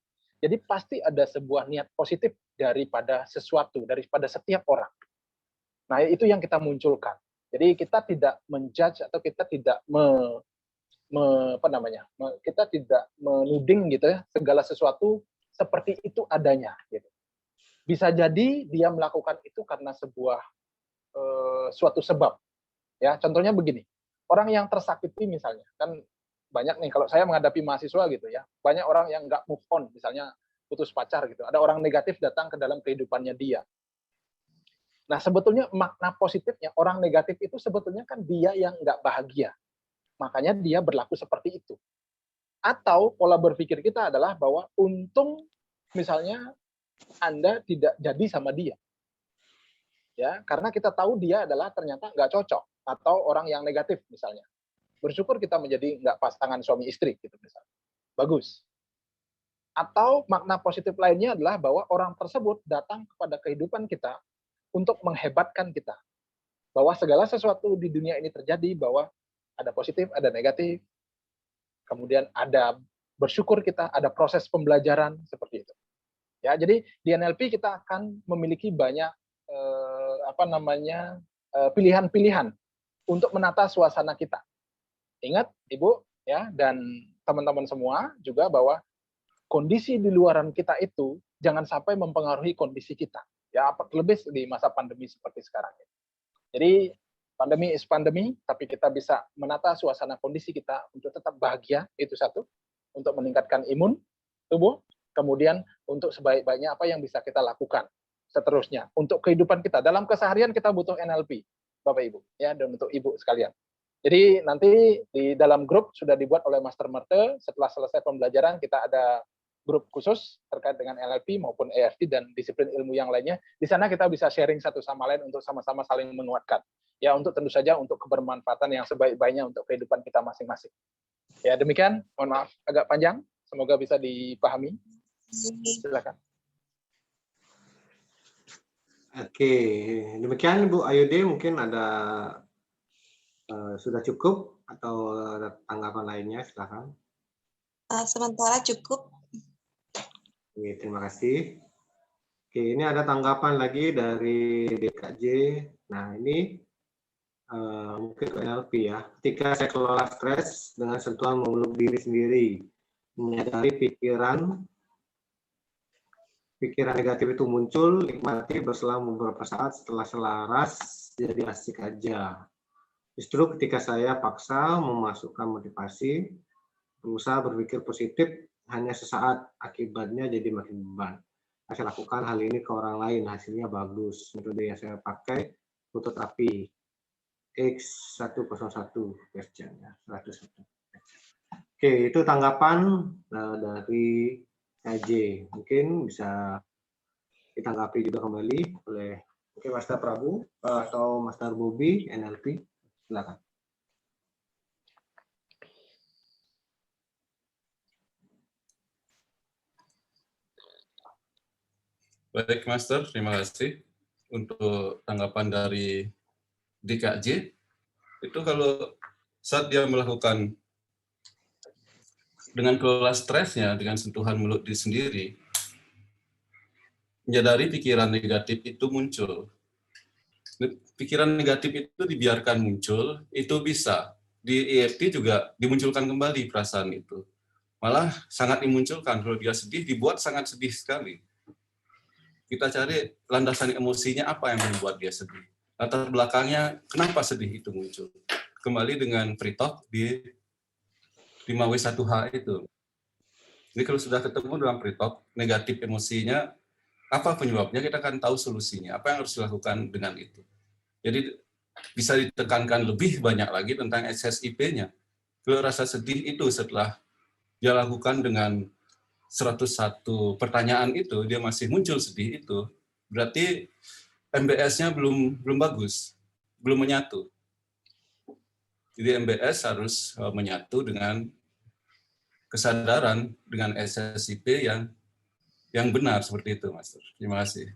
Jadi pasti ada sebuah niat positif daripada sesuatu, daripada setiap orang. Nah, itu yang kita munculkan. Jadi kita tidak menjudge atau kita tidak kita tidak menuding gitu ya segala sesuatu seperti itu adanya. Gitu. Bisa jadi dia melakukan itu karena sebuah suatu sebab. Ya, contohnya begini, orang yang tersakiti misalnya kan. Banyak nih, kalau saya menghadapi mahasiswa gitu ya, banyak orang yang nggak move on, misalnya putus pacar gitu. Ada orang negatif datang ke dalam kehidupannya dia. Nah, sebetulnya makna positifnya, orang negatif itu sebetulnya kan dia yang nggak bahagia. Makanya dia berlaku seperti itu. Atau pola berpikir kita adalah bahwa untung misalnya Anda tidak jadi sama dia. Ya, karena kita tahu dia adalah ternyata nggak cocok, atau orang yang negatif misalnya. Bersyukur kita menjadi nggak pasangan suami istri gitu misalnya. Bagus. Atau makna positif lainnya adalah bahwa orang tersebut datang kepada kehidupan kita untuk menghebatkan kita. Bahwa segala sesuatu di dunia ini terjadi, bahwa ada positif, ada negatif. Kemudian ada bersyukur kita, ada proses pembelajaran seperti itu. Ya, jadi di NLP kita akan memiliki banyak pilihan-pilihan untuk menata suasana kita. Ingat, Ibu, ya, dan teman-teman semua juga bahwa kondisi di luaran kita itu jangan sampai mempengaruhi kondisi kita. Ya, terlebih di masa pandemi seperti sekarang. Jadi, pandemi is pandemi, tapi kita bisa menata suasana kondisi kita untuk tetap bahagia, itu satu. Untuk meningkatkan imun tubuh, kemudian untuk sebaik-baiknya apa yang bisa kita lakukan seterusnya. Untuk kehidupan kita, dalam keseharian kita butuh NLP, Bapak Ibu, ya, dan untuk Ibu sekalian. Jadi nanti di dalam grup sudah dibuat oleh Master Merte, setelah selesai pembelajaran kita ada grup khusus terkait dengan NLP maupun EFT dan disiplin ilmu yang lainnya. Di sana kita bisa sharing satu sama lain untuk sama-sama saling menguatkan. Ya, untuk tentu saja untuk kebermanfaatan yang sebaik-baiknya untuk kehidupan kita masing-masing. Ya, demikian. Mohon maaf agak panjang. Semoga bisa dipahami. Silakan. Oke, demikian Bu Ayude, mungkin ada sudah cukup atau ada tanggapan lainnya, silakan. Sementara cukup. Oke, terima kasih. Oke, ini ada tanggapan lagi dari DKJ. Nah, ini mungkin ke NLP ya. Ketika saya kelola stres dengan sentuhan memeluk diri sendiri, menyadari pikiran negatif itu muncul, nikmati berselang beberapa saat setelah selaras, jadi asik aja. Justru ketika saya paksa memasukkan motivasi, berusaha berpikir positif hanya sesaat, akibatnya jadi makin beban. Saya lakukan hal ini ke orang lain, hasilnya bagus. Metode yang saya pakai, butut api, X101 version, 101. Oke, itu tanggapan dari AJ. Mungkin bisa ditanggapi juga kembali oleh Master Prabu atau Master Bobby, NLP. Silakan. Baik, Master. Terima kasih untuk tanggapan dari DKJ. Itu kalau saat dia melakukan dengan kelola stresnya, dengan sentuhan mulut diri sendiri, menyadari pikiran negatif itu muncul. Pikiran negatif itu dibiarkan muncul, itu bisa. Di EFT juga dimunculkan kembali perasaan itu. Malah sangat dimunculkan kalau dia sedih, dibuat sangat sedih sekali. Kita cari landasan emosinya apa yang membuat dia sedih. Latar belakangnya kenapa sedih itu muncul. Kembali dengan free talk di 5W1H itu. Jadi kalau sudah ketemu dalam free talk, negatif emosinya, apa penyebabnya, kita akan tahu solusinya. Apa yang harus dilakukan dengan itu. Jadi bisa ditekankan lebih banyak lagi tentang SSIP-nya. Kalau rasa sedih itu setelah dia lakukan dengan 101 pertanyaan itu, dia masih muncul sedih itu, berarti MBS-nya belum bagus, belum menyatu. Jadi MBS harus menyatu dengan kesadaran, dengan SSIP yang benar seperti itu, Master. Terima kasih.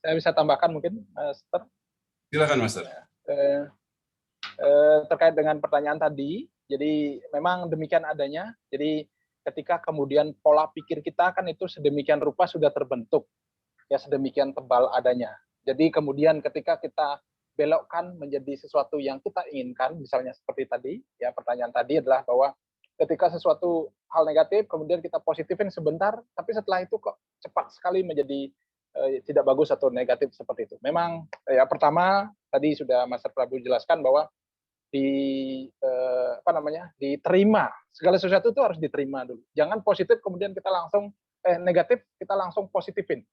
Saya bisa tambahkan mungkin, Master? Silakan, Master. Terkait dengan pertanyaan tadi, jadi memang demikian adanya. Jadi ketika kemudian pola pikir kita kan itu sedemikian rupa sudah terbentuk, ya sedemikian tebal adanya. Jadi kemudian ketika kita belokkan menjadi sesuatu yang kita inginkan, misalnya seperti tadi, ya pertanyaan tadi adalah bahwa ketika sesuatu hal negatif, kemudian kita positifin sebentar, tapi setelah itu kok cepat sekali menjadi tidak bagus atau negatif seperti itu. Memang ya pertama tadi sudah Mas Prabu jelaskan bahwa diterima, segala sesuatu itu harus diterima dulu. Jangan positif kemudian kita langsung negatif kita langsung positifin.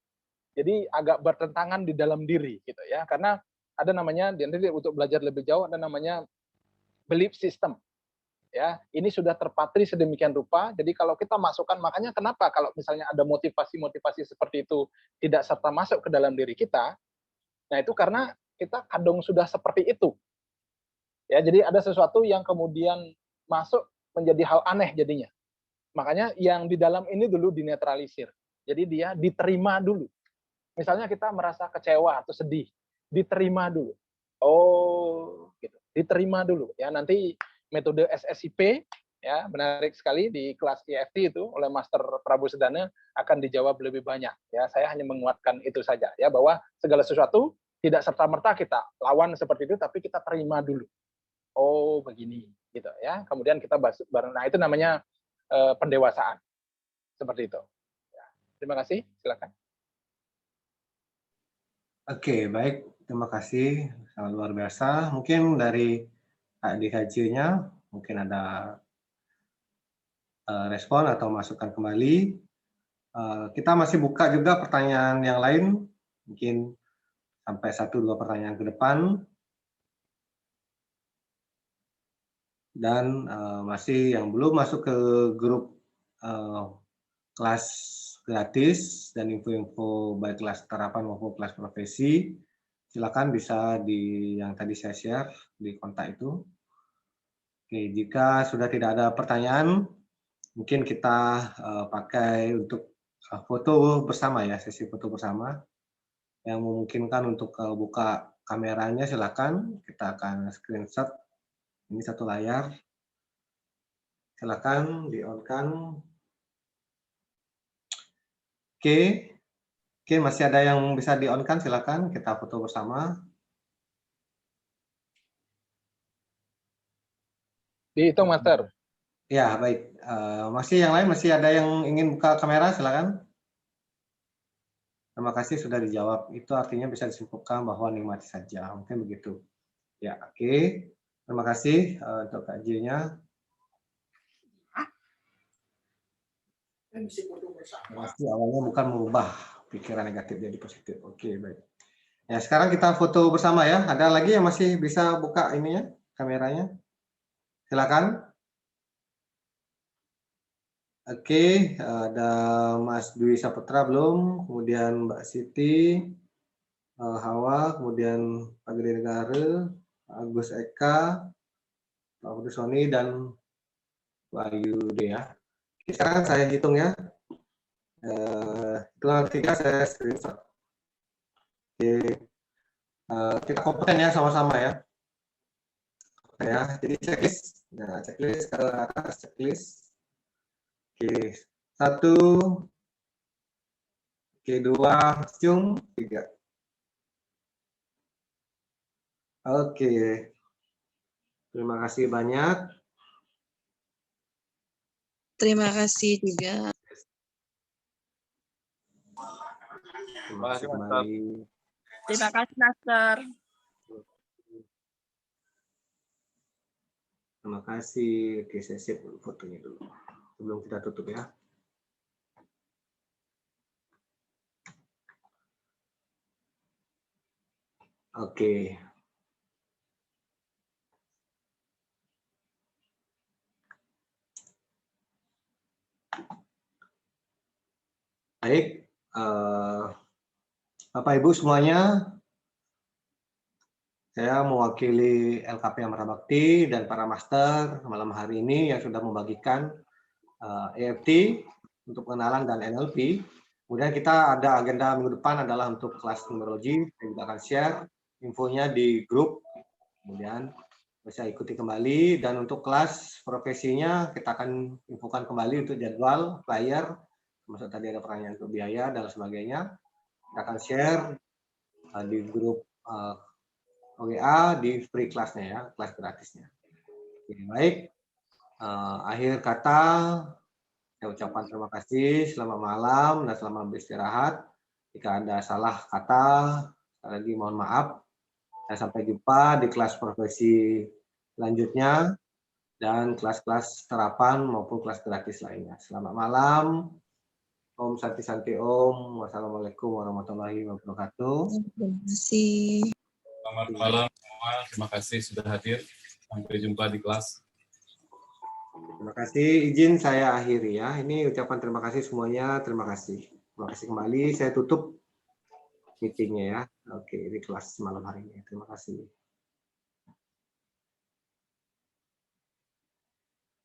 Jadi agak bertentangan di dalam diri gitu ya. Karena ada namanya nanti untuk belajar lebih jauh ada namanya belief system. Ya, ini sudah terpatri sedemikian rupa. Jadi kalau kita masukkan, makanya kenapa kalau misalnya ada motivasi-motivasi seperti itu tidak serta masuk ke dalam diri kita, nah itu karena kita kadung sudah seperti itu. Ya, jadi ada sesuatu yang kemudian masuk menjadi hal aneh jadinya. Makanya yang di dalam ini dulu dinetralisir. Jadi dia diterima dulu. Misalnya kita merasa kecewa atau sedih, diterima dulu. Oh, gitu. Diterima dulu. Ya, nanti metode SSIP ya menarik sekali di kelas EFT itu oleh Master Prabu Sedana akan dijawab lebih banyak. Ya, saya hanya menguatkan itu saja ya bahwa segala sesuatu tidak serta-merta kita lawan seperti itu, tapi kita terima dulu. Oh begini gitu ya, kemudian kita bahas bareng. Nah itu namanya pendewasaan seperti itu ya. Terima kasih, silakan. Oke, baik, terima kasih, sangat luar biasa. Mungkin dari DHJ-nya mungkin ada respon atau masukan kembali. Kita masih buka juga pertanyaan yang lain, mungkin sampai 1-2 pertanyaan ke depan. Dan masih yang belum masuk ke grup kelas gratis dan info-info baik kelas terapan maupun kelas profesi, silakan bisa di yang tadi saya share di kontak itu. Oke, jika sudah tidak ada pertanyaan, mungkin kita pakai untuk foto bersama ya, sesi foto bersama. Yang memungkinkan untuk buka kameranya silakan, kita akan screenshot. Ini satu layar, silakan di-on-kan. Oke, masih ada yang bisa di-on-kan, silakan kita foto bersama. Dihitung, Master. Ya, baik. Masih yang lain, masih ada yang ingin buka kamera, silakan. Terima kasih sudah dijawab. Itu artinya bisa disimpulkan bahwa nikmati saja, mungkin begitu. Ya, oke. Terima kasih untuk KJ-nya. Pasti awalnya bukan mengubah pikiran negatif jadi positif. Oke, baik. Ya, sekarang kita foto bersama ya. Ada lagi yang masih bisa buka ininya, kameranya? Silakan. Oke, ada Mas Dwi Saputra belum, kemudian Mbak Siti, Hawa, kemudian Pak Gede Negara, Agus Eka, Pak Budi Soni, dan Bayu D ya. Sekarang saya hitung ya. Hitungan 3 saya screenshot. Oke. Kita kompeten ya sama-sama ya. Oke ya, jadi checklist. Nah, checklist ke atas, checklist. Oke, 1. Oke, 2, cium, 3. Oke. Terima kasih banyak. Terima kasih juga. Terima kasih kembali. Terima kasih, Master. Terima kasih. Oke, saya save fotonya dulu. Sebelum kita tutup ya. Oke. Baik, Bapak Ibu semuanya, saya mewakili LKP Amara Bakti dan para master malam hari ini yang sudah membagikan EFT untuk pengenalan dan NLP. Kemudian kita ada agenda minggu depan adalah untuk kelas numerologi, saya juga akan share infonya di grup, kemudian bisa ikuti kembali. Dan untuk kelas profesinya kita akan infokan kembali untuk jadwal, flyer, termasuk tadi ada pertanyaan untuk biaya dan sebagainya. Kita akan share di grup WA di free kelasnya ya, kelas gratisnya. Oke, baik, akhir kata saya ucapkan terima kasih, selamat malam dan selamat beristirahat. Jika ada salah kata, sekali lagi mohon maaf. Dan sampai jumpa di kelas profesi selanjutnya dan kelas-kelas terapan maupun kelas gratis lainnya. Selamat malam. Om Santi Santi Om. Wassalamualaikum warahmatullahi wabarakatuh. Terima kasih. Selamat malam semua. Terima kasih sudah hadir. Sampai jumpa di kelas. Terima kasih. Izin saya akhiri ya. Ini ucapan terima kasih semuanya. Terima kasih. Terima kasih kembali. Saya tutup meetingnya ya. Oke, ini kelas malam hari ini. Terima kasih.